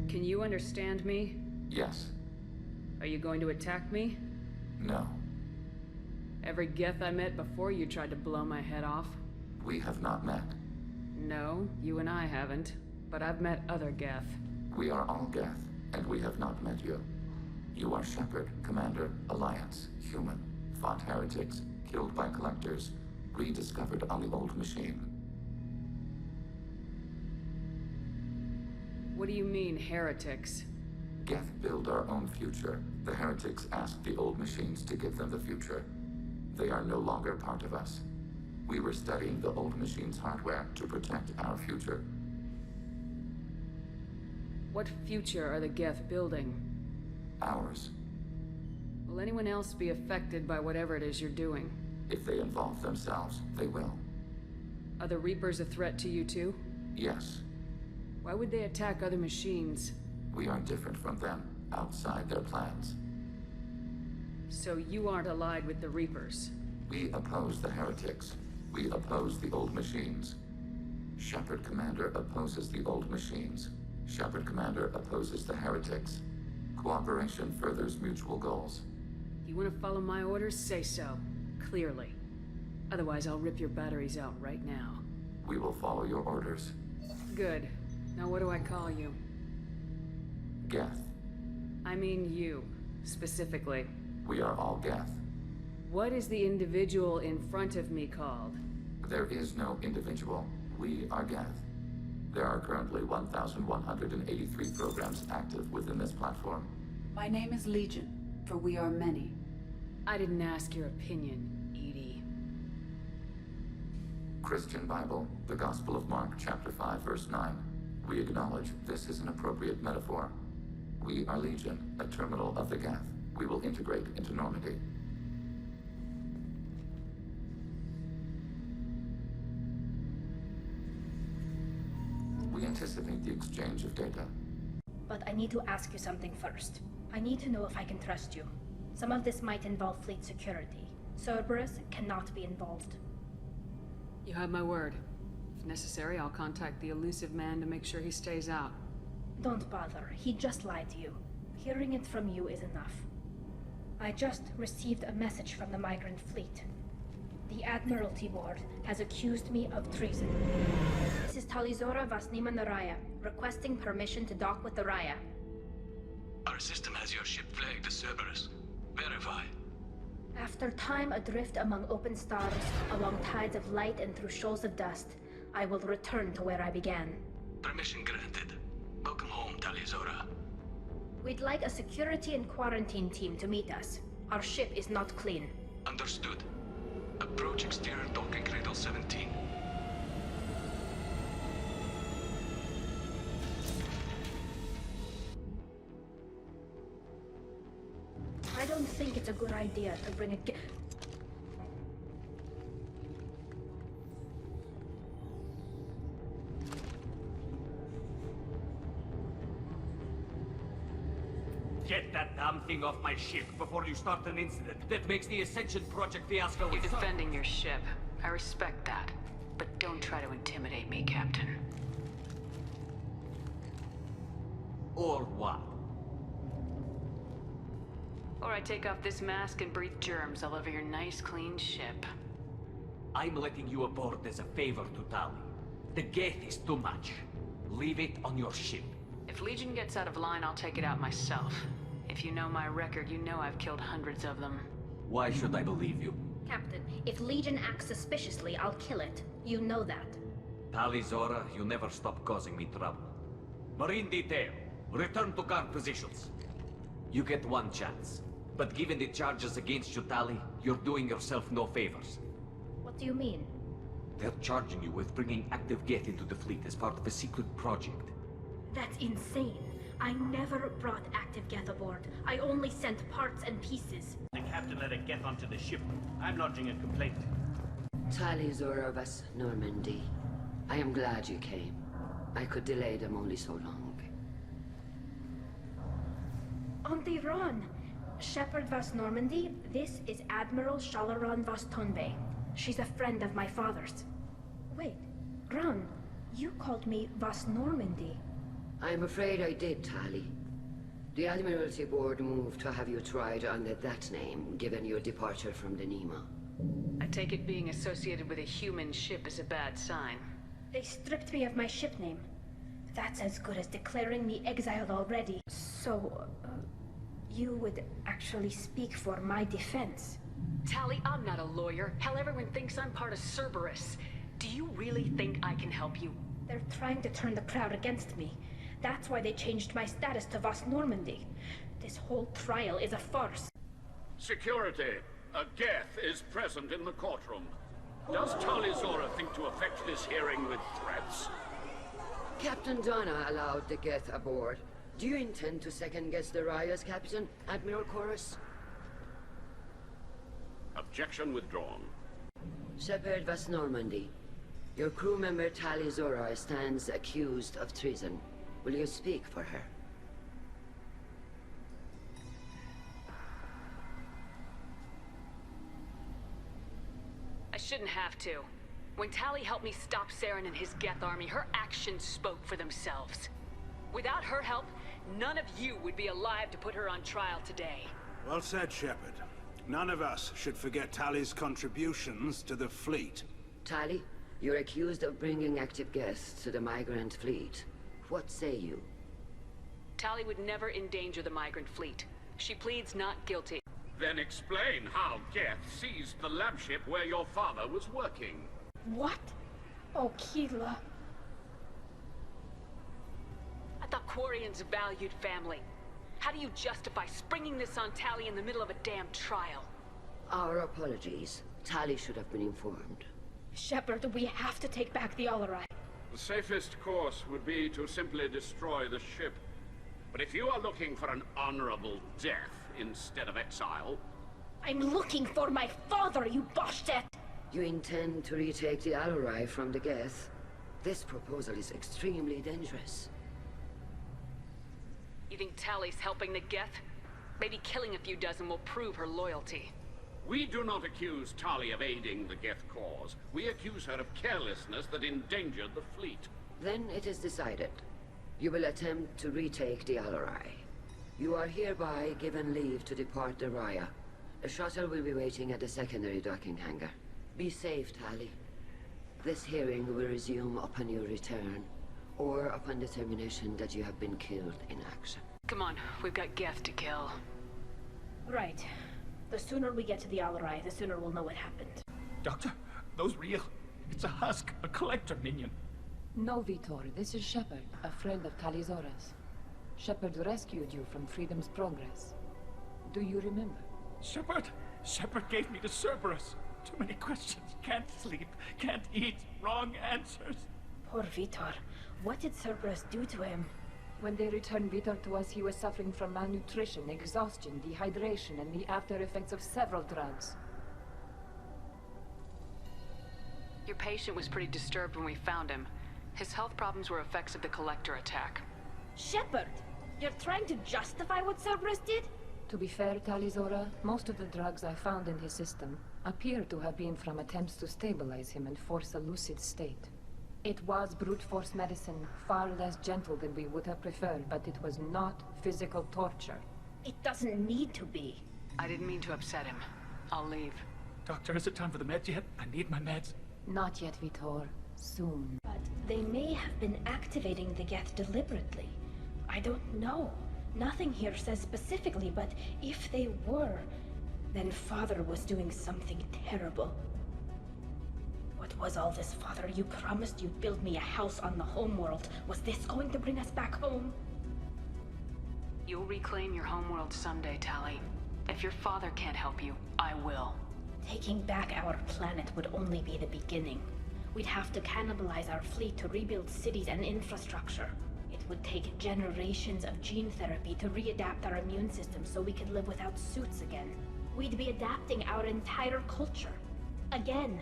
Can you understand me? Yes. Are you going to attack me? No. Every Geth I met before you tried to blow my head off. We have not met. No, you and I haven't. But I've met other Geth. We are all Geth, and we have not met you. You are Shepard, Commander, Alliance, human, fought heretics, killed by collectors, rediscovered on the old machine. What do you mean, heretics? Geth build our own future. The heretics asked the old machines to give them the future. They are no longer part of us. We were studying the old machine's hardware to protect our future. What future are the Geth building? Ours. Will anyone else be affected by whatever it is you're doing? If they involve themselves, they will. Are the Reapers a threat to you too? Yes. Why would they attack other machines? We are different from them, outside their plans. So you aren't allied with the Reapers? We oppose the heretics. We oppose the old machines. Shepard Commander opposes the old machines. Shepard Commander opposes the heretics. Cooperation furthers mutual goals. You want to follow my orders? Say so. Clearly. Otherwise, I'll rip your batteries out right now. We will follow your orders. Good. Now what do I call you? Geth. I mean you, specifically. We are all Geth. What is the individual in front of me called? There is no individual. We are Geth. There are currently 1,183 programs active within this platform. My name is Legion, for we are many. I didn't ask your opinion, Edie. Christian Bible, the Gospel of Mark, chapter 5, verse 9. We acknowledge this is an appropriate metaphor. We are Legion, a terminal of the Geth. We will integrate into Normandy. We anticipate the exchange of data. But I need to ask you something first. I need to know if I can trust you. Some of this might involve fleet security. Cerberus cannot be involved. You have my word. If necessary, I'll contact the elusive man to make sure he stays out. Don't bother. He just lied to you. Hearing it from you is enough. I just received a message from the migrant fleet. The Admiralty Board has accused me of treason. This is Talizora Vasnima Naraya, requesting permission to dock with the Raya. Our system has your ship flagged as Cerberus. Verify. After time adrift among open stars, along tides of light and through shoals of dust, I will return to where I began. Permission granted. Welcome home, Talizora. We'd like a security and quarantine team to meet us. Our ship is not clean. Understood. Approach exterior docking cradle 17. I don't think it's a good idea to bring a Get that damn thing off my ship before you start an incident that makes the Ascension Project fiasco. You're defending your ship. I respect that. But don't try to intimidate me, Captain. Or what? Or I take off this mask and breathe germs all over your nice, clean ship. I'm letting you aboard as a favor to Tali. The Geth is too much. Leave it on your ship. If Legion gets out of line, I'll take it out myself. If you know my record, you know I've killed hundreds of them. Why should I believe you? Captain, if Legion acts suspiciously, I'll kill it. You know that. Talizora, you never stop causing me trouble. Marine detail, return to guard positions. You get one chance. But given the charges against you, Tali, you're doing yourself no favors. What do you mean? They're charging you with bringing active Geth into the fleet as part of a secret project. That's insane. I never brought active Geth aboard. I only sent parts and pieces. The captain let a Geth onto the ship. I'm lodging a complaint. Talizora Vas Normandy. I am glad you came. I could delay them only so long. On the run! Shepard Vas Normandy, this is Admiral Shalaran Vas Tonbe. She's a friend of my father's. Wait, Ron, you called me Vas Normandy. I'm afraid I did, Tali. The Admiralty Board moved to have you tried under that name, given your departure from the Nima. I take it being associated with a human ship is a bad sign. They stripped me of my ship name. That's as good as declaring me exiled already. So, you would actually speak for my defense. Tali, I'm not a lawyer. Hell, everyone thinks I'm part of Cerberus. Do you really think I can help you? They're trying to turn the crowd against me. That's why they changed my status to Vas Normandy. This whole trial is a farce. Security. A Geth is present in the courtroom. Does Talizora think to affect this hearing with threats? Captain Donna allowed the Geth aboard. Do you intend to second-guess the Raya's captain, Admiral Chorus? Objection withdrawn. Shepard Vas Normandy. Your crew member Talizora stands accused of treason. Will you speak for her? I shouldn't have to. When Tali helped me stop Saren and his Geth army, her actions spoke for themselves. Without her help, none of you would be alive to put her on trial today. Well said, Shepard. None of us should forget Tali's contributions to the fleet. Tali, you're accused of bringing active Geth to the migrant fleet. What say you? Tali would never endanger the migrant fleet. She pleads not guilty. Then explain how Geth seized the lab ship where your father was working. What? Oh, Keela. I thought Quarians valued family. How do you justify springing this on Tali in the middle of a damn trial? Our apologies. Tali should have been informed. Shepard, we have to take back the Alarai. The safest course would be to simply destroy the ship. But if you are looking for an honorable death instead of exile... I'm looking for my father, you Boshtet! You intend to retake the Alarai from the Geth? This proposal is extremely dangerous. You think Tally's helping the Geth? Maybe killing a few dozen will prove her loyalty. We do not accuse Tali of aiding the Geth cause. We accuse her of carelessness that endangered the fleet. Then it is decided. You will attempt to retake the Alarai. You are hereby given leave to depart the Raya. A shuttle will be waiting at the secondary docking hangar. Be safe, Tali. This hearing will resume upon your return, or upon determination that you have been killed in action. Come on, we've got Geth to kill. Right. The sooner we get to the Alarai, the sooner we'll know what happened. Doctor, those real. It's a husk, a collector minion. No, Vitor, this is Shepard, a friend of Talizora's. Shepard rescued you from Freedom's Progress. Do you remember? Shepard gave me to Cerberus. Too many questions. Can't sleep, can't eat, wrong answers. Poor Vitor. What did Cerberus do to him? When they returned Vitor to us, he was suffering from malnutrition, exhaustion, dehydration, and the after effects of several drugs. Your patient was pretty disturbed when we found him. His health problems were effects of the Collector attack. Shepard! You're trying to justify what Cerberus did? To be fair, Talizora, most of the drugs I found in his system appear to have been from attempts to stabilize him and force a lucid state. It was brute force medicine, far less gentle than we would have preferred, but it was not physical torture. It doesn't need to be. I didn't mean to upset him. I'll leave. Doctor, is it time for the meds yet? I need my meds. Not yet, Vitor. Soon. But they may have been activating the Geth deliberately. I don't know. Nothing here says specifically, but if they were, then Father was doing something terrible. What was all this, Father? You promised you'd build me a house on the homeworld. Was this going to bring us back home? You'll reclaim your homeworld someday, Tali. If your father can't help you, I will. Taking back our planet would only be the beginning. We'd have to cannibalize our fleet to rebuild cities and infrastructure. It would take generations of gene therapy to readapt our immune system so we could live without suits again. We'd be adapting our entire culture. Again.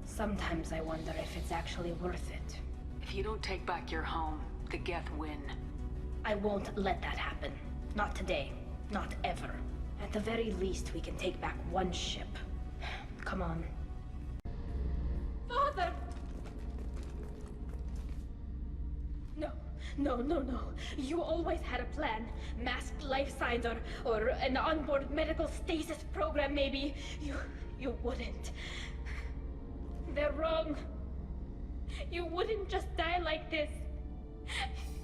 Sometimes I wonder if it's actually worth it. If you don't take back your home, the Geth win. I won't let that happen. Not today. Not ever. At the very least, we can take back one ship. Come on. Father! No. You always had a plan. Masked life signs or an onboard medical stasis program, maybe. You wouldn't. They're wrong. You wouldn't just die like this.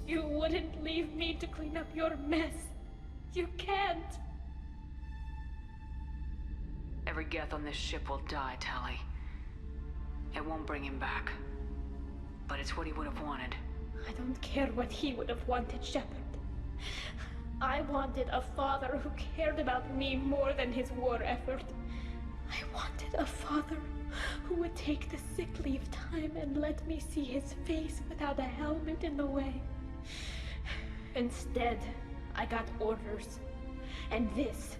You wouldn't leave me to clean up your mess. You can't. Every Geth on this ship will die, Tali. It won't bring him back. But it's what he would have wanted. I don't care what he would have wanted, Shepard. I wanted a father who cared about me more than his war effort. I wanted a father who would take the sick leave time and let me see his face without a helmet in the way. Instead, I got orders. And this.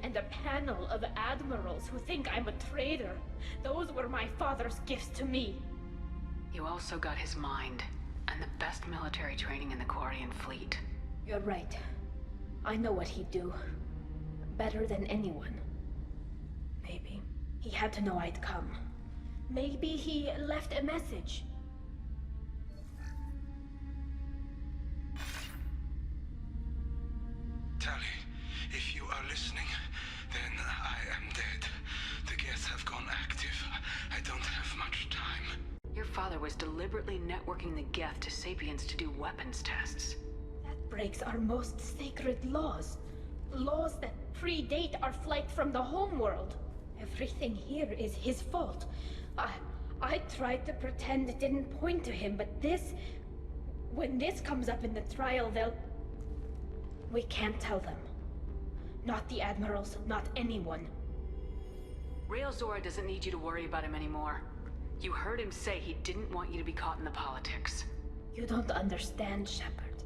And a panel of admirals who think I'm a traitor. Those were my father's gifts to me. You also got his mind. And the best military training in the Quarian fleet. You're right. I know what he'd do. Better than anyone. Maybe. He had to know I'd come. Maybe he left a message. Tali, if you are listening, then I am dead. The Geth have gone active. I don't have much time. Your father was deliberately networking the Geth to Sapiens to do weapons tests. That breaks our most sacred laws. Laws that predate our flight from the homeworld. Everything here is his fault. I tried to pretend it didn't point to him, but this... When this comes up in the trial, we can't tell them. Not the admirals, not anyone. Rael Zora doesn't need you to worry about him anymore. You heard him say he didn't want you to be caught in the politics. You don't understand, Shepard.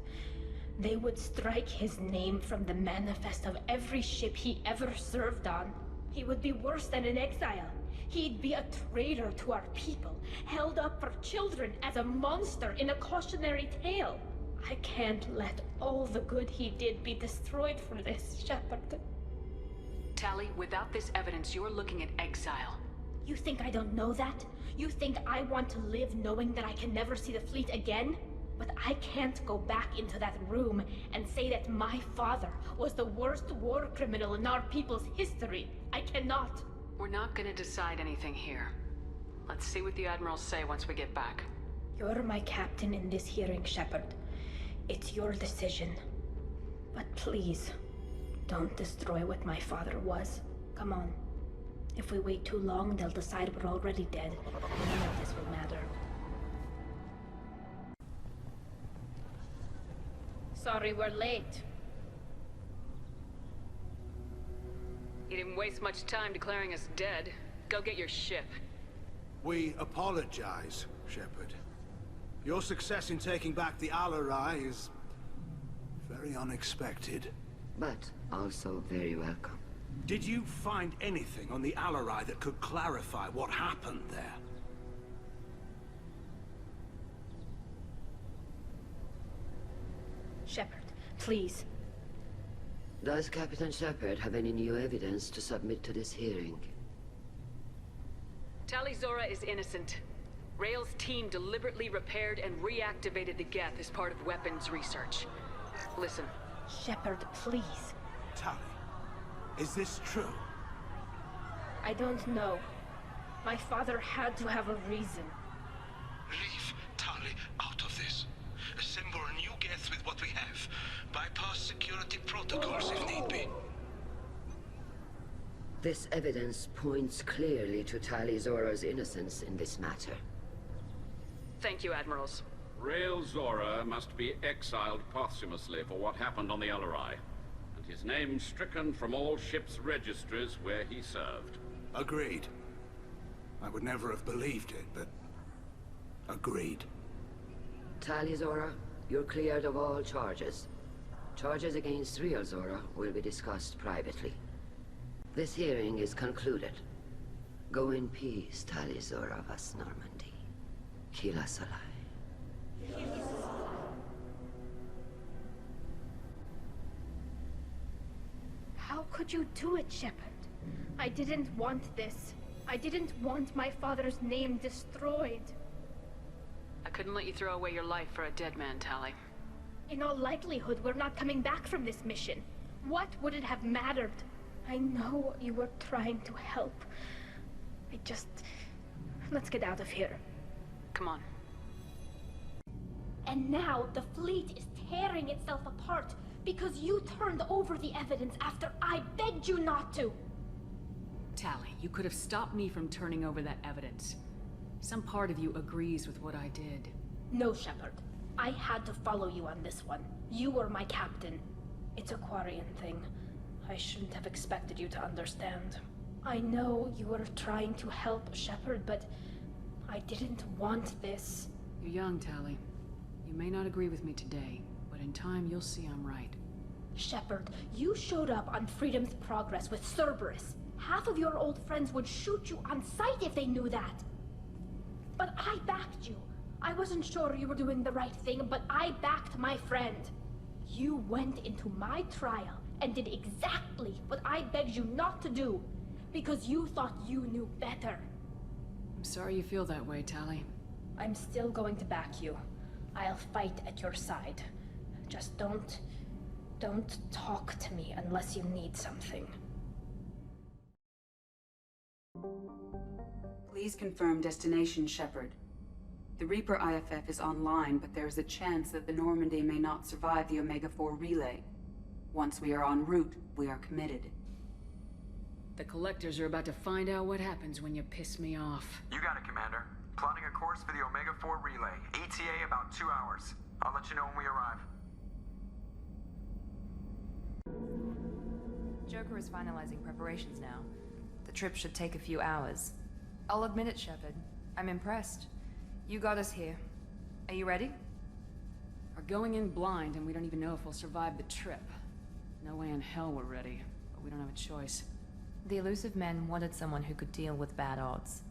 They would strike his name from the manifest of every ship he ever served on. He would be worse than an exile. He'd be a traitor to our people, held up for children as a monster in a cautionary tale. I can't let all the good he did be destroyed for this, Shepard. Tali, without this evidence, you're looking at exile. You think I don't know that? You think I want to live knowing that I can never see the fleet again? But I can't go back into that room and say that my father was the worst war criminal in our people's history. I cannot. We're not gonna decide anything here. Let's see what the admirals say once we get back. You're my captain in this hearing, Shepard. It's your decision. But please, don't destroy what my father was. Come on. If we wait too long, they'll decide we're already dead. None of this will matter. Sorry we're late. You didn't waste much time declaring us dead. Go get your ship. We apologize, Shepard. Your success in taking back the Alarai is very unexpected. But also very welcome. Did you find anything on the Alarai that could clarify what happened there? Shepard, please. Does Captain Shepard have any new evidence to submit to this hearing? Tali Zora is innocent. Rail's team deliberately repaired and reactivated the Geth as part of weapons research. Listen. Shepard, please. Tali, is this true? I don't know. My father had to have a reason. Leave Tali out of this. Assemble new Geth with what we have. Bypass security protocols if need be. This evidence points clearly to Tali Zora's innocence in this matter. Thank you, Admirals. Rail Zora must be exiled posthumously for what happened on the Alarai, and his name stricken from all ships' registries where he served. Agreed. I would never have believed it, but... agreed. Tali Zora, you're cleared of all charges. Charges against real Zora will be discussed privately. This hearing is concluded. Go in peace, Tali Zora vas Normandy. Kila Salai. How could you do it, Shepard? I didn't want this. I didn't want my father's name destroyed. I couldn't let you throw away your life for a dead man, Tali. In all likelihood, we're not coming back from this mission. What would it have mattered? I know you were trying to help. Let's get out of here. Come on. And now the fleet is tearing itself apart because you turned over the evidence after I begged you not to. Tali, you could have stopped me from turning over that evidence. Some part of you agrees with what I did. No, Shepard. I had to follow you on this one. You were my captain. It's a Quarian thing. I shouldn't have expected you to understand. I know you were trying to help, Shepard, but I didn't want this. You're young, Tali. You may not agree with me today, but in time you'll see I'm right. Shepard, you showed up on Freedom's Progress with Cerberus. Half of your old friends would shoot you on sight if they knew that. But I backed you. I wasn't sure you were doing the right thing, but I backed my friend. You went into my trial and did exactly what I begged you not to do, because you thought you knew better. I'm sorry you feel that way, Tali. I'm still going to back you. I'll fight at your side. Just don't talk to me unless you need something. Please confirm destination, Shepard. The Reaper IFF is online, but there is a chance that the Normandy may not survive the Omega-4 relay. Once we are en route, we are committed. The Collectors are about to find out what happens when you piss me off. You got it, Commander. Plotting a course for the Omega-4 relay. ETA about 2 hours. I'll let you know when we arrive. Joker is finalizing preparations now. The trip should take a few hours. I'll admit it, Shepard. I'm impressed. You got us here. Are you ready? We're going in blind, and we don't even know if we'll survive the trip. No way in hell we're ready, but we don't have a choice. The elusive men wanted someone who could deal with bad odds.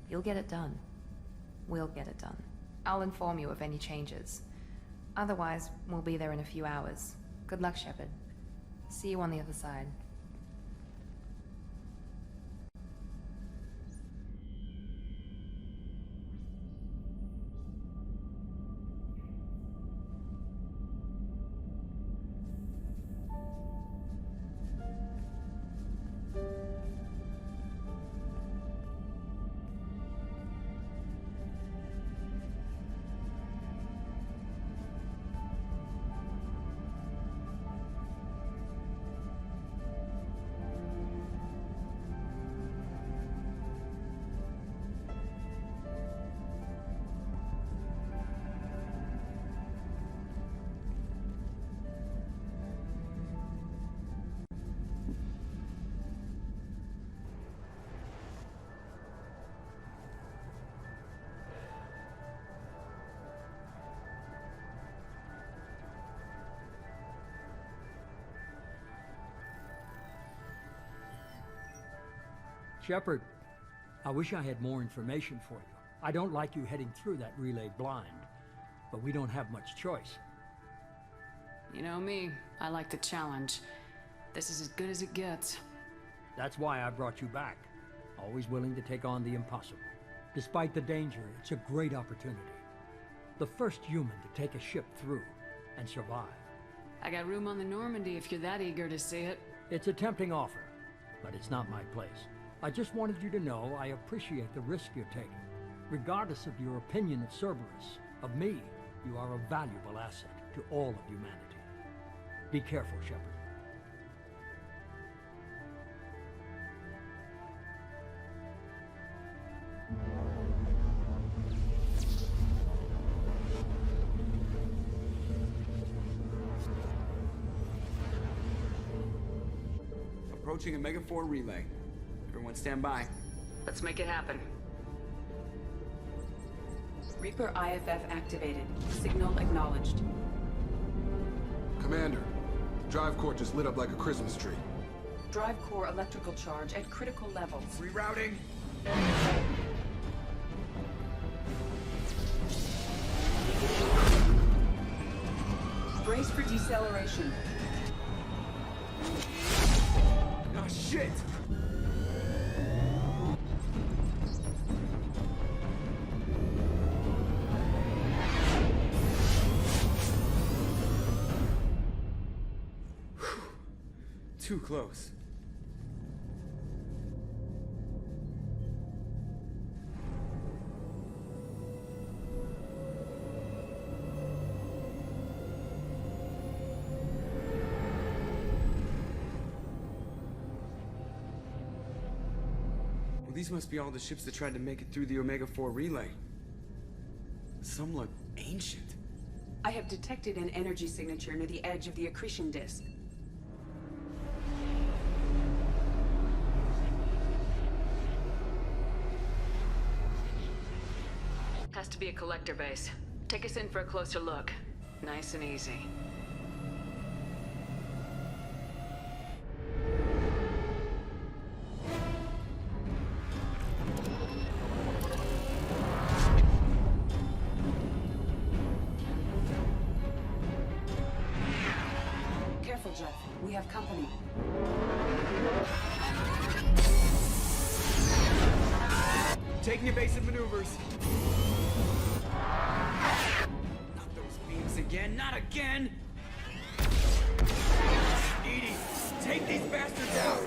You'll get it done. We'll get it done. I'll inform you of any changes. Otherwise, we'll be there in a few hours. Good luck, Shepard. See you on the other side. Shepard, I wish I had more information for you. I don't like you heading through that relay blind, but we don't have much choice. You know me, I like the challenge. This is as good as it gets. That's why I brought you back. Always willing to take on the impossible. Despite the danger, it's a great opportunity. The first human to take a ship through and survive. I got room on the Normandy if you're that eager to see it. It's a tempting offer, but it's not my place. I just wanted you to know I appreciate the risk you're taking. Regardless of your opinion of Cerberus, of me, you are a valuable asset to all of humanity. Be careful, Shepard. Approaching Omega-4 relay. Everyone stand by. Let's make it happen. Reaper IFF activated. Signal acknowledged. Commander, the drive core just lit up like a Christmas tree. Drive core electrical charge at critical levels. Rerouting. Brace for deceleration. Ah, shit! Too close. Well, these must be all the ships that tried to make it through the Omega-4 relay. Some look ancient. I have detected an energy signature near the edge of the accretion disk. Has to be a collector base. Take us in for a closer look. Nice and easy. Careful, Jeff. We have company. Taking evasive maneuvers. Not those beams again, not again! Edie, take these bastards out!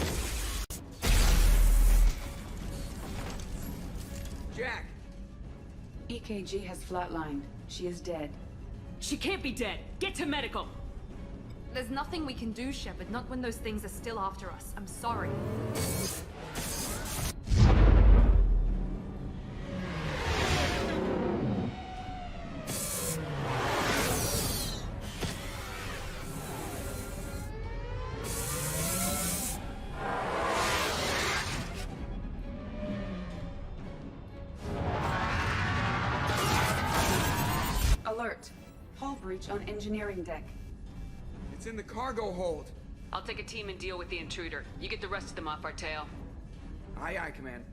Jack! EKG has flatlined. She is dead. She can't be dead. Get to medical. There's nothing we can do, Shepard, not when those things are still after us. I'm sorry. Alert. Hull breach on engineering deck. It's in the cargo hold. I'll take a team and deal with the intruder. You get the rest of them off our tail. Aye, aye, Command.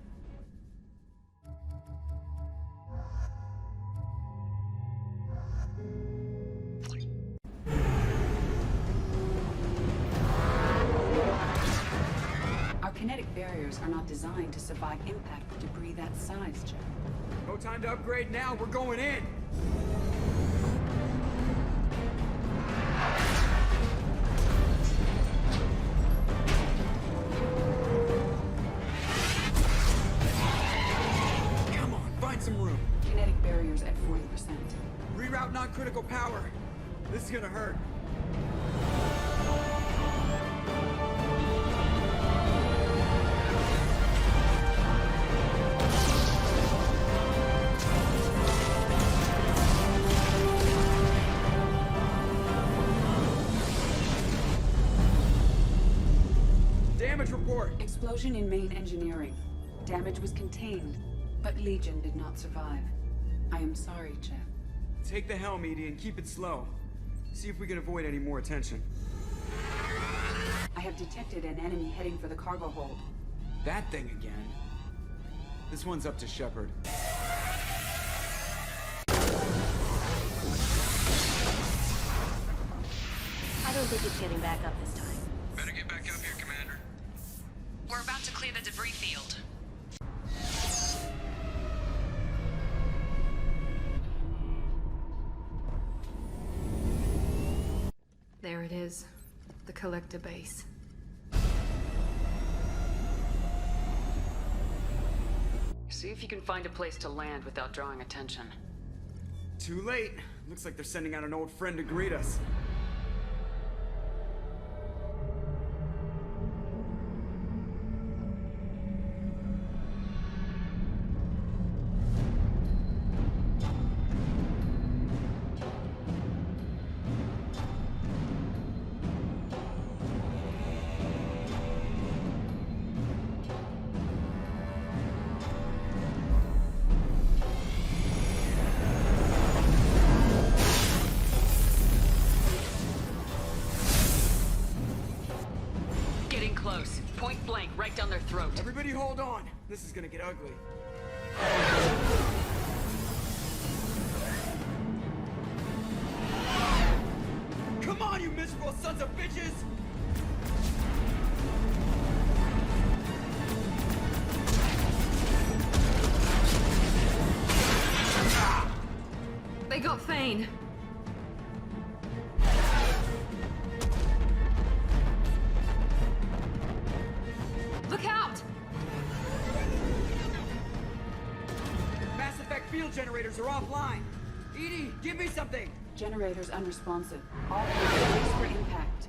Our kinetic barriers are not designed to survive impact with debris that size, Jeff. No time to upgrade now, we're going in! Come on, find some room. Kinetic barriers at 40%. Reroute non-critical power. This is gonna hurt. Damage report! Explosion in main engineering. Damage was contained, but Legion did not survive. I am sorry, Jeff. Take the helm, Edie, and keep it slow. See if we can avoid any more attention. I have detected an enemy heading for the cargo hold. That thing again. This one's up to Shepard. I don't think it's getting back up this time. Better get back up here, Commander. We're about to clear the debris field. There it is. The collector base. See if you can find a place to land without drawing attention. Too late. Looks like they're sending out an old friend to greet us. Close. Point blank, right down their throat. Everybody hold on. This is gonna get ugly. Come on, you miserable sons of bitches! They got Thane. Look out! Mass effect field generators are offline. Edie, give me something! Generators unresponsive. All brace for impact.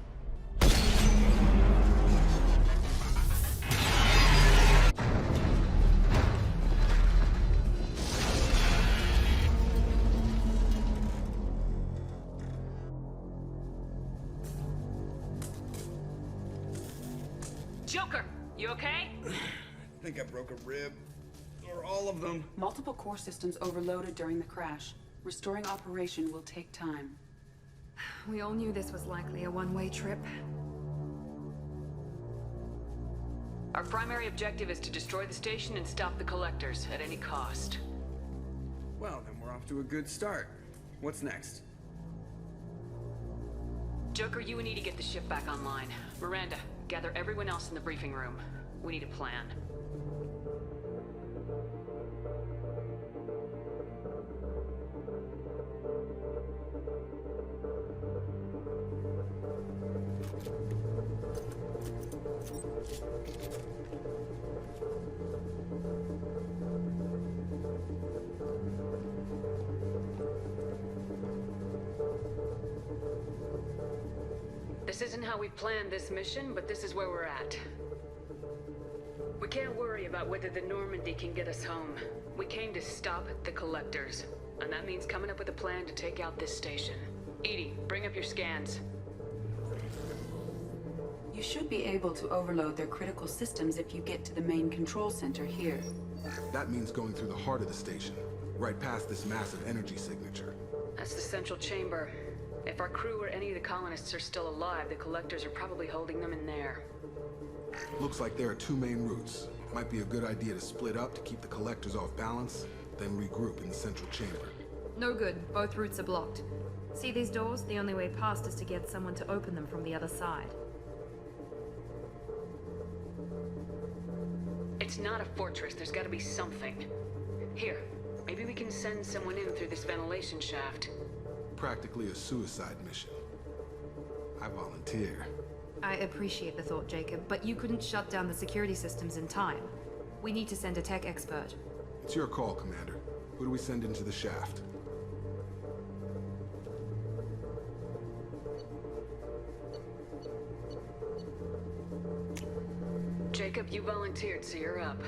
Joker, you okay? I think I broke a rib. Or all of them. Multiple core systems overloaded during the crash. Restoring operation will take time. We all knew this was likely a one-way trip. Our primary objective is to destroy the station and stop the collectors at any cost. Well, then we're off to a good start. What's next? Joker, you and Edie get the ship back online. Miranda, gather everyone else in the briefing room. We need a plan. This isn't how we planned this mission, but this is where we're at. We can't worry about whether the Normandy can get us home. We came to stop the collectors, and that means coming up with a plan to take out this station. Edie, bring up your scans. You should be able to overload their critical systems if you get to the main control center here. That means going through the heart of the station, right past this massive energy signature. That's the central chamber. If our crew or any of the colonists are still alive, the collectors are probably holding them in there. Looks like there are two main routes. Might be a good idea to split up to keep the collectors off balance, then regroup in the central chamber. No good. Both routes are blocked. See these doors? The only way past is to get someone to open them from the other side. It's not a fortress. There's gotta be something. Here, maybe we can send someone in through this ventilation shaft. Practically a suicide mission. I volunteer. I appreciate the thought, Jacob, but you couldn't shut down the security systems in time. We need to send a tech expert. It's your call, Commander. Who do we send into the shaft? Jacob, you volunteered, so you're up.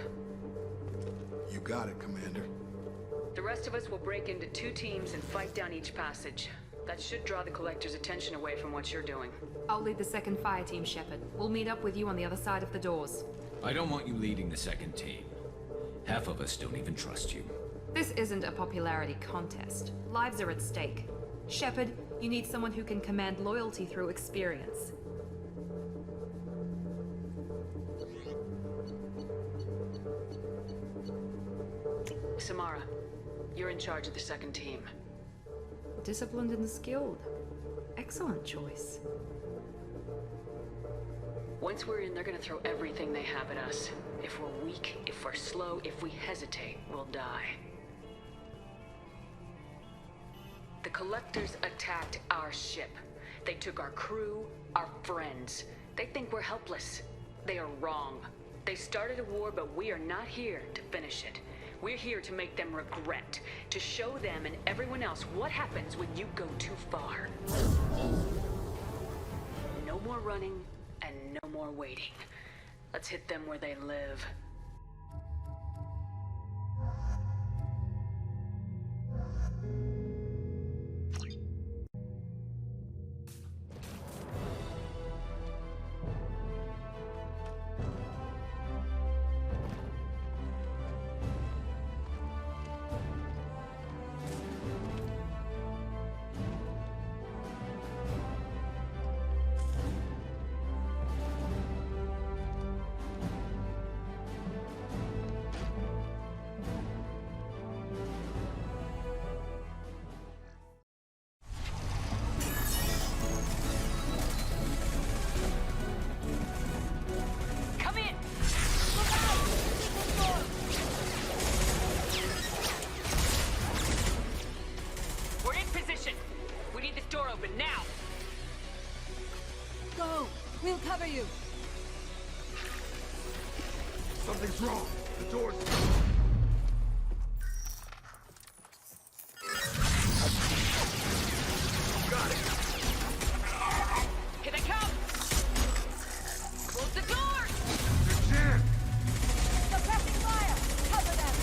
You got it, Commander. The rest of us will break into 2 teams and fight down each passage. That should draw the collector's attention away from what you're doing. I'll lead the second fire team, Shepard. We'll meet up with you on the other side of the doors. I don't want you leading the second team. Half of us don't even trust you. This isn't a popularity contest. Lives are at stake. Shepard, you need someone who can command loyalty through experience. Samara, you're in charge of the second team. Disciplined and skilled. Excellent choice. Once we're in, they're gonna throw everything they have at us. If we're weak, if we're slow, if we hesitate, we'll die. The collectors attacked our ship. They took our crew, our friends. They think we're helpless. They are wrong. They started a war, but we are not here to finish it. We're here to make them regret, to show them and everyone else what happens when you go too far. No more running, and no more waiting. Let's hit them where they live. We'll cover you. Something's wrong. The door's... Got it. Here they come. Close the door. They're jammed. Suppressing fire. Cover them.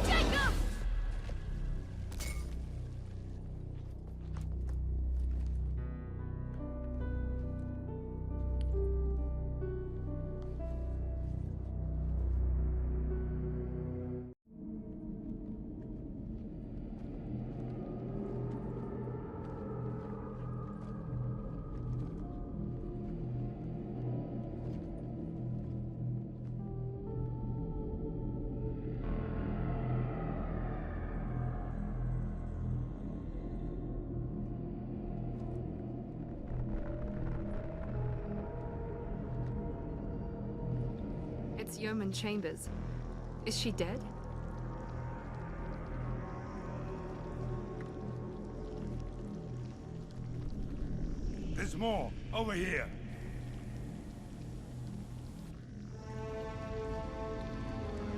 Jacob! It's Yeoman Chambers. Is she dead? There's more. Over here.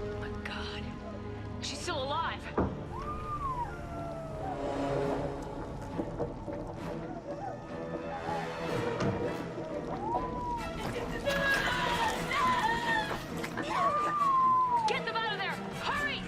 Oh my God. She's still alive. Get them out of there! Hurry!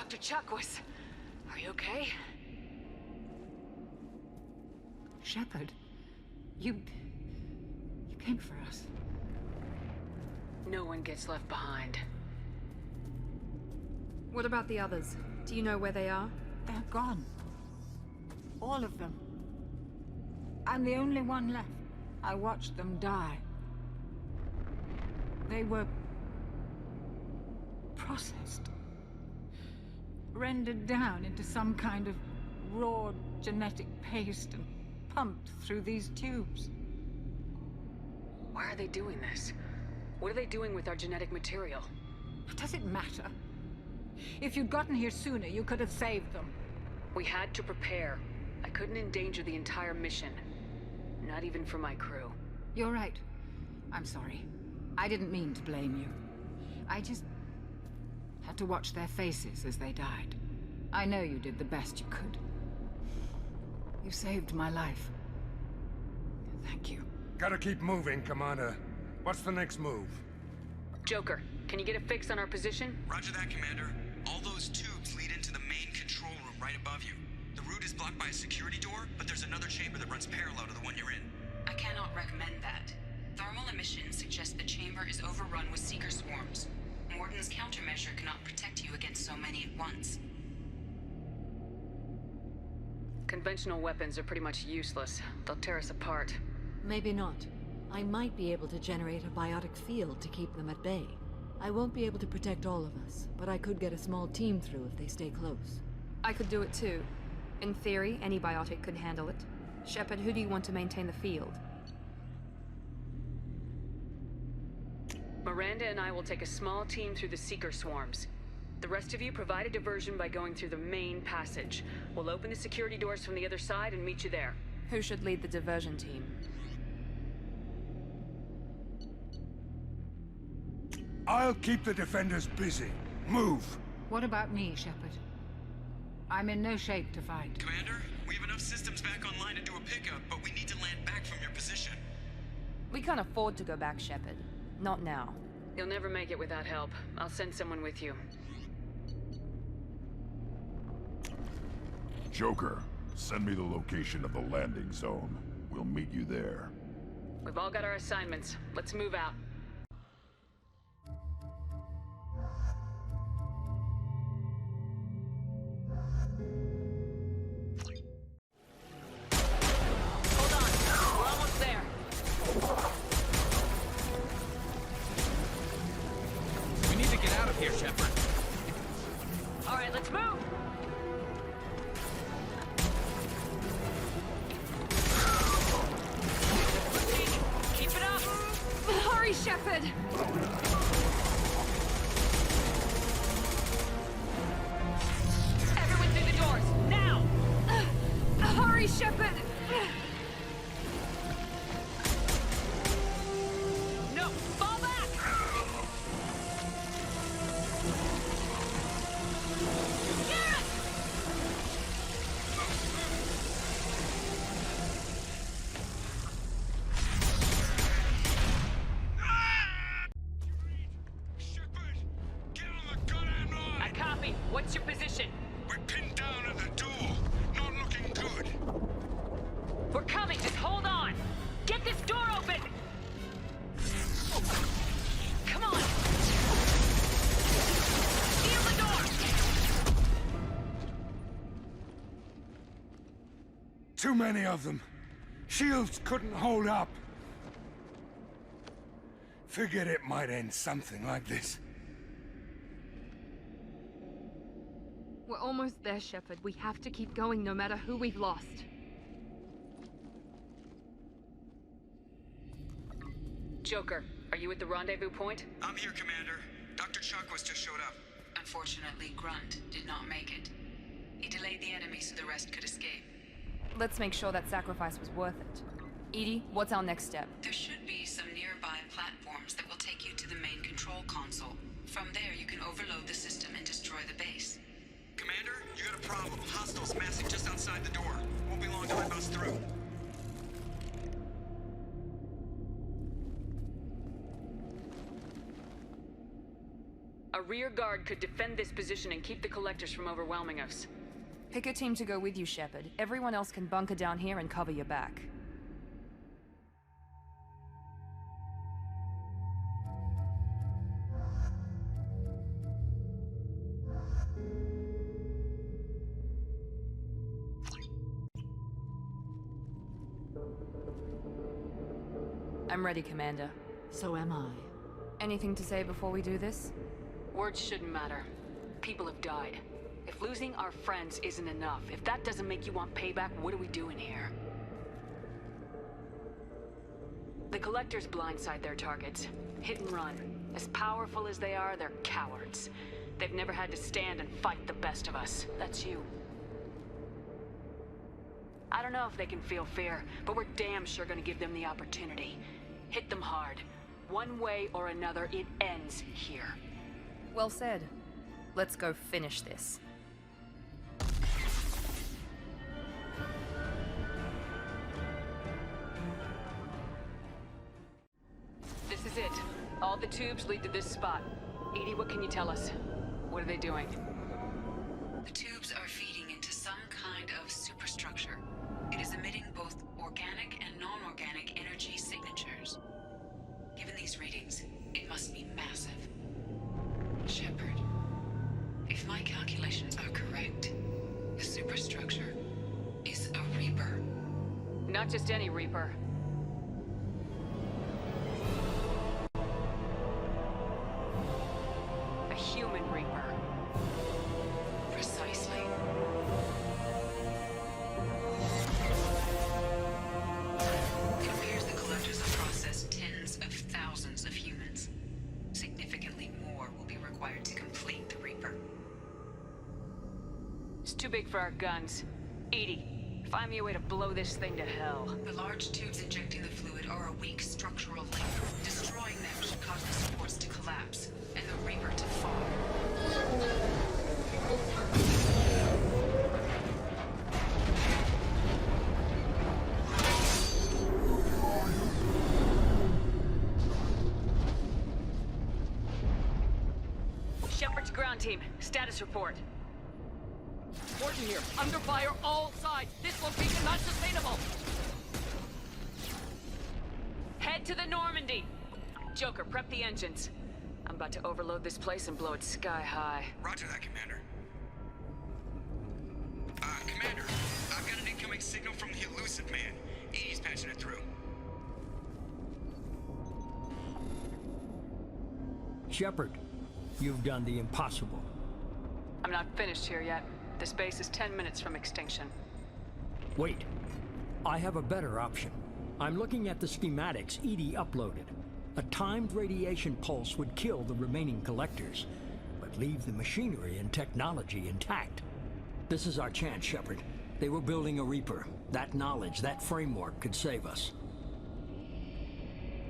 Dr. Chakwas, are you okay? Shepard, you came for us. No one gets left behind. What about the others? Do you know where they are? They're gone. All of them. I'm the only one left. I watched them die. They were processed. Rendered down into some kind of raw genetic paste and pumped through these tubes. Why are they doing this? What are they doing with our genetic material? Does it matter? If you'd gotten here sooner, you could have saved them. We had to prepare. I couldn't endanger the entire mission. Not even for my crew. You're right. I'm sorry. I didn't mean to blame you. I just had to watch their faces as they died. I know you did the best you could. You saved my life. Thank you. Gotta keep moving, Commander. What's the next move? Joker, can you get a fix on our position? Roger that, Commander. All those tubes lead into the main control room right above you. The route is blocked by a security door, but there's another chamber that runs parallel to the one you're in. I cannot recommend that. Thermal emissions suggest the chamber is overrun with seeker swarms. Morden's countermeasure cannot protect you against so many at once. Conventional weapons are pretty much useless. They'll tear us apart. Maybe not. I might be able to generate a biotic field to keep them at bay. I won't be able to protect all of us, but I could get a small team through if they stay close. I could do it too. In theory, any biotic could handle it. Shepard, who do you want to maintain the field? Miranda and I will take a small team through the seeker swarms. The rest of you provide a diversion by going through the main passage. We'll open the security doors from the other side and meet you there. Who should lead the diversion team? I'll keep the defenders busy. Move! What about me, Shepard? I'm in no shape to fight. Commander, we have enough systems back online to do a pickup, but we need to land back from your position. We can't afford to go back, Shepard. Not now. You'll never make it without help. I'll send someone with you. Joker, send me the location of the landing zone. We'll meet you there. We've all got our assignments. Let's move out. Hold on. We're almost there. We need to get out of here, Shepard. All right, let's move. Keep it up. Hurry, Shepard! Everyone through the doors, now! Hurry, Shepard! No, fall back! Garrett! I copy. What's your position? We're pinned down at the door. Not looking good. We're coming. Just hold on. Get this door open. Come on. Seal the door. Too many of them. Shields couldn't hold up. Figured it might end something like this. We're almost there, Shepard. We have to keep going no matter who we've lost. Joker, are you at the rendezvous point? I'm here, Commander. Dr. Chakwas just showed up. Unfortunately, Grunt did not make it. He delayed the enemy so the rest could escape. Let's make sure that sacrifice was worth it. Edie, what's our next step? There should be some nearby platforms that will take you to the main control console. From there, you can overload the system and destroy the base. Commander, you got a problem. Hostiles massing just outside the door. Won't be long till I bust through. A rear guard could defend this position and keep the collectors from overwhelming us. Pick a team to go with you, Shepard. Everyone else can bunker down here and cover your back. I'm ready, Commander. So am I. Anything to say before we do this? Words shouldn't matter. People have died. If losing our friends isn't enough, if that doesn't make you want payback, what are we doing here? The Collectors blindside their targets. Hit and run. As powerful as they are, they're cowards. They've never had to stand and fight the best of us. That's you. I don't know if they can feel fear, but we're damn sure gonna give them the opportunity. Hit them hard. One way or another, it ends here. Well said. Let's go finish this. This is it. All the tubes lead to this spot. Edie, what can you tell us? What are they doing? The tubes are feeding into some kind of superstructure. It is emitting both organic and non-organic energy signatures. Given these readings, it must be massive. Shepard, if my calculations are correct, the superstructure is a Reaper. Not just any Reaper. A human Reaper. Precisely. It appears the Collectors have processed tens of thousands of humans. Significantly more will be required to complete the Reaper. It's too big for our guns. Edie, find me a way to blow this thing to hell. The large tubes injecting the fluid are a weak structural link. Destroying them should cause the supports to collapse, and the Reaper to fall. Shepard's ground team, status report. Warden here. Under fire all sides. This location not sustainable. Head to the Normandy. Joker, prep the engines. I'm about to overload this place and blow it sky high. Roger that, Commander. Commander, I've got an incoming signal from the elusive man. Edie's patching it through. Shepard, you've done the impossible. I'm not finished here yet. This base is 10 minutes from extinction. Wait. I have a better option. I'm looking at the schematics Edie uploaded. A timed radiation pulse would kill the remaining collectors, but leave the machinery and technology intact. This is our chance, Shepard. They were building a Reaper. That knowledge, that framework could save us.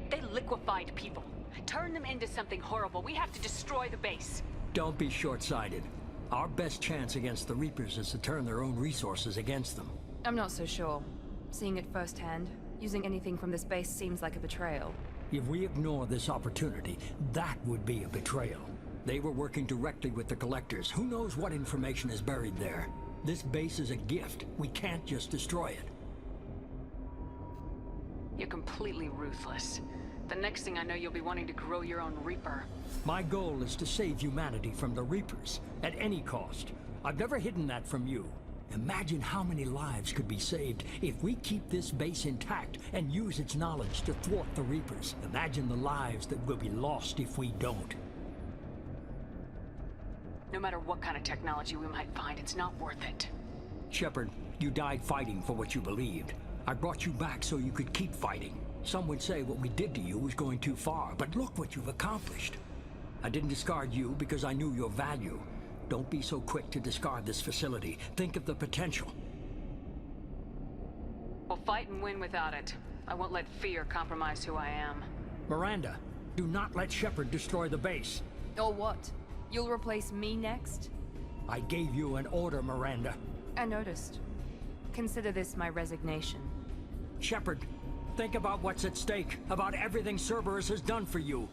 They liquefied people. Turn them into something horrible. We have to destroy the base. Don't be short-sighted. Our best chance against the Reapers is to turn their own resources against them. I'm not so sure. Seeing it firsthand, using anything from this base seems like a betrayal. If we ignore this opportunity, that would be a betrayal. They were working directly with the Collectors. Who knows what information is buried there? This base is a gift. We can't just destroy it. You're completely ruthless. The next thing I know, you'll be wanting to grow your own Reaper. My goal is to save humanity from the Reapers, at any cost. I've never hidden that from you. Imagine how many lives could be saved if we keep this base intact and use its knowledge to thwart the Reapers. Imagine the lives that will be lost if we don't. No matter what kind of technology we might find, it's not worth it. Shepard, you died fighting for what you believed. I brought you back so you could keep fighting. Some would say what we did to you was going too far, but look what you've accomplished. I didn't discard you because I knew your value. Don't be so quick to discard this facility. Think of the potential. We'll fight and win without it. I won't let fear compromise who I am. Miranda, do not let Shepard destroy the base. Or what? You'll replace me next? I gave you an order, Miranda. I noticed. Consider this my resignation. Shepard, think about what's at stake, about everything Cerberus has done for you.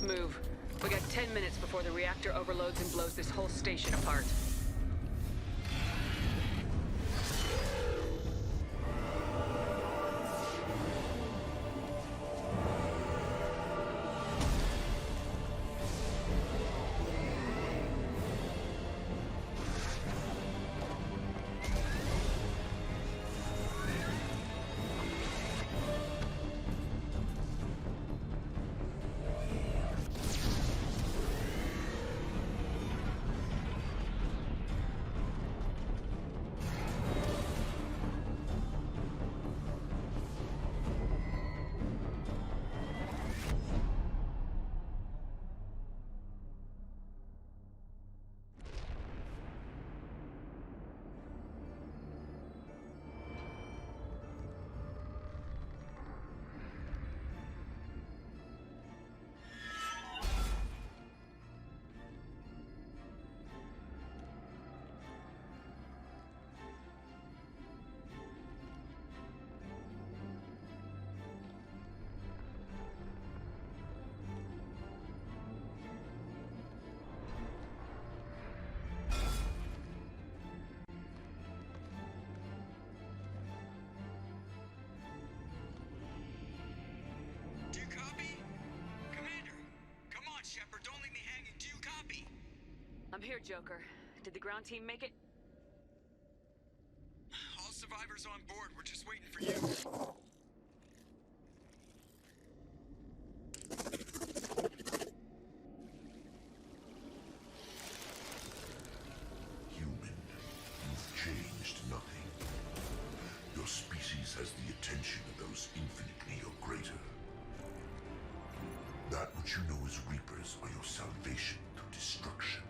Let's move. We got 10 minutes before the reactor overloads and blows this whole station apart. Shepard, don't leave me hanging. Do you copy? I'm here, Joker. Did the ground team make it? All survivors on board. We're just waiting for you. Human, you've changed nothing. Your species has the attention of those infinitely or greater. That which you know as Reapers are your salvation through destruction.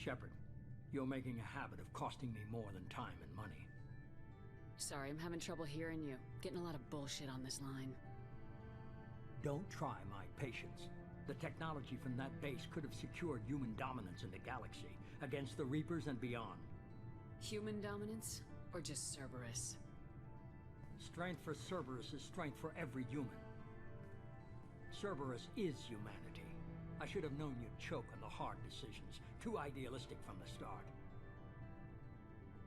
Shepard, you're making a habit of costing me more than time and money. Sorry, I'm having trouble hearing you. Getting a lot of bullshit on this line. Don't try my patience. The technology from that base could have secured human dominance in the galaxy against the Reapers and beyond. Human dominance? Or just Cerberus? Strength for Cerberus is strength for every human. Cerberus is humanity. I should have known you'd choke on the hard decisions. Too idealistic from the start.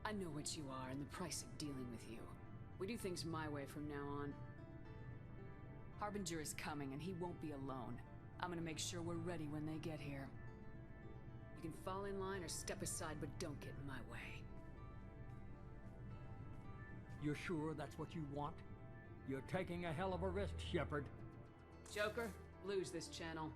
I know what you are and the price of dealing with you. We do things my way from now on. Harbinger is coming and he won't be alone. I'm gonna make sure we're ready when they get here. You can fall in line or step aside, but don't get in my way. You're sure that's what you want? You're taking a hell of a risk, Shepard. Joker, lose this channel.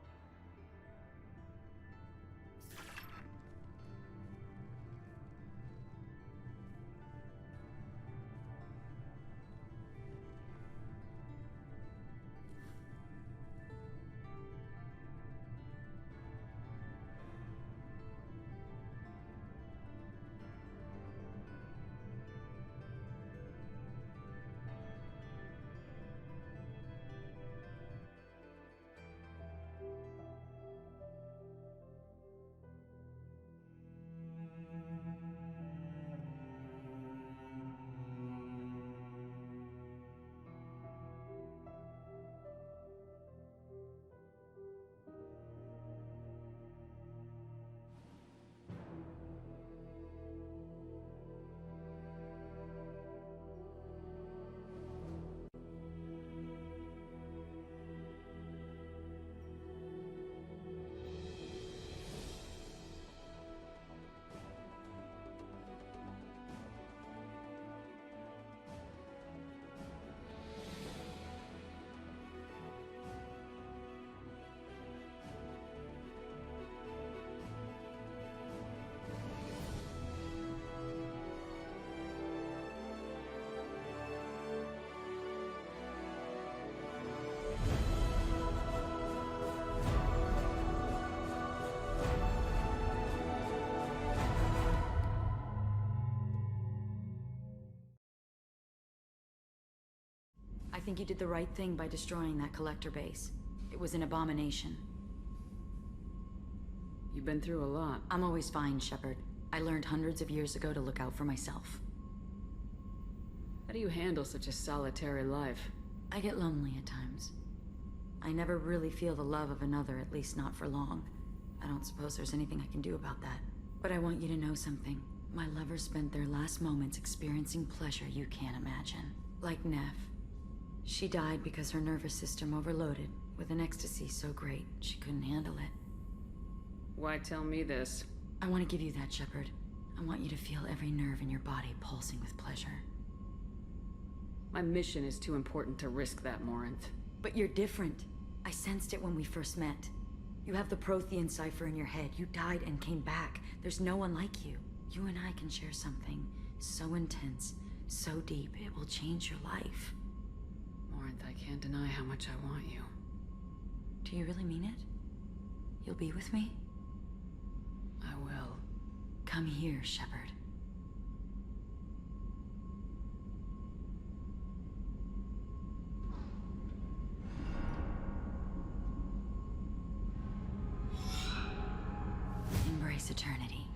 I think you did the right thing by destroying that collector base. It was an abomination. You've been through a lot. I'm always fine, Shepard. I learned hundreds of years ago to look out for myself. How do you handle such a solitary life? I get lonely at times. I never really feel the love of another, at least not for long. I don't suppose there's anything I can do about that. But I want you to know something. My lovers spent their last moments experiencing pleasure you can't imagine. Like Neff. She died because her nervous system overloaded with an ecstasy so great she couldn't handle it. Why tell me this? I want to give you that, Shepard. I want you to feel every nerve in your body pulsing with pleasure. My mission is too important to risk that, Morinth. But you're different. I sensed it when we first met. You have the Prothean cipher in your head. You died and came back. There's no one like you. You and I can share something so intense, so deep, it will change your life. Morinth, I can't deny how much I want you. Do you really mean it? You'll be with me? I will. Come here, Shepard. Embrace eternity.